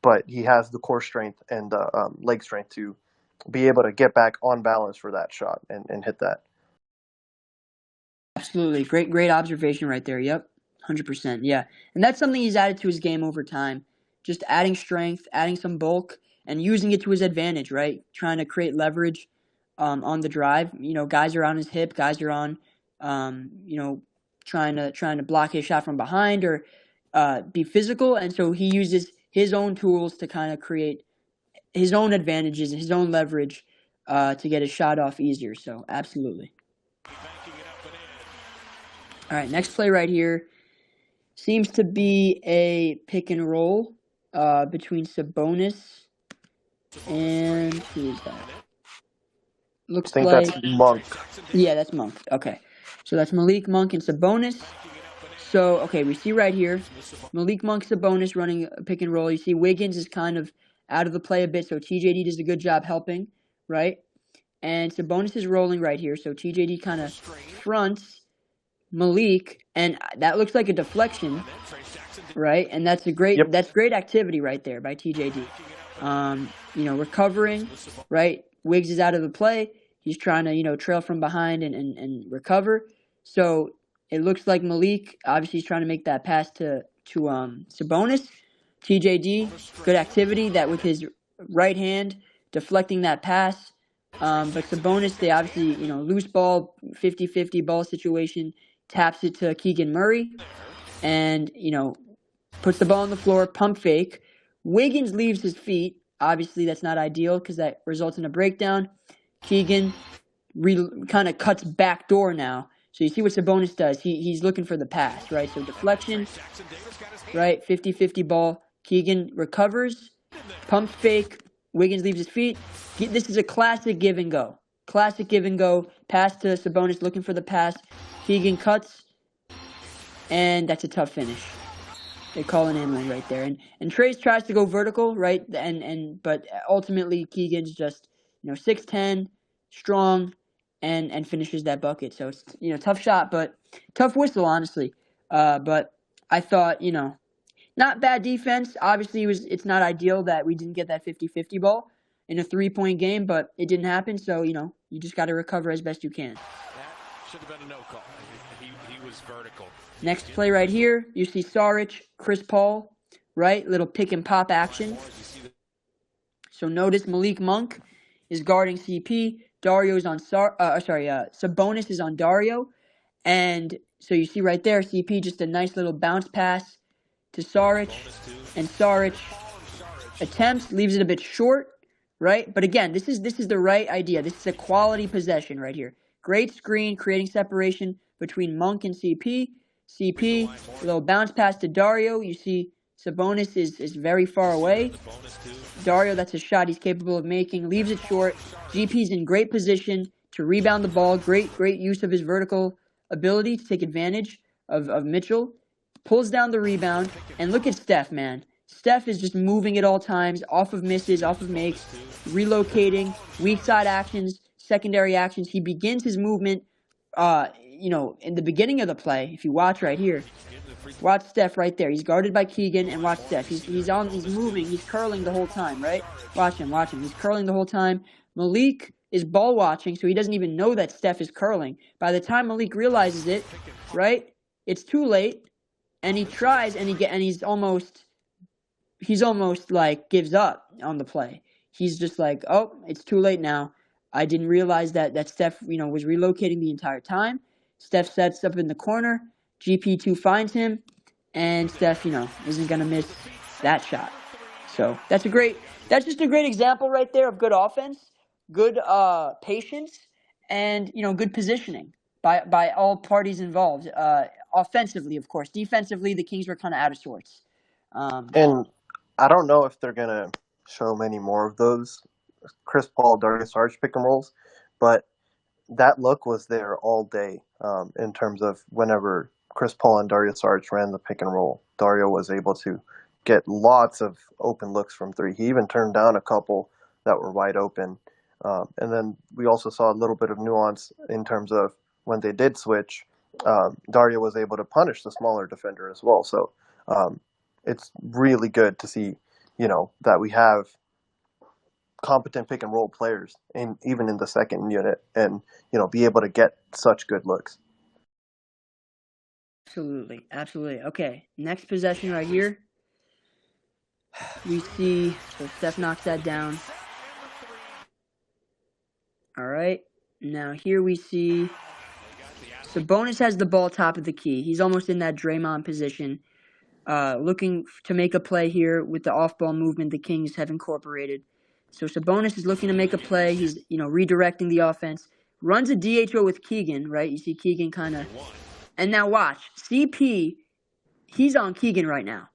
but he has the core strength and the leg strength to be able to get back on balance for that shot and hit that. Absolutely, great observation right there. Yep, 100%. Yeah, and that's something he's added to his game over time. Just adding strength, adding some bulk, and using it to his advantage, right? Trying to create leverage on the drive. Guys are on his hip. Guys are on, trying to block his shot from behind or be physical. And so he uses his own tools to kind of create his own advantages, his own leverage to get his shot off easier. So absolutely. All right, next play right here seems to be a pick and roll between Sabonis and who is that? Looks I think like that's Monk. Yeah, that's Monk. Okay. So that's Malik Monk and Sabonis. So, okay, we see right here Malik Monk, Sabonis running a pick and roll. You see Wiggins is kind of out of the play a bit, so TJD does a good job helping, right? And Sabonis is rolling right here, so TJD kind of fronts Malik, and that looks like a deflection, right? And that's that's great activity right there by TJD. Recovering, right? Wiggs is out of the play. He's trying to, trail from behind and recover. So it looks like Malik, obviously, he's trying to make that pass to Sabonis. TJD, good activity, that with his right hand, deflecting that pass. But Sabonis, they obviously, loose ball, 50-50 ball situation, taps it to Keegan Murray and, puts the ball on the floor, pump fake. Wiggins leaves his feet. Obviously, that's not ideal because that results in a breakdown. Keegan kind of cuts back door now. So you see what Sabonis does. He's looking for the pass, right? So deflection, right? 50-50 ball. Keegan recovers, pump fake. Wiggins leaves his feet. This is a classic give and go. Classic give and go. Pass to Sabonis looking for the pass. Keegan cuts, and that's a tough finish. They call an in right there. And Trace tries to go vertical, right? But ultimately Keegan's just, 6'10", strong, and finishes that bucket. So it's, tough shot, but tough whistle, honestly. But I thought, not bad defense. Obviously it's not ideal that we didn't get that 50-50 ball in a 3-point game, but it didn't happen. So, you just got to recover as best you can. That should have been a no call. He was vertical. Next play right here, you see Saric, Chris Paul, right? Little pick and pop action. So notice Malik Monk is guarding CP. Sabonis is on Dario, And so you see right there, CP just a nice little bounce pass to Saric, and Saric attempts, leaves it a bit short, right? But again, this is the right idea. This is a quality possession right here. Great screen, creating separation between Monk and CP. CP, a little bounce pass to Dario. You see Sabonis is very far away. Dario, that's a shot he's capable of making. Leaves it short. GP's in great position to rebound the ball. Great use of his vertical ability to take advantage of Mitchell. Pulls down the rebound. And look at Steph, man. Steph is just moving at all times, off of misses, off of makes, relocating, weak side actions, secondary actions. He begins his movement, in the beginning of the play. If you watch right here, watch Steph right there. He's guarded by Keegan, and watch Steph. He's moving, he's curling the whole time, right? Watch him. He's curling the whole time. Malik is ball watching, so he doesn't even know that Steph is curling. By the time Malik realizes it, right, it's too late, and he tries, and he's almost like gives up on the play. He's just like, oh, it's too late now. I didn't realize that Steph, was relocating the entire time. Steph sets up in the corner. GP2 finds him, and Steph, isn't gonna miss that shot. So that's just a great example right there of good offense, good patience, and good positioning by all parties involved. Offensively, of course. Defensively, the Kings were kind of out of sorts. And I don't know if they're going to show many more of those Chris Paul, Darius Saric pick and rolls, but that look was there all day in terms of whenever Chris Paul and Darius Saric ran the pick and roll. Dario was able to get lots of open looks from three. He even turned down a couple that were wide open. And then we also saw a little bit of nuance in terms of when they did switch, Dario was able to punish the smaller defender as well. So it's really good to see, that we have competent pick and roll players even in the second unit and, be able to get such good looks. Absolutely. Okay, next possession right here. We see, so Steph knocks that down. All right, now here we see Sabonis has the ball top of the key. He's almost in that Draymond position, looking to make a play here with the off-ball movement the Kings have incorporated. So Sabonis is looking to make a play. He's, redirecting the offense. Runs a DHO with Keegan, right? You see Keegan kind of... And now watch. CP, he's on Keegan right now.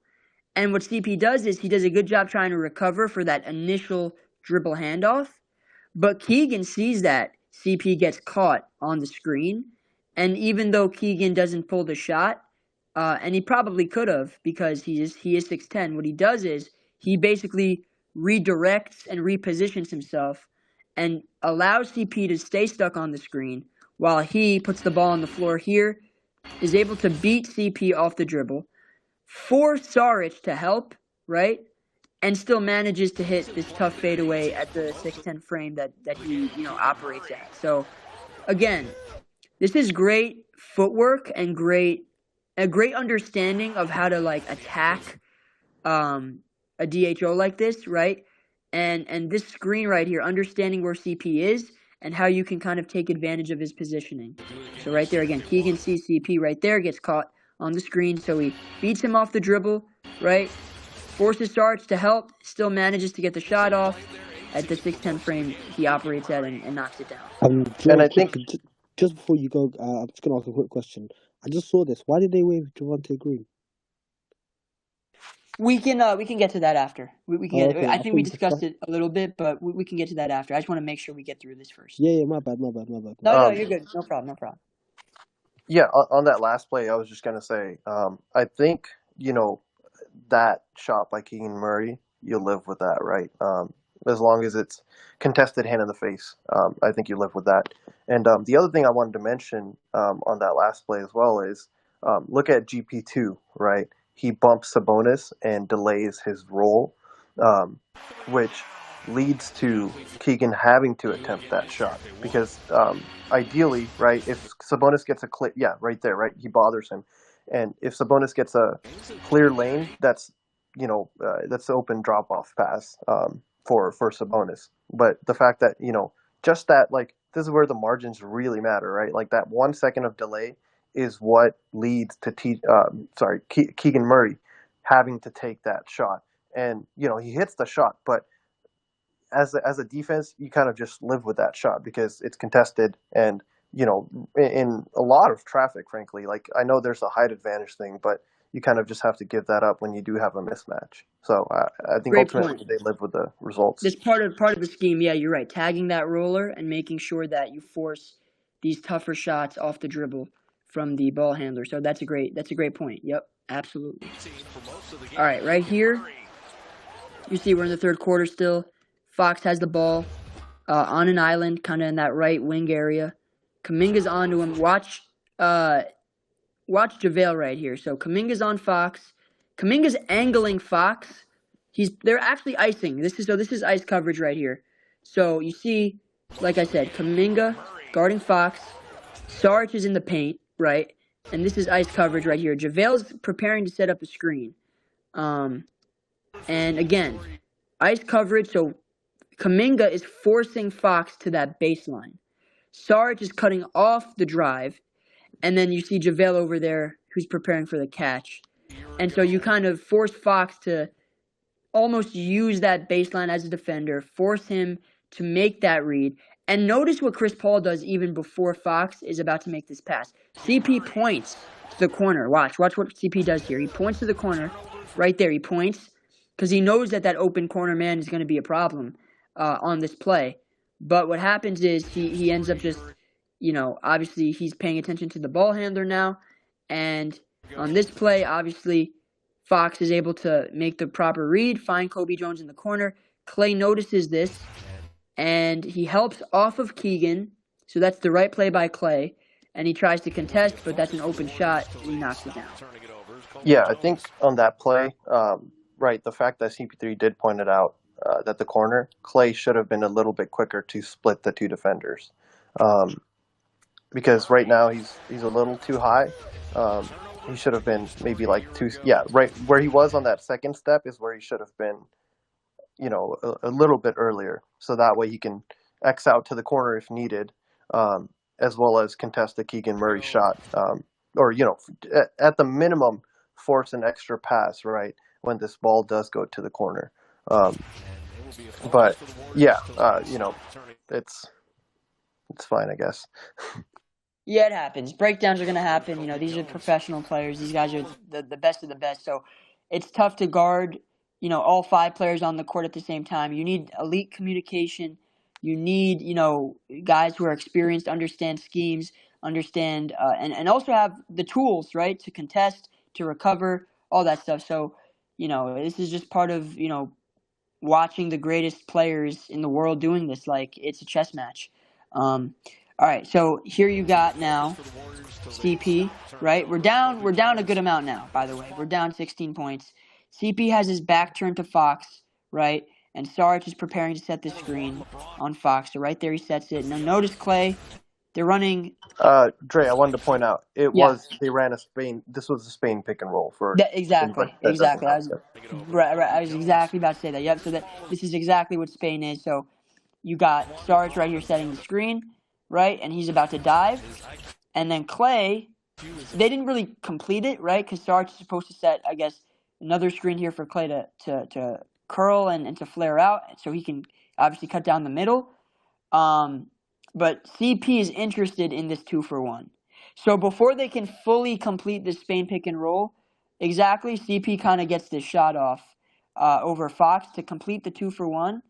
And what CP does is he does a good job trying to recover for that initial dribble handoff. But Keegan sees that CP gets caught on the screen. And even though Keegan doesn't pull the shot, and he probably could have because he is 6'10", what he does is he basically redirects and repositions himself and allows CP to stay stuck on the screen while he puts the ball on the floor here, is able to beat CP off the dribble, force Saric to help, right? And still manages to hit this tough fadeaway at the 6'10" frame that he operates at. So again, this is great footwork and a great understanding of how to attack a DHO like this, right? And this screen right here, understanding where CP is and how you can kind of take advantage of his positioning. So right there again, Keegan sees CP right there, gets caught on the screen, so he beats him off the dribble, right? Forces Sarge to help, still manages to get the shot off at the 6'10" frame he operates at and knocks it down. Joe, And I think just before you go, I'm just going to ask a quick question. I just saw this. Why did they waive Javante Green? We can get to that after. We can get. Okay. I think we discussed it a little bit, but we can get to that after. I just want to make sure we get through this first. Yeah, my bad. No, you're good. No problem. Yeah, on that last play, I was just going to say, I think, that shot by Keegan Murray, you'll live with that, right? As long as it's contested hand in the face, I think you live with that. And the other thing I wanted to mention on that last play as well is look at GP2, right? He bumps Sabonis and delays his roll, which leads to Keegan having to attempt that shot because ideally, right, if Sabonis gets a clear, right there, right, he bothers him, and if Sabonis gets a clear lane, that's that's the open drop off pass for Sabonis. But the fact that just that this is where the margins really matter, right? Like that 1 second of delay is what leads to Keegan Murray having to take that shot. And he hits the shot, but as a defense, you kind of just live with that shot because it's contested and in a lot of traffic, frankly. Like, I know there's a height advantage thing, but you kind of just have to give that up when you do have a mismatch. So I think Great ultimately point. they live with the results. This part of the scheme, yeah, you're right. Tagging that roller and making sure that you force these tougher shots off the dribble from the ball handler. So that's a great point. Yep, absolutely. All right, right here, you see we're in the third quarter still. Fox has the ball on an island, kind of in that right wing area. Kuminga's onto him. Watch JaVale right here. So Kuminga's on Fox. Kuminga's angling Fox. They're actually icing. This is ice coverage right here. So you see, like I said, Kuminga guarding Fox. Sarge is in the paint, right? And this is ice coverage right here. JaVale's preparing to set up a screen. And again, ice coverage. So Kuminga is forcing Fox to that baseline. Sarge is cutting off the drive. And then you see JaVale over there who's preparing for the catch. And so you kind of force Fox to almost use that baseline as a defender, force him to make that read. And notice what Chris Paul does even before Fox is about to make this pass. CP points to the corner. Watch what CP does here. He points to the corner. Right there, he points because he knows that open corner man is going to be a problem on this play. But what happens is he ends up just, obviously he's paying attention to the ball handler now. And on this play, obviously, Fox is able to make the proper read, find Kobe Jones in the corner. Clay notices this, and he helps off of Keegan. So that's the right play by Clay. And he tries to contest, but that's an open shot, and he knocks it down. Yeah, I think on that play, right, the fact that CP3 did point it out, that the corner, Clay should have been a little bit quicker to split the two defenders. Because right now he's a little too high. He should have been maybe like right where he was on that second step is where he should have been, a little bit earlier. So that way he can X out to the corner if needed, as well as contest the Keegan Murray shot. Or, at the minimum, force an extra pass, right, when this ball does go to the corner. But, yeah, it's fine, I guess. Yeah, it happens. Breakdowns are going to happen. These are professional players. These guys are the best of the best. So it's tough to guard, all 5 players on the court at the same time. You need elite communication. You need, guys who are experienced, understand schemes, understand, and also have the tools, right, to contest, to recover, all that stuff. So, this is just part of, watching the greatest players in the world doing this. Like, it's a chess match. All right, so here you got now CP, right? We're down a good amount now, by the way. We're down 16 points. CP has his back turned to Fox, right? And Sarge is preparing to set the screen on Fox. So right there he sets it. Now notice Clay, they're running. Dre, I wanted to point out, they ran a Spain. This was a Spain pick and roll for exactly. I was exactly about to say that. Yep. So this is exactly what Spain is. So you got Sarge right here setting the screen, right, and he's about to dive, and then Clay. They didn't really complete it, right? Because Sarge is supposed to set, I guess, another screen here for Clay to curl and to flare out, so he can obviously cut down the middle. But CP is interested in this 2-for-1. So before they can fully complete the Spain pick and roll, exactly, CP kind of gets this shot off over Fox to complete the 2-for-1.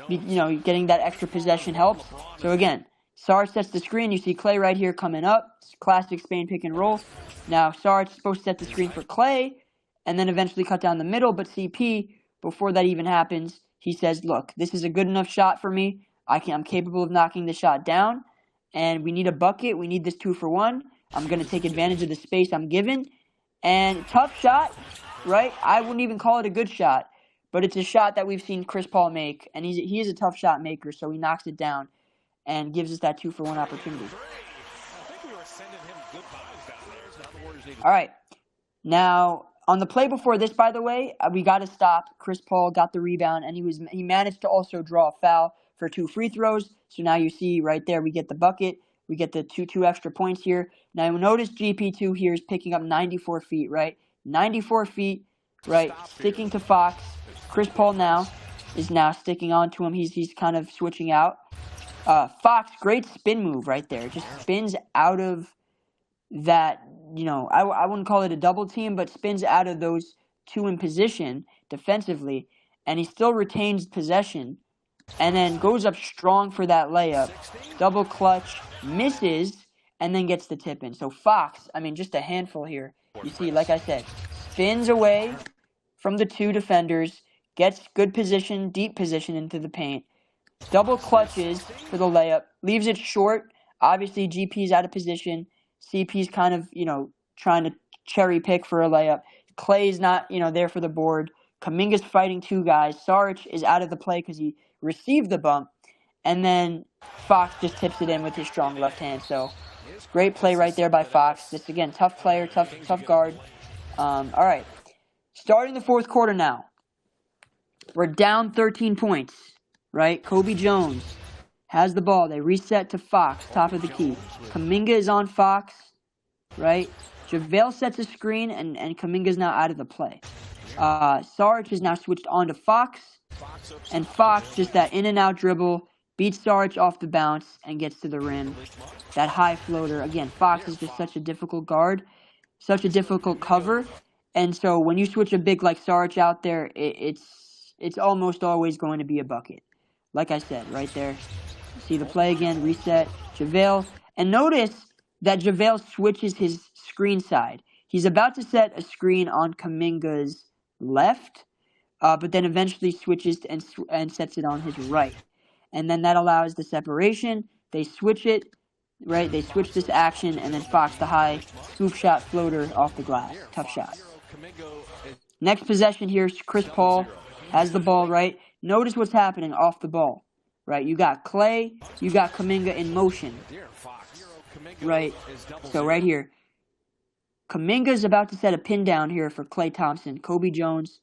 Getting that extra possession helps. So again, Sarge sets the screen. You see Clay right here coming up. Classic Spain pick and roll. Now Sarge is supposed to set the screen for Clay and then eventually cut down the middle. But CP, before that even happens, he says, look, this is a good enough shot for me. I'm capable of knocking the shot down. And we need a bucket. We need this 2-for-1. I'm going to take advantage of the space I'm given. And tough shot, right? I wouldn't even call it a good shot. But it's a shot that we've seen Chris Paul make, and he is a tough shot maker, so he knocks it down and gives us that 2-for-1 opportunity. All right. Now, on the play before this, by the way, we got to stop. Chris Paul got the rebound, and he managed to also draw a foul for 2 free throws. So now you see right there we get the bucket. We get the two extra points here. Now you'll notice GP2 here is picking up 94 feet, right? 94 feet, right? Sticking to Fox. Chris Paul now is now sticking on to him. He's kind of switching out. Fox, great spin move right there. Just spins out of that, I wouldn't call it a double team, but spins out of those two in position defensively, and he still retains possession, and then goes up strong for that layup. Double clutch, misses, and then gets the tip in. So Fox, just a handful here. You see, like I said, spins away from the two defenders, gets good position, deep position into the paint, double clutches for the layup, leaves it short. Obviously, GP's out of position. CP's kind of, trying to cherry pick for a layup. Clay's not, there for the board. Kuminga's fighting two guys. Saric is out of the play because he received the bump. And then Fox just tips it in with his strong left hand. So, great play right there by Fox. Just, again, tough player, tough guard. All right. Starting the fourth quarter now. We're down 13 points, right? Kobe Jones has the ball. They reset to Fox, top of the key. Kuminga is on Fox, right? JaVale sets a screen, and Kuminga's now out of the play. Saric has now switched on to Fox, and Fox, just that in-and-out dribble, beats Saric off the bounce and gets to the rim. That high floater. Again, Fox is just such a difficult guard, such a difficult cover, and so when you switch a big like Saric out there, it's almost always going to be a bucket. Like I said, right there. See the play again, reset, JaVale. And notice that JaVale switches his screen side. He's about to set a screen on Kuminga's left, but then eventually switches and sets it on his right. And then that allows the separation. They switch it, right? They switch this action, and then Fox, the high scoop shot floater off the glass. Tough shot. Next possession here, Chris Paul has the ball, right? Notice what's happening off the ball. Right, you got Clay, you got Kuminga in motion, right? So right here, Kuminga's about to set a pin down here for Klay Thompson, Kobe Jones,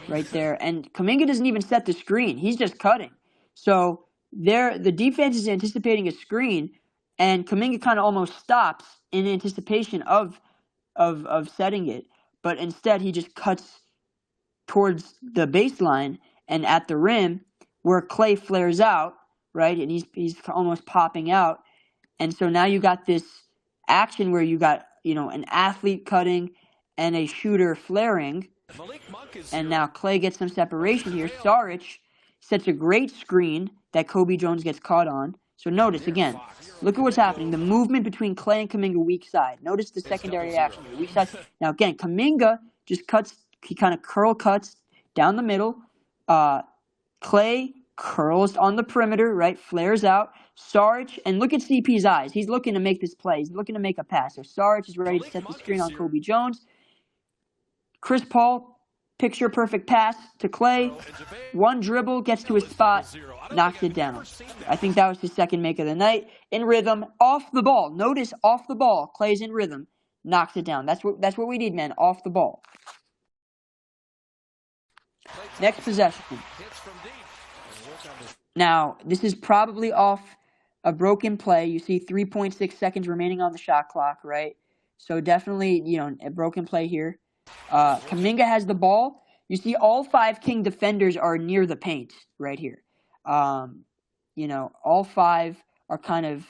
right there, and Kuminga doesn't even set the screen; he's just cutting. So the defense is anticipating a screen, and Kuminga kind of almost stops in anticipation of setting it, but instead he just cuts towards the baseline and at the rim, where Clay flares out, right, and he's almost popping out. And so now you got this action where you got, an athlete cutting and a shooter flaring. And now Clay gets some separation here. Saric sets a great screen that Kobe Jones gets caught on. So notice, again, look at what's happening. The movement between Clay and Kuminga, weak side. Notice the secondary action here, weak side. Now, again, Kuminga just cuts, he kind of curl cuts down the middle. Clay curls on the perimeter, right? Flares out. Saric, and look at CP's eyes. He's looking to make this play. He's looking to make a pass. So Saric is ready to set the screen on Kobe Jones. Chris Paul, picture perfect pass to Clay. One dribble, gets to his spot, knocks it down. I think that was his second make of the night. In rhythm, off the ball. Notice off the ball. Clay's in rhythm, knocks it down. That's what we need, man. Off the ball. Next possession. Now, this is probably off a broken play. You see 3.6 seconds remaining on the shot clock, right? So definitely, a broken play here. Kuminga has the ball. You see all 5 King defenders are near the paint right here. All 5 are kind of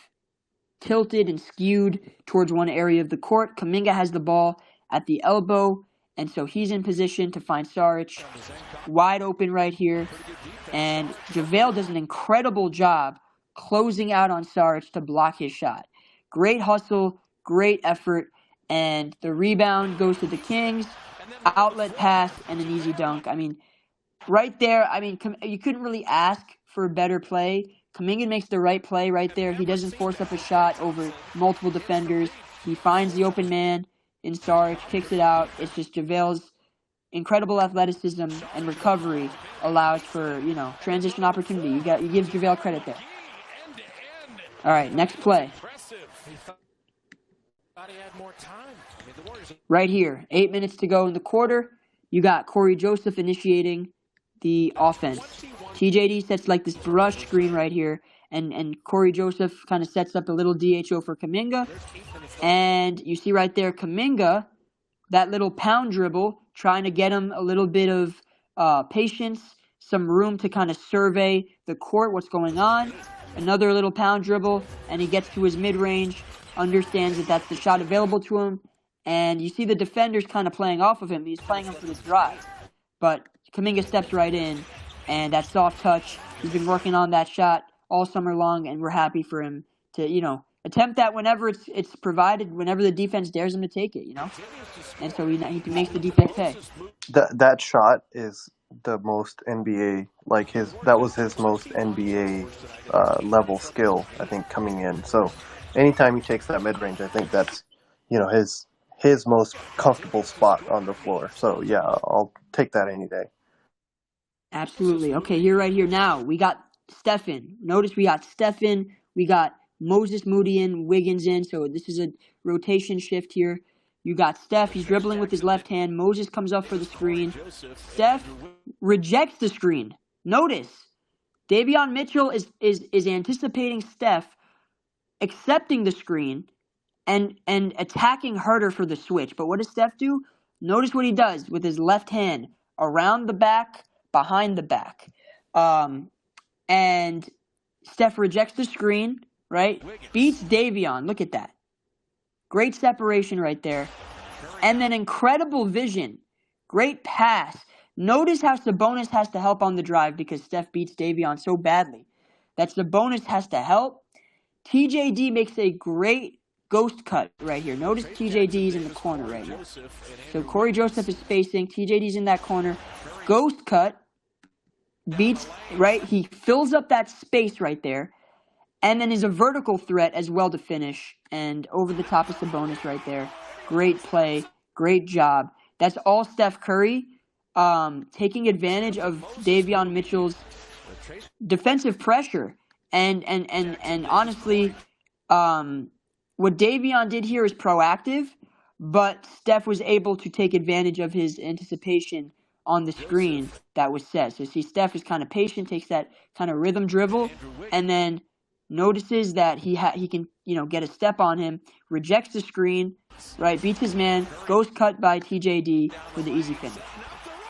tilted and skewed towards one area of the court. Kuminga has the ball at the elbow, and so he's in position to find Saric wide open right here. And JaVale does an incredible job closing out on Saric to block his shot. Great hustle, great effort, and the rebound goes to the Kings. Outlet pass and an easy dunk. Right there, you couldn't really ask for a better play. Kuminga makes the right play right there. He doesn't force up a shot over multiple defenders. He finds the open man in Saric, kicks it out. It's just JaVale's incredible athleticism and recovery allows for, transition opportunity. You give JaVale credit there. All right, next play. Right here, 8 minutes to go in the quarter. You got Corey Joseph initiating the offense. TJD sets like this brush screen right here, and Corey Joseph kind of sets up a little DHO for Kuminga. And you see right there, Kuminga, that little pound dribble, trying to get him a little bit of patience, some room to kind of survey the court, what's going on. Another little pound dribble, and he gets to his mid-range, understands that that's the shot available to him, and you see the defenders kind of playing off of him. He's playing him for the drive. But Kuminga steps right in, and that soft touch, he's been working on that shot all summer long, and we're happy for him to, attempt that whenever it's provided, whenever the defense dares him to take it, And so he makes the defense pay. That shot is the most NBA, that was his most NBA level skill, I think, coming in. So anytime he takes that mid range, I think that's his most comfortable spot on the floor. So yeah, I'll take that any day. Absolutely. Okay, right here now, we got Stephen. Notice we got Stephen, we got Moses Moody in, Wiggins in, so this is a rotation shift here. You got Steph, he's dribbling with his left hand. Moses comes up for the screen. Steph rejects the screen. Notice, Davion Mitchell is anticipating Steph accepting the screen and attacking Herter for the switch. But what does Steph do? Notice what he does with his left hand around the back, behind the back. And Steph rejects the screen, right? Beats Davion. Look at that. Great separation right there. And then incredible vision. Great pass. Notice how Sabonis has to help on the drive because Steph beats Davion so badly that Sabonis has to help. TJD makes a great ghost cut right here. Notice TJD is in the corner right now. So Corey Joseph is spacing. TJD's in that corner. Ghost cut. Beats, right? He fills up that space right there. And then is a vertical threat as well to finish. And over the top of Sabonis right there. Great play. Great job. That's all Steph Curry taking advantage of Davion Mitchell's defensive pressure. And honestly, what Davion did here is proactive, but Steph was able to take advantage of his anticipation on the screen that was set. So see, Steph is kind of patient, takes that kind of rhythm dribble, and then notices that he can get a step on him, rejects the screen, right, beats his man, goes cut by TJD for the easy finish.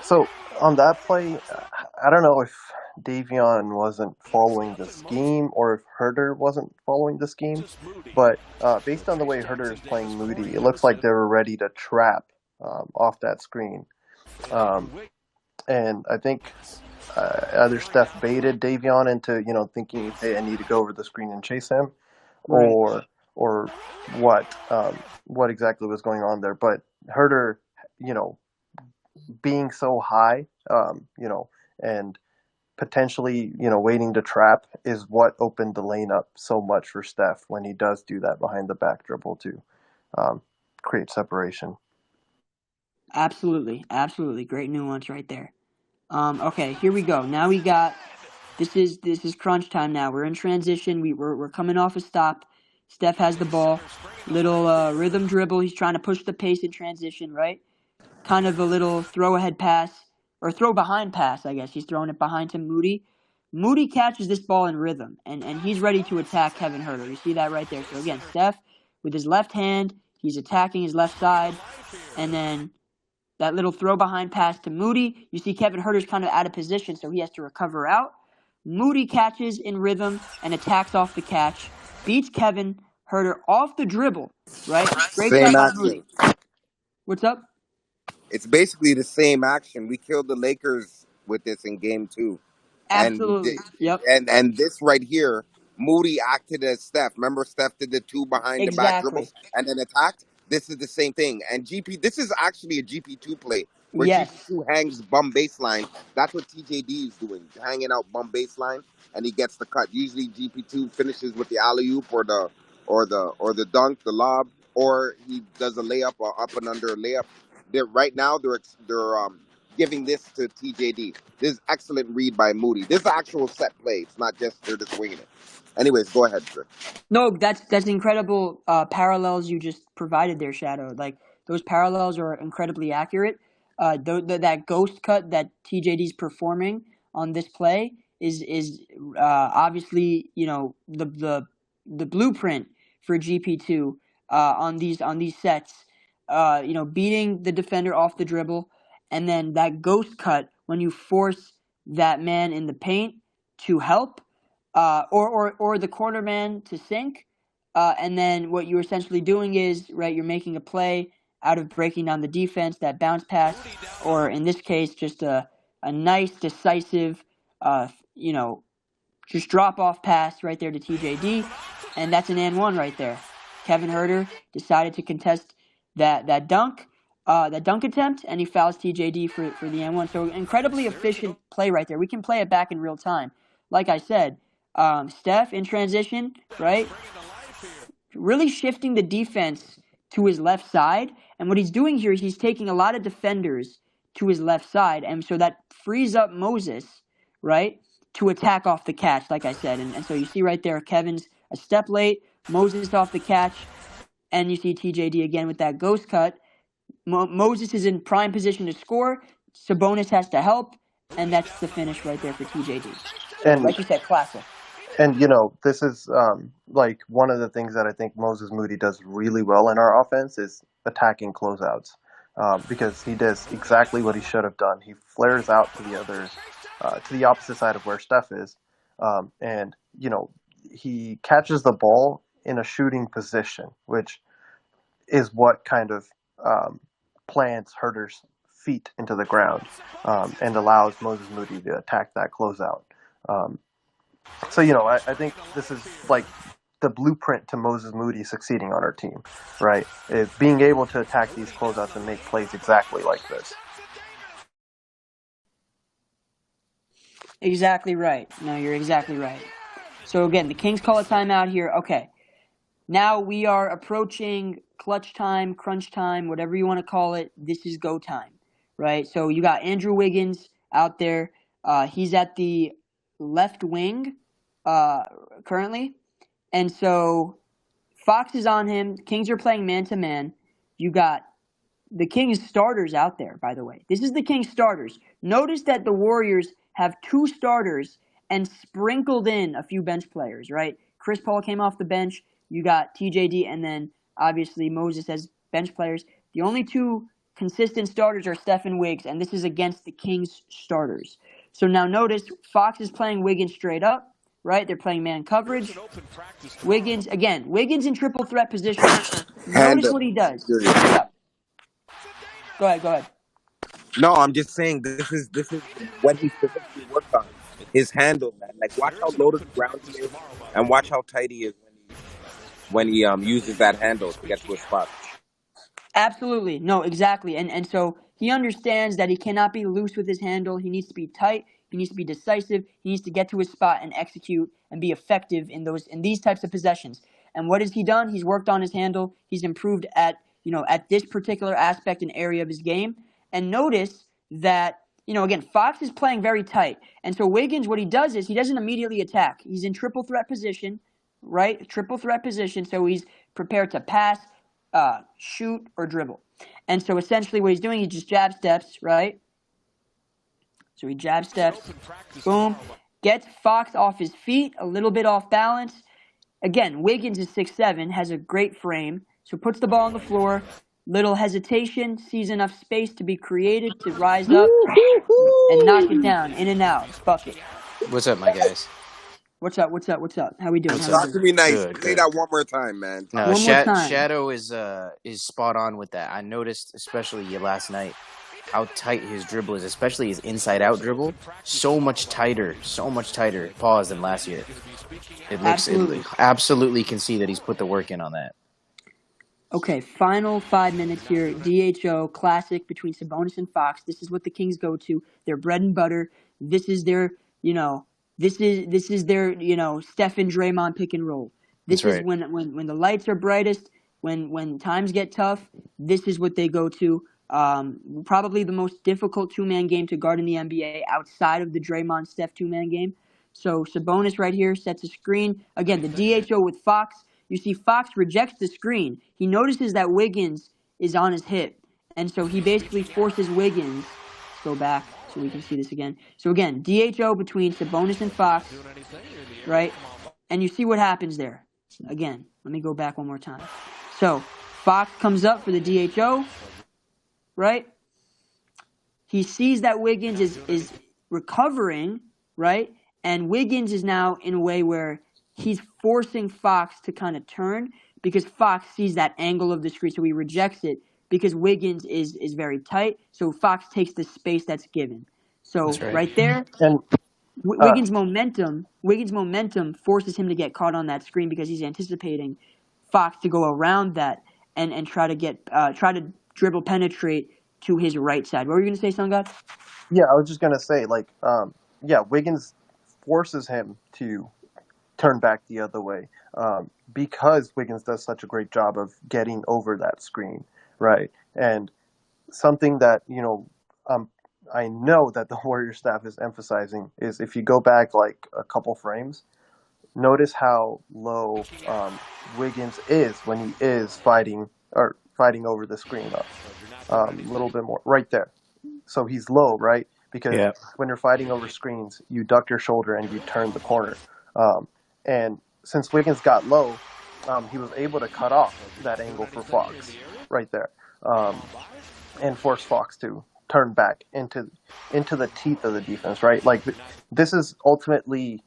So on that play, I don't know if Davion wasn't following the scheme or if Herter wasn't following the scheme, but based on the way Herter is playing Moody, it looks like they were ready to trap off that screen. And I think either Steph baited Davion into thinking, hey, I need to go over the screen and chase him, or what exactly was going on there. But Herter, being so high, and potentially, waiting to trap is what opened the lane up so much for Steph when he does do that behind the back dribble to create separation. Absolutely. Great nuance right there. Okay, here we go. Now we got this is crunch time now. We're in transition. We're coming off a stop. Steph has the ball. Little rhythm dribble. He's trying to push the pace in transition, right? Kind of a little throw ahead pass or throw behind pass, I guess. He's throwing it behind to Moody. Moody catches this ball in rhythm and he's ready to attack Kevin Herter. You see that right there. So again, Steph with his left hand, he's attacking his left side, and then that little throw behind pass to Moody. You see Kevin Herter's kind of out of position, so he has to recover out. Moody catches in rhythm and attacks off the catch. Beats Kevin Herter off the dribble, right? Great Same job by action. Moody. What's up? It's basically the same action. We killed the Lakers with this in game 2. Absolutely. Yep. And this right here, Moody acted as Steph. Remember, Steph did the 2 behind the back dribbles and then attacked? This is the same thing. And this is actually a GP2 play where GP2 hangs bum baseline. That's what TJD is doing, hanging out bum baseline, and he gets the cut. Usually GP2 finishes with the alley-oop or the dunk, the lob, or he does a layup or up and under a layup. Right now they're giving this to TJD. This is excellent read by Moody. This is actual set play. It's not just they're just winging it. Anyways, go ahead, sir. No, that's incredible parallels you just provided there, Shadow. Like those parallels are incredibly accurate. That ghost cut that TJD's performing on this play is obviously, you know, the blueprint for GP2 on these sets. You know, beating the defender off the dribble, and then that ghost cut when you force that man in the paint to help, or the corner man to sink, and then what you're essentially doing is, right, you're making a play out of breaking down the defense, that bounce pass, or in this case, just a nice, decisive, you know, just drop off pass right there to TJD, and that's an and one right there. Kevin Herter decided to contest that dunk attempt, and he fouls TJD for the and one. So incredibly efficient play right there. We can play it back in real time. Like I said, Steph in transition, right? Really shifting the defense to his left side. And what he's doing here is he's taking a lot of defenders to his left side. And so that frees up Moses, right, to attack off the catch, like I said. And so you see right there, Kevin's a step late, Moses off the catch, and you see TJD again with that ghost cut. Moses is in prime position to score. Sabonis has to help, and that's the finish right there for TJD. And like you said, classic. And, you know, this is like one of the things that I think Moses Moody does really well in our offense is attacking closeouts, because he does exactly what he should have done. He flares out to the opposite side of where Steph is, and, you know, he catches the ball in a shooting position, which is what kind of plants Herter's feet into the ground, and allows Moses Moody to attack that closeout. So, you know, I think this is like the blueprint to Moses Moody succeeding on our team, right? Is being able to attack these closeouts and make plays exactly like this. Exactly right. No, you're exactly right. So again, the Kings call a timeout here. Okay. Now we are approaching clutch time, crunch time, whatever you want to call it. This is go time, right? So you got Andrew Wiggins out there. He's at the left wing currently. And so Fox is on him. Kings are playing man-to-man. You got the Kings starters out there, by the way. This is the Kings starters. Notice that the Warriors have two starters and sprinkled in a few bench players, right? Chris Paul came off the bench. You got TJD, and then obviously Moses as bench players. The only two consistent starters are Steph and Wiggs, and this is against the Kings starters. So now notice Fox is playing Wiggins straight up, right? They're playing man coverage. Wiggins in triple threat position. Notice what he does. Yeah. Go ahead. No, I'm just saying this is what he specifically worked on. His handle, man. Like, watch how low to the ground he is, and watch how tight he is when he uses that handle to get to a spot. Absolutely. No, exactly. And so he understands that he cannot be loose with his handle. He needs to be tight. He needs to be decisive. He needs to get to his spot and execute and be effective in these types of possessions. And what has he done? He's worked on his handle. He's improved at this particular aspect and area of his game. And notice that, again, Fox is playing very tight. And so Wiggins, what he does is he doesn't immediately attack. He's in triple threat position, right? Triple threat position. So he's prepared to pass, shoot, or dribble. And so essentially what he's doing, he just jab steps, right? So he jab steps, boom, gets Fox off his feet, a little bit off balance. Again, Wiggins is 6'7", has a great frame, so puts the ball on the floor, little hesitation, sees enough space to be created to rise up and knock it down, in and out, bucket. What's up, my guys? What's up? How we doing? Talk to me nice. Good. Say that one more time, man. No, One more time. Shadow is spot on with that. I noticed, especially last night, how tight his dribble is, especially his inside-out dribble. So much tighter, pause, than last year. It looks absolutely can see that he's put the work in on that. Okay, final 5 minutes here. DHO classic between Sabonis and Fox. This is what the Kings go to. Their bread and butter. This is their, this is their, Steph and Draymond pick and roll. This is when the lights are brightest, when times get tough. This is what they go to. Probably the most difficult two-man game to guard in the NBA outside of the Draymond Steph two-man game. So Sabonis right here sets a screen. Again, the DHO with Fox. You see Fox rejects the screen. He notices that Wiggins is on his hip. And so he basically forces Wiggins. Let's go back. so we can see this again. So again, DHO between Sabonis and Fox, right? And you see what happens there. Again, let me go back one more time. So Fox comes up for the DHO, right? He sees that Wiggins is recovering, right? And Wiggins is now in a way where he's forcing Fox to kind of turn because Fox sees that angle of the screen, so he rejects it because Wiggins is very tight. So Fox takes the space that's given. So right there, And Wiggins' momentum forces him to get caught on that screen because he's anticipating Fox to go around that and try to dribble penetrate to his right side. What were you going to say, Sun God? yeah, I was just gonna say, like, Wiggins forces him to turn back the other way because Wiggins does such a great job of getting over that screen, right? And something that I know that the Warrior staff is emphasizing is if you go back like a couple frames, notice how low Wiggins is when he is fighting over the screen up. A little bit more right there. So he's low, right? Because when you're fighting over screens, you duck your shoulder and you turn the corner. And since Wiggins got low, he was able to cut off that angle for Fox right there, and force Fox to turn back into the teeth of the defense, right? Like this is ultimately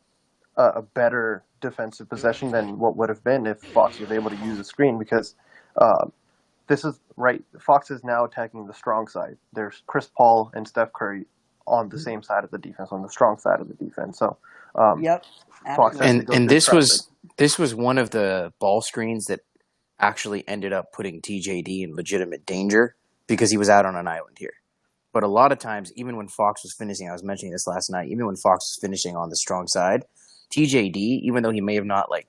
a better defensive possession than what would have been if Fox was able to use the screen because this is right. Fox is now attacking the strong side. There's Chris Paul and Steph Curry on the same side of the defense, on the strong side of the defense. So, Yep, Fox has to go and through this was one of the ball screens that actually ended up putting TJD in legitimate danger because he was out on an island here. But a lot of times, even when Fox was finishing, I was mentioning this last night, even when Fox was finishing on the strong side, TJD, even though he may have not like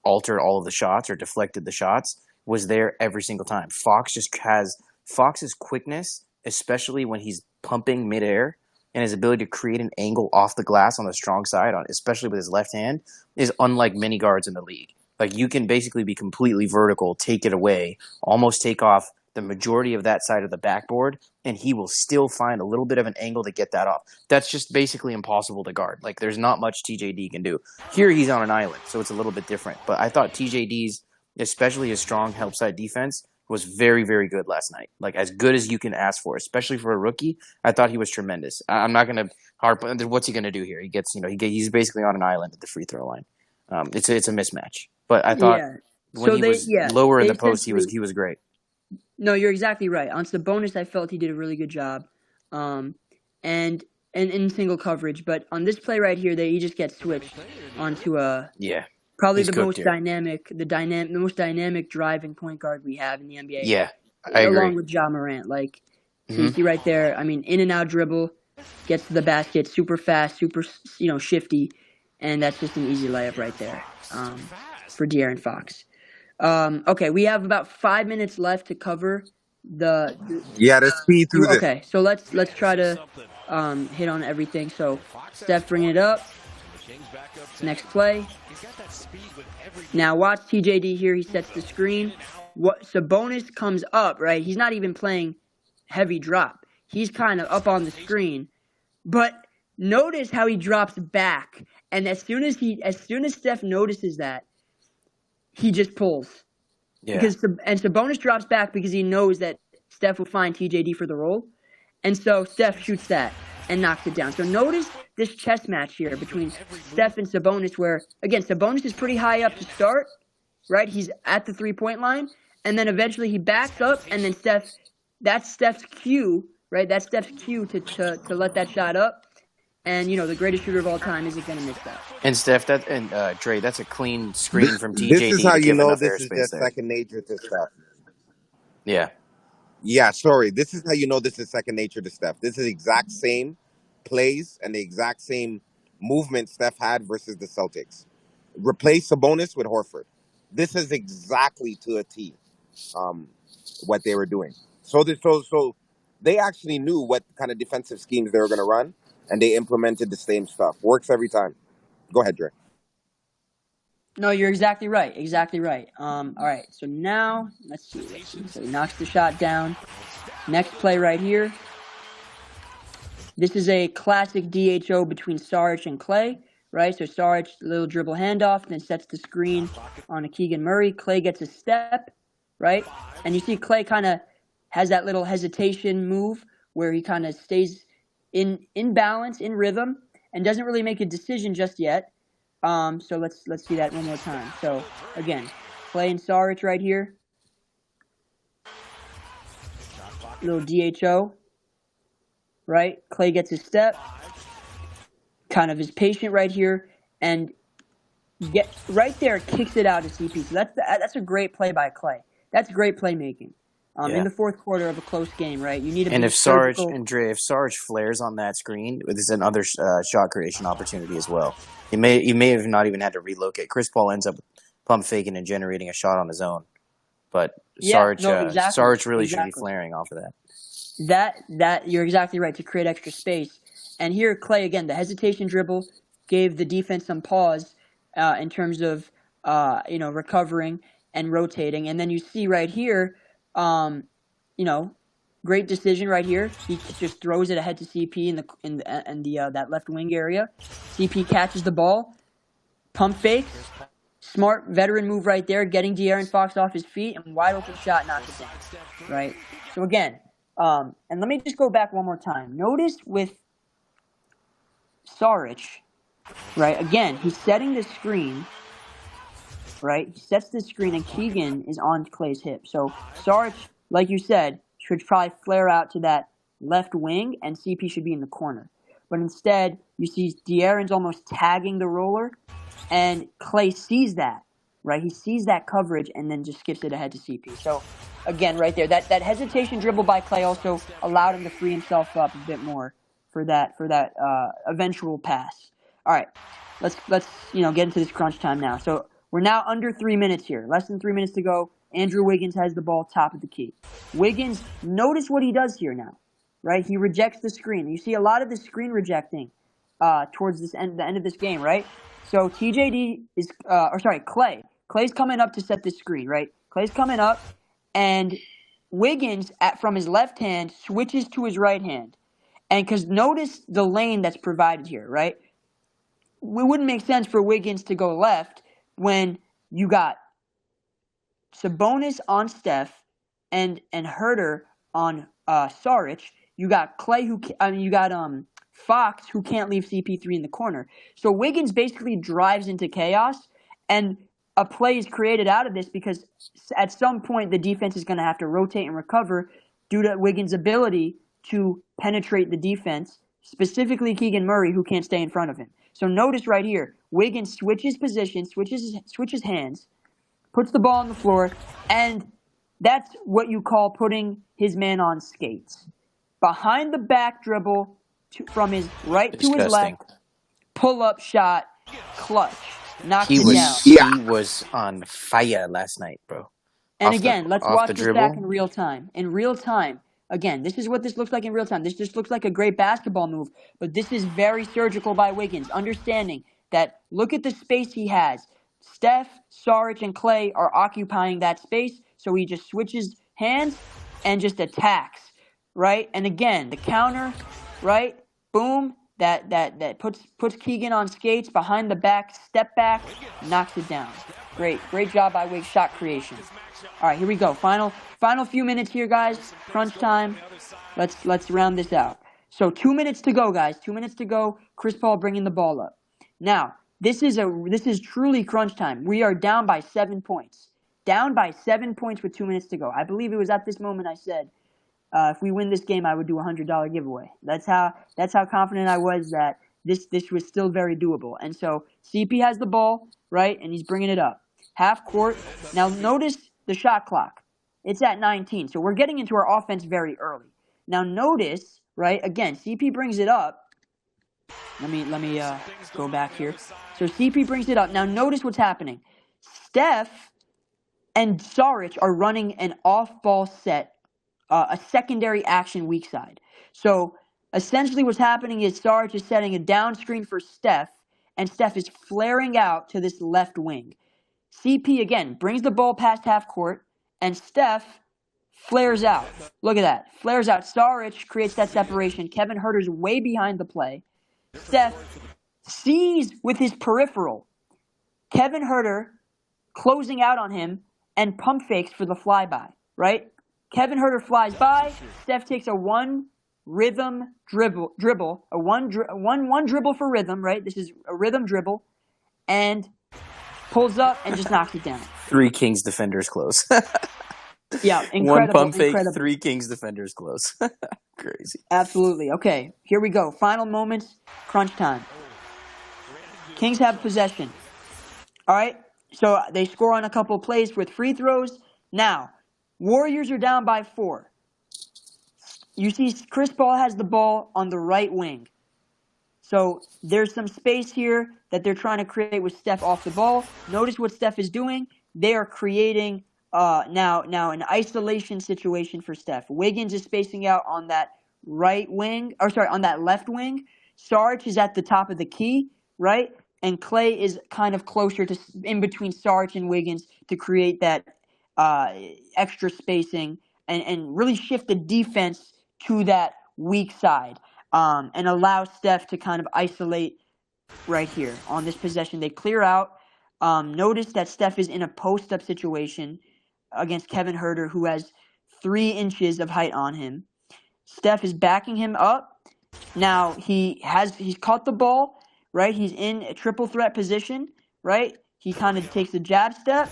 altered all of the shots or deflected the shots, was there every single time. Fox just has Fox's quickness, especially when he's pumping midair, and his ability to create an angle off the glass on the strong side, especially with his left hand, is unlike many guards in the league. Like you can basically be completely vertical, take it away, almost take off the majority of that side of the backboard, and he will still find a little bit of an angle to get that off. That's just basically impossible to guard. Like there's not much TJD can do. Here he's on an island, so it's a little bit different. But I thought TJD's, especially his strong help side defense, was very, very good last night. Like as good as you can ask for, especially for a rookie. I thought he was tremendous. I'm not going to harp. What's he going to do here? He gets, he's basically on an island at the free throw line. It's a mismatch. But I thought when he was lower in the post, he was great. No, you're exactly right. On Sabonis, I felt he did a really good job, and in single coverage. But on this play right here, he just gets switched onto probably the most dynamic driving point guard we have in the NBA. Yeah, I agree. Along with Ja Morant, so you see right there. I mean, in and out dribble, gets to the basket, super fast, super shifty, and that's just an easy layup right there for De'Aaron Fox. Okay, we have about 5 minutes left to cover the let's speed through this. Okay, so let's try to hit on everything. So Steph bringing it up. Next play. Now watch TJD here. He sets the screen. Sabonis comes up, right? He's not even playing heavy drop. He's kind of up on the screen. But notice how he drops back. And as soon as Steph notices that, he just pulls. Yeah. And Sabonis drops back because he knows that Steph will find TJD for the roll. And so Steph shoots that and knocks it down. So notice this chess match here between Steph and Sabonis where, again, Sabonis is pretty high up to start, right? He's at the three-point line. And then eventually he backs up and then that's Steph's cue, right? That's Steph's cue to let that shot up. And, the greatest shooter of all time isn't going to miss that. And Steph, Dre, that's a clean screen from TJD. This is how you know this is just second nature to Steph. Yeah. Yeah, sorry. This is how you know this is second nature to Steph. This is the exact same plays and the exact same movement Steph had versus the Celtics. Replace Sabonis with Horford. This is exactly to a T what they were doing. So they actually knew what kind of defensive schemes they were going to run, and they implemented the same stuff. Works every time. Go ahead, Dre. No, you're exactly right. Exactly right. All right. So now let's see. So he knocks the shot down. Next play right here. This is a classic DHO between Saric and Clay, right? So Saric, little dribble handoff, then sets the screen on a Keegan Murray. Clay gets a step, right? And you see Clay kind of has that little hesitation move where he kind of stays in balance, in rhythm, and doesn't really make a decision just yet. So let's see that one more time. So again, Clay and Saric right here. Little DHO, right? Clay gets his step, kind of is patient right here, and get right there, kicks it out to CP. So that's a great play by Clay. That's great playmaking. In the fourth quarter of a close game, right? You need to be surgical. If Sarge flares on that screen, this is another shot creation opportunity as well. He may have not even had to relocate. Chris Paul ends up pump faking and generating a shot on his own, but Sarge really should be flaring off of that. That you're exactly right, to create extra space. And here Clay again, the hesitation dribble gave the defense some pause in terms of recovering and rotating. And then you see right here, great decision right here. He just throws it ahead to CP in the that left wing area. CP catches the ball, pump fakes, smart veteran move right there, getting De'Aaron Fox off his feet, and wide open shot knocks it down. Right. So again, and let me just go back one more time. Notice with Saric, right? Again, he's setting the screen. Right, he sets the screen, and Keegan is on Clay's hip. So Saric, like you said, should probably flare out to that left wing, and CP should be in the corner. But instead, you see De'Aaron's almost tagging the roller, and Clay sees that, right? He sees that coverage and then just skips it ahead to CP. So again, right there, that hesitation dribble by Clay also allowed him to free himself up a bit more for that eventual pass. All right, let's get into this crunch time now. So we're now under 3 minutes here. Less than 3 minutes to go. Andrew Wiggins has the ball top of the key. Wiggins, notice what he does here now, right? He rejects the screen. You see a lot of the screen rejecting towards the end of this game, right? So TJD is, Clay. Clay's coming up to set the screen, right? Clay's coming up, and Wiggins, from his left hand, switches to his right hand. And because notice the lane that's provided here, right? It wouldn't make sense for Wiggins to go left when you got Sabonis on Steph and Herter on Saric. You got Fox, who can't leave CP3 in the corner. So Wiggins basically drives into chaos, and a play is created out of this because at some point the defense is going to have to rotate and recover due to Wiggins' ability to penetrate the defense, specifically Keegan Murray, who can't stay in front of him. So notice right here, Wiggins switches position, switches hands, puts the ball on the floor, and that's what you call putting his man on skates. Behind the back dribble from his right to his left, pull-up shot, clutch, knocks it down. He was on fire last night, bro. And again, let's watch this back in real time. In real time, again, this is what this looks like in real time. This just looks like a great basketball move, but this is very surgical by Wiggins, understanding that look at the space he has. Steph, Saric, and Clay are occupying that space, so he just switches hands and just attacks, right? And again, the counter, right? Boom, that puts Keegan on skates, behind the back, step back, knocks it down. Great job by Wiggs, shot creation. All right, here we go. Final few minutes here, guys. Crunch time. Let's round this out. So 2 minutes to go, guys. 2 minutes to go. Chris Paul bringing the ball up. Now, this is truly crunch time. We are down by 7 points. Down by 7 points with 2 minutes to go. I believe it was at this moment I said, if we win this game, I would do a $100 giveaway. That's how confident I was that this was still very doable. And so CP has the ball, right, and he's bringing it up. Half court. Now notice the shot clock. It's at 19. So we're getting into our offense very early. Now notice, right, again, CP brings it up. Let me go back here. So CP brings it up. Now notice what's happening. Steph and Saric are running an off-ball set, a secondary action weak side. So essentially what's happening is Saric is setting a down screen for Steph, and Steph is flaring out to this left wing. CP, again, brings the ball past half court, and Steph flares out. Look at that. Flares out. Saric creates that separation. Kevin Huerter's way behind the play. Steph sees with his peripheral Kevin Huerter closing out on him and pump fakes for the flyby, right? Kevin Huerter flies by. Steph takes a one rhythm dribble, one dribble for rhythm, right? This is a rhythm dribble, and pulls up and just knocks it down. 3 Kings defenders close. Yeah, incredible. One pump fake, incredible. 3 Kings defenders close. Crazy. Absolutely. Okay, here we go. Final moments, crunch time. Kings have possession. All right, so they score on a couple plays with free throws. Now, Warriors are down by 4. You see Chris Paul has the ball on the right wing. So there's some space here that they're trying to create with Steph off the ball. Notice what Steph is doing. They are creating now an isolation situation for Steph. Wiggins is spacing out on that on that left wing. Sarge is at the top of the key, right? And Clay is kind of closer to in between Sarge and Wiggins to create that extra spacing and really shift the defense to that weak side. And allow Steph to kind of isolate right here on this possession. They clear out. Notice that Steph is in a post-up situation against Kevin Huerter, who has 3 inches of height on him. Steph is backing him up. Now he's caught the ball, right? He's in a triple threat position, right? He kind of takes a jab step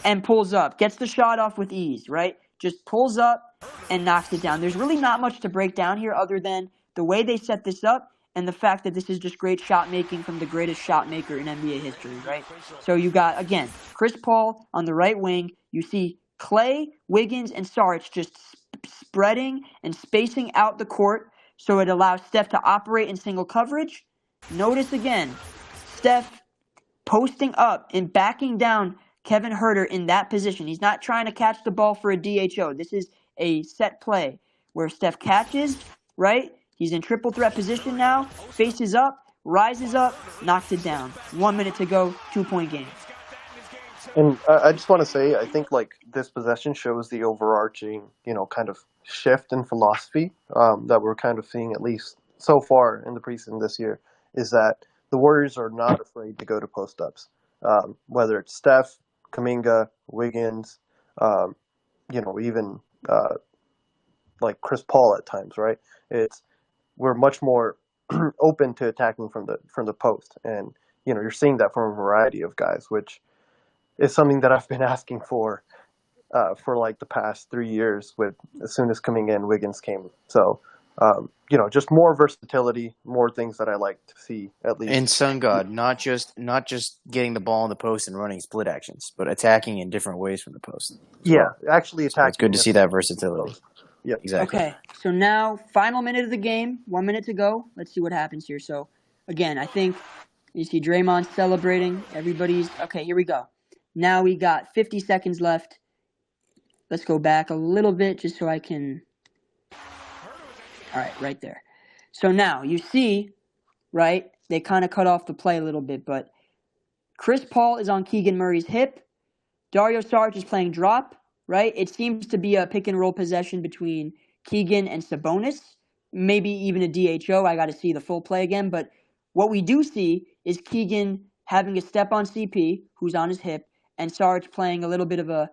and pulls up, gets the shot off with ease, right? Just pulls up and knocks it down. There's really not much to break down here other than the way they set this up and the fact that this is just great shot making from the greatest shot maker in NBA history, right? So you got, again, Chris Paul on the right wing. You see Clay, Wiggins, and Saric just spreading and spacing out the court so it allows Steph to operate in single coverage. Notice again, Steph posting up and backing down Kevin Huerter in that position. He's not trying to catch the ball for a DHO. This is a set play where Steph catches, right? He's in triple threat position now, faces up, rises up, knocks it down. 1 minute to go, 2-point game. And I just want to say, I think like this possession shows the overarching, kind of shift in philosophy that we're kind of seeing, at least so far in the preseason this year, is that the Warriors are not afraid to go to post-ups. Whether it's Steph, Kuminga, Wiggins, even like Chris Paul at times, right? We're much more open to attacking from the post, and you're seeing that from a variety of guys, which is something that I've been asking for like the past 3 years. With as soon as coming in, Wiggins came. So just more versatility, more things that I like to see at least. And Sun God, not just getting the ball in the post and running split actions, but attacking in different ways from the post. Actually attacking. So it's good to see that versatility. Yeah, exactly. Okay, so now final minute of the game, 1 minute to go. Let's see what happens here. So again, I think you see Draymond celebrating. Everybody's okay. Here we go. Now we got 50 seconds left. Let's go back a little bit just so I can. All right, right there. So now you see, right, they kind of cut off the play a little bit, but Chris Paul is on Keegan Murray's hip. Dario Saric is playing drop, right? It seems to be a pick and roll possession between Keegan and Sabonis, maybe even a DHO. I got to see the full play again, but what we do see is Keegan having a step on CP, who's on his hip, and Saric playing a little bit of a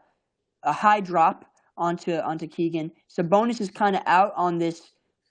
high drop onto Keegan. Sabonis is kind of out on this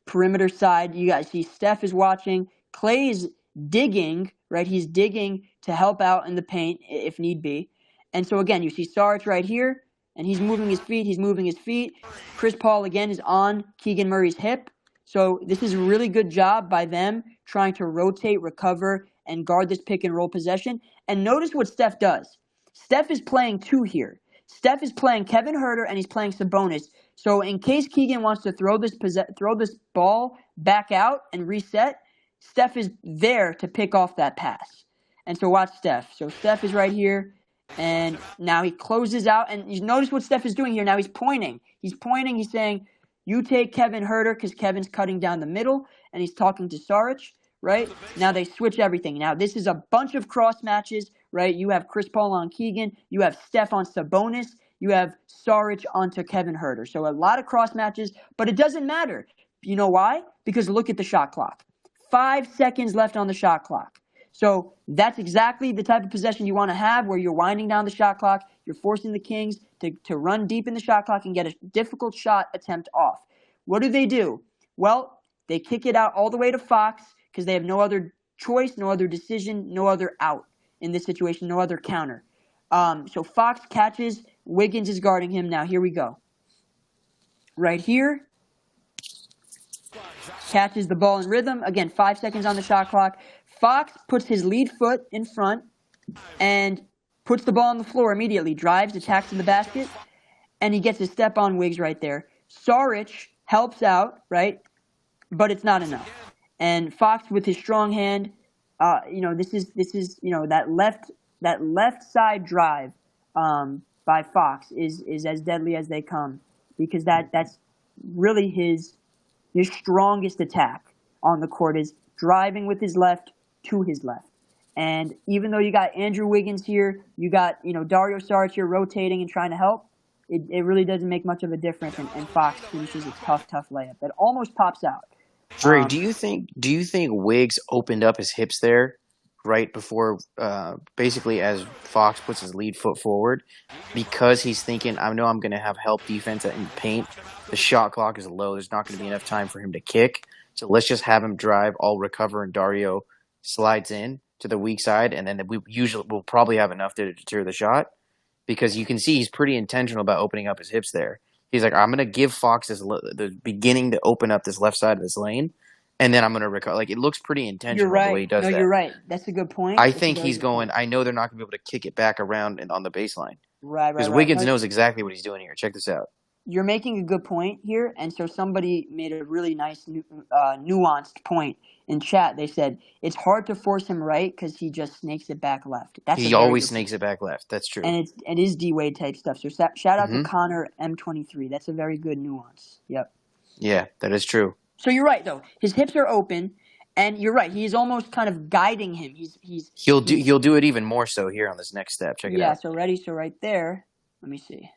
perimeter side. You guys see Steph is watching. Clay is digging, right? He's digging to help out in the paint if need be. And so again, you see Saric right here, and he's moving his feet. Chris Paul again is on Keegan Murray's hip. So this is a really good job by them trying to rotate, recover, and guard this pick and roll possession. And notice what Steph does. Steph is playing 2 here. Steph is playing Kevin Huerter and he's playing Sabonis. So in case Keegan wants to throw this ball back out and reset, Steph is there to pick off that pass. And so watch Steph. So Steph is right here, and now he closes out. And you notice what Steph is doing here. Now he's pointing. He's saying, you take Kevin Huerter because Kevin's cutting down the middle, and he's talking to Saric, right? Now they switch everything. Now this is a bunch of cross matches, right? You have Chris Paul on Keegan. You have Steph on Sabonis. You have Saric onto Kevin Herter. So a lot of cross matches, but it doesn't matter. You know why? Because look at the shot clock. 5 seconds left on the shot clock. So that's exactly the type of possession you want to have, where you're winding down the shot clock. You're forcing the Kings to run deep in the shot clock and get a difficult shot attempt off. What do? Well, they kick it out all the way to Fox because they have no other choice, no other decision, no other out in this situation, no other counter. So Fox catches. Wiggins is guarding him. Now here we go. Right here. Catches the ball in rhythm. Again, 5 seconds on the shot clock. Fox puts his lead foot in front and puts the ball on the floor immediately. Drives, attacks to the basket, and he gets a step on Wiggs right there. Saric helps out, right? But it's not enough. And Fox with his strong hand, this is that left side drive by Fox is as deadly as they come, because that's really his strongest attack on the court, is driving with his left to his left. And even though you got Andrew Wiggins here, you got Dario Saric here rotating and trying to help, it really doesn't make much of a difference. And Fox finishes a tough layup that almost pops out. Dre, do you think Wiggs opened up his hips there right before, basically as Fox puts his lead foot forward, because he's thinking, I know I'm going to have help defense in paint. The shot clock is low. There's not going to be enough time for him to kick. So let's just have him drive. I'll recover, and Dario slides in to the weak side, and then we'll probably have enough to deter the shot, because you can see he's pretty intentional about opening up his hips there. He's like, I'm going to give Fox the beginning to open up this left side of this lane, and then I'm going to recover. Like, it looks pretty intentional You're right. the way he does that. You're right. That's a good point. I think he's going, I know they're not going to be able to kick it back around and on the baseline. Right. Because Wiggins knows exactly what he's doing here. Check this out. You're making a good point here, and so somebody made a really nice nuanced point in chat. They said it's hard to force him right because he just snakes it back left. He always snakes it back left. That's true. And it is D-Wade type stuff. So shout out to Connor M23. That's a very good nuance. Yep. Yeah, that is true. So you're right though. His hips are open, and you're right. He's almost kind of guiding him. He'll do it even more so here on this next step. Check it out. Yeah. So ready. So right there. Let me see.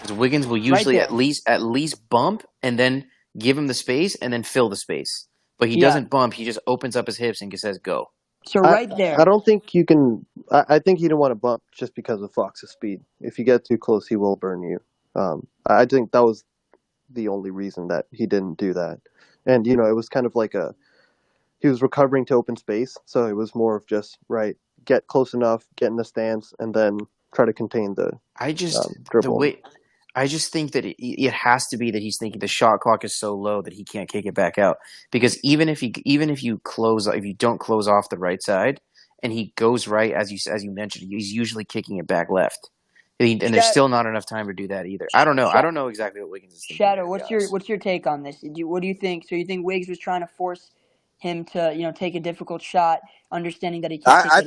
Because Wiggins will usually at least bump and then give him the space and then fill the space. But he doesn't bump. He just opens up his hips and says, go. So right there. I don't think you can – I think you don't want to bump just because of Fox's speed. If you get too close, he will burn you. I think that was the only reason that he didn't do that. And, it was kind of like he was recovering to open space. So it was more of just, get close enough, get in the stance, and then try to contain the dribble. I just think that it has to be that he's thinking the shot clock is so low that he can't kick it back out. Because even if you don't close off the right side and he goes right, as you mentioned, he's usually kicking it back left. And there's still not enough time to do that either. I don't know. I don't know exactly what Wiggins is thinking. Shadow, what's your take on this? What do you think? So you think Wiggs was trying to force him to take a difficult shot, understanding that he can't kick it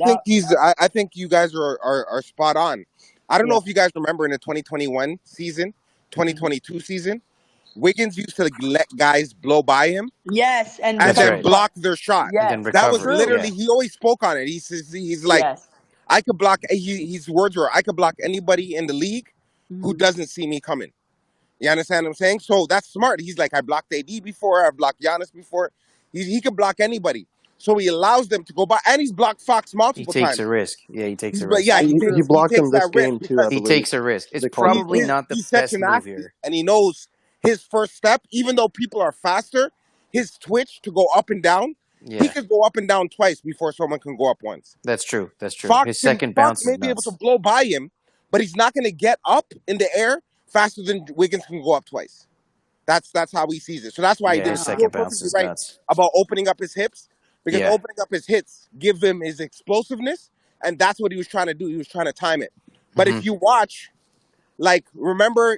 out? I think you guys are spot on. I don't know if you guys remember in the 2021 season, 2022 season, Wiggins used to let guys blow by him. Yes, and then block their shot. Yes. And then that was recover. literally he always spoke on it. He's like, I could block. His words were, I could block anybody in the league who doesn't see me coming. You understand what I'm saying? So that's smart. He's like, I blocked AD before. I blocked Giannis before. He can block anybody. So he allows them to go by, and he's blocked Fox multiple times. He takes a risk. Yeah, he takes a risk. Yeah, he blocked him this game too. He takes a risk. It's probably not the best move here. And he knows his first step, even though people are faster, his twitch to go up and down, he could go up and down twice before someone can go up once. That's true. His second Fox bounce may be able to blow by him, but he's not going to get up in the air faster than Wiggins can go up twice. That's how he sees it. So that's why he did his second bounce is nuts. About opening up his hips. Because opening up his hits give him his explosiveness, and that's what he was trying to do. He was trying to time it. But if you watch, remember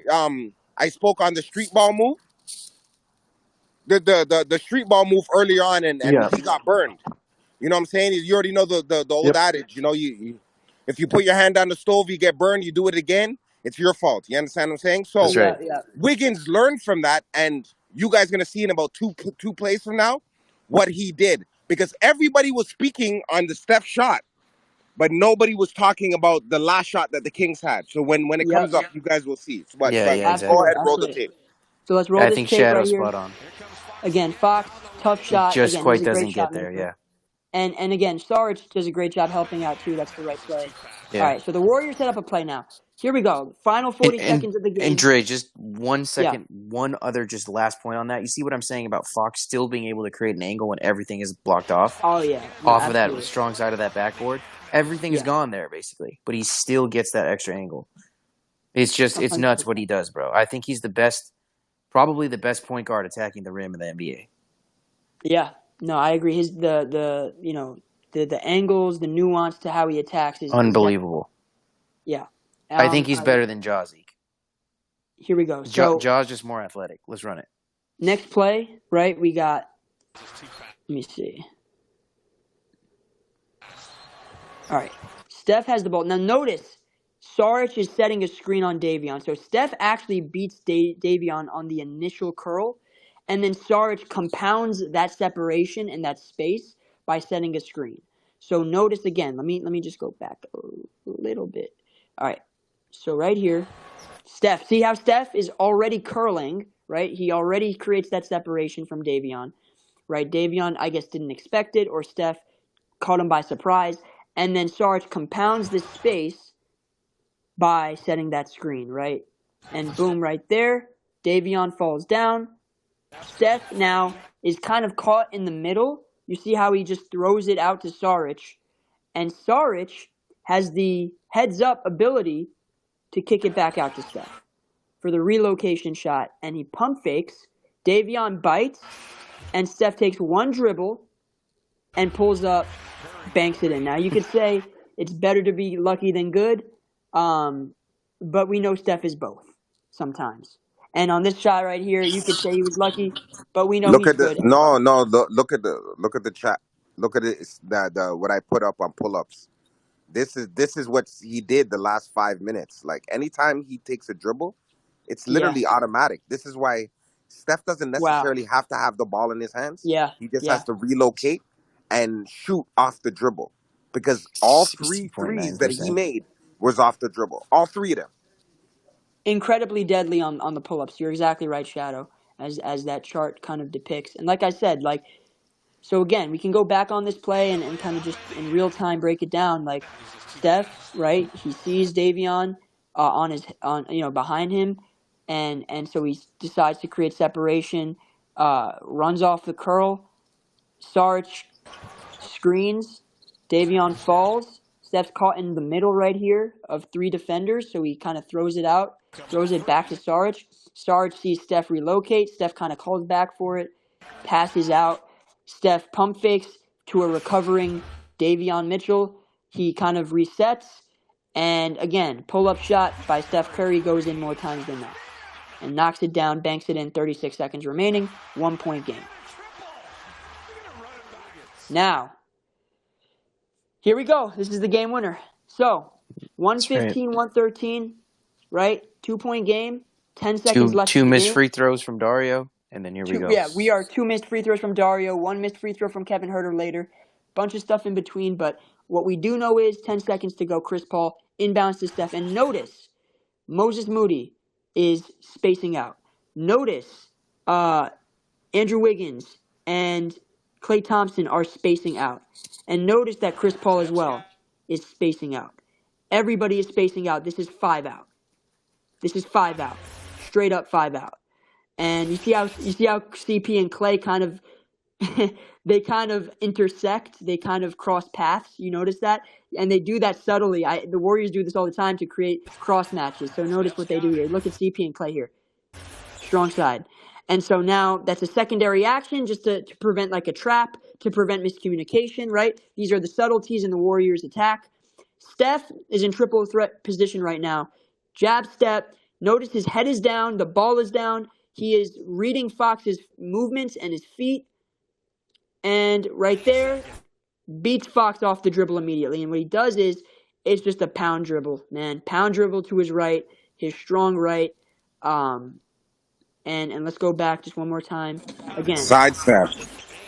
I spoke on the street ball move? The street ball move earlier on, and he got burned. You know what I'm saying? You already know the old adage. You if you put your hand on the stove, you get burned. You do it again, it's your fault. You understand what I'm saying? So Wiggins learned from that, and you guys going to see in about two plays from now what he did. Because everybody was speaking on the Steph shot. but nobody was talking about the last shot that the Kings had. So when it Yep. comes up, you guys will see. But Yeah, yeah, go exactly. Absolutely. ahead, roll the Absolutely. tape. So let's Yeah, roll I this think tape right Shadow's here. spot on. Again, Fox, tough He shot. just Again, he's quite a great doesn't shot get there. maker. Yeah, And again, Saric does a great job helping out too. That's the right play. All yeah. right, so the Warriors set up a play now. Here we go. Final 40 seconds of the And game. Dre, just 1 Yeah. second, one other just last point on that. You see what I'm saying about Fox still being able to create an angle when everything is blocked off? Oh yeah. No, Off of that absolutely. strong side of that backboard. Everything is Yeah. gone there basically, but he still gets that extra angle. It's just it's 100%. nuts what he does, bro. I think he's the best, probably the best point guard attacking the rim in the NBA. Yeah. No, I agree. His the you know the angles, the nuance to how he attacks is definitely, Unbelievable. yeah. I think he's better than Jazik. Here we go. So Jaw's just more athletic. Let's run it. next play, right? We got. Let me see. All right. Steph has the ball. Now notice, Saric is setting a screen on Davion. So Steph actually beats Davion on the initial curl, and then Saric compounds that separation and that space by setting a screen. So notice again. Let me just go back a little bit. All right. So right here, Steph. See how Steph is already curling, right? He already creates that separation from Davion, right? Davion, I guess, didn't expect it, or Steph caught him by surprise. And then Sarge compounds this space by setting that screen, right? And boom, right there, Davion falls down. Steph now is kind of caught in the middle. You see how he just throws it out to Saric. And Saric has the heads-up ability to kick it back out to Steph for the relocation shot. And he pump fakes. Davion bites. And Steph takes one dribble and pulls up, banks it in. Now, you could say it's better to be lucky than good, but we know Steph is both sometimes. And on this shot right here, you could say he was lucky, but we know Look he's at the good. look at the chat. Look at it. The what I put up on pull-ups. This is what he did the last 5 minutes. Like anytime he takes a dribble, it's Yeah. literally automatic. This is why Steph doesn't Wow. necessarily have to have the ball in his hands. Yeah. He just Yeah. has to relocate and shoot off the dribble. Because all three threes that he 60.9%. made was off the dribble. All three of them. Incredibly deadly on the pull-ups. You're exactly right, Shadow, as that chart kind of depicts. And like I said, like, so again, we can go back on this play and kind of just in real time break it down. Like Steph, right? He sees Davion behind him, and so he decides to create separation. Runs off the curl. Sarge screens. Davion falls. Steph's caught in the middle right here of three defenders, so he kind of throws it out, throws it back to Sarge. Sarge sees Steph relocate. Steph kind of calls back for it, passes out. Steph pump fakes to a recovering Davion Mitchell. He kind of resets, and again, pull-up shot by Steph Curry goes in more times than not, and knocks it down, banks it in. 36 seconds remaining, 1 point game. Now, here we go. This is the game winner. So, 115, 113, right? 2 point game. 10 seconds left Two in the missed game. free throws from Dario, and then here we go. Yeah, we are 2 missed free throws from Dario, 1 missed free throw from Kevin Herter later. Bunch of stuff in between, but what we do know is 10 seconds to go. Chris Paul inbounds to Steph. And notice, Moses Moody is spacing out. Notice, Andrew Wiggins and Klay Thompson are spacing out. And notice that Chris Paul as well is spacing out. Everybody is spacing out. This is 5 out. This is 5 out. Straight up 5 out. And you see how CP and Klay kind of they kind of intersect. They kind of cross paths. You notice that? And they do that subtly. The Warriors do this all the time to create cross matches. So notice what they do here. Look at CP and Klay here. Strong side. And so now that's a secondary action just to prevent like a trap, to prevent miscommunication, right? These are the subtleties in the Warriors' attack. Steph is in triple threat position right now. Jab step. Notice his head is down. The ball is down. He is reading Fox's movements and his feet. And right there, beats Fox off the dribble immediately. And what he does is, it's just a pound dribble, man. Pound dribble to his right, his strong right. And let's go back just one more time. Again, Sidestep.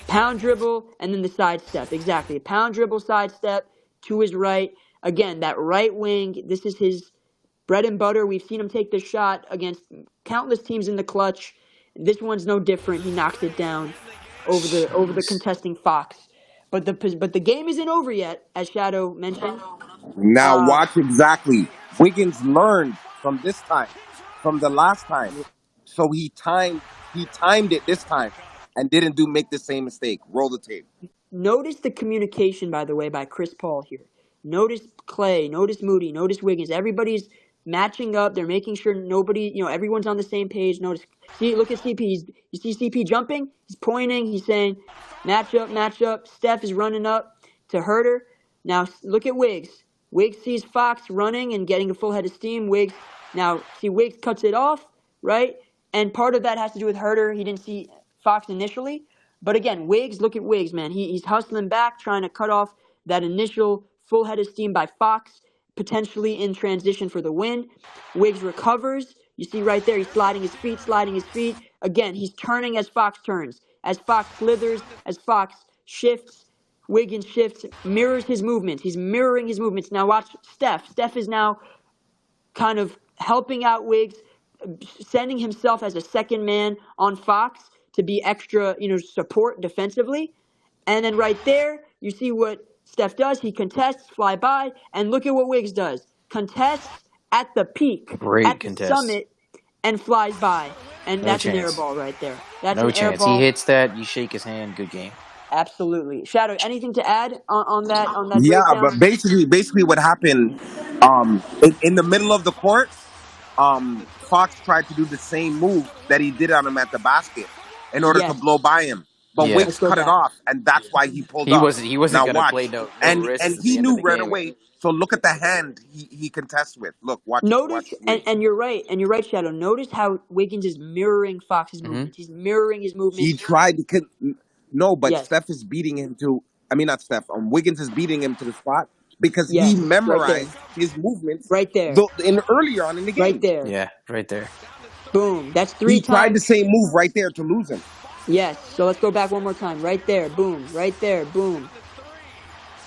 pound dribble and then the side step. Exactly. Pound dribble, side step, to his right. Again, that right wing, this is his bread and butter. We've seen him take this shot against countless teams in the clutch. This one's no different. He knocks it down over the Jeez. contesting Fox. But the game isn't over yet, as Shadow mentioned. Now watch exactly. Wiggins learned from this time, from the last time. So he timed it this time and didn't make the same mistake. Roll the tape. Notice the communication, by the way, by Chris Paul here. Notice Clay, notice Moody, notice Wiggins. Everybody's matching up. They're making sure everyone's on the same page. Look at CP. You see CP jumping? He's pointing. He's saying, match up, match up. Steph is running up to Herter. Now look at Wiggs. Wiggs sees Fox running and getting a full head of steam. Wiggs cuts it off, right? And part of that has to do with Herter. He didn't see Fox initially. But again, look at Wiggs, man. He's hustling back, trying to cut off that initial full head of steam by Fox, potentially in transition for the win. Wiggs recovers. You see right there, he's sliding his feet. Again, he's turning as Fox turns. As Fox slithers, as Fox shifts, Wiggins shifts, mirrors his movements. He's mirroring his movements. Now watch Steph. Steph is now kind of helping out Wiggs, sending himself as a second man on Fox to be extra, support defensively. And then right there, you see what Steph does. He contests, fly by, and look at what Wiggs does. Contests at the peak, Great at the contest. summit, and flies by. And No that's an air chance. ball right there. That's No an air chance. ball. He hits that, you shake his hand, good game. Absolutely. Shadow, anything to add on that Yeah, breakdown? but basically what happened, in the middle of the court, Fox tried to do the same move that he did on him at the basket in order to Yes. blow by him. But Yeah. Let's Wiggs go cut it back. off, and that's why he pulled He up. wasn't Now gonna watch. play no And risks at he the end of knew the right game. away. So look at the hand he contests with. Look, watch Notice, Wiggs. and you're right, Shadow. Notice how Wiggins is mirroring Fox's movements. He's mirroring his He movements. tried to no, but Yes. Steph is beating him to. I mean, not Steph. Wiggins is beating him to the spot because he Yes. Right there. memorized his movements Right there. earlier on in the game. Right there. Yeah, right there. Boom. That's 3 He tried the times. same move right there to lose him. Yes. So let's go back one more time. Right there. Boom. Right there. Boom.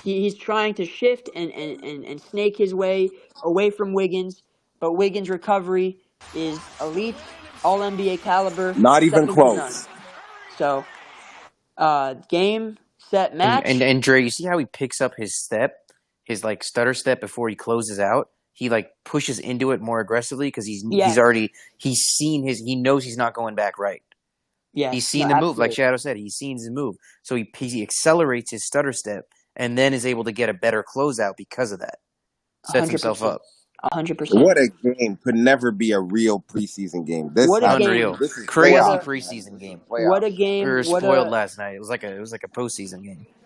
He's trying to shift and snake his way away from Wiggins, but Wiggins' recovery is elite, all NBA caliber, Not even second to none. close. So, game, set, match. And Dre, you see how he picks up his step, his like stutter step before he closes out? He like pushes into it more aggressively because he knows he's not going back right. Yeah, He's seen the move, like Shadow said. He's seen his move, so he accelerates his stutter step and then is able to get a better closeout because of that. Sets 100%. himself up. 100%. What a game! Could never be a real preseason game. This What a Unreal, game. This is crazy playoff, preseason game. What a game. We were What spoiled a last night. It was like a postseason game.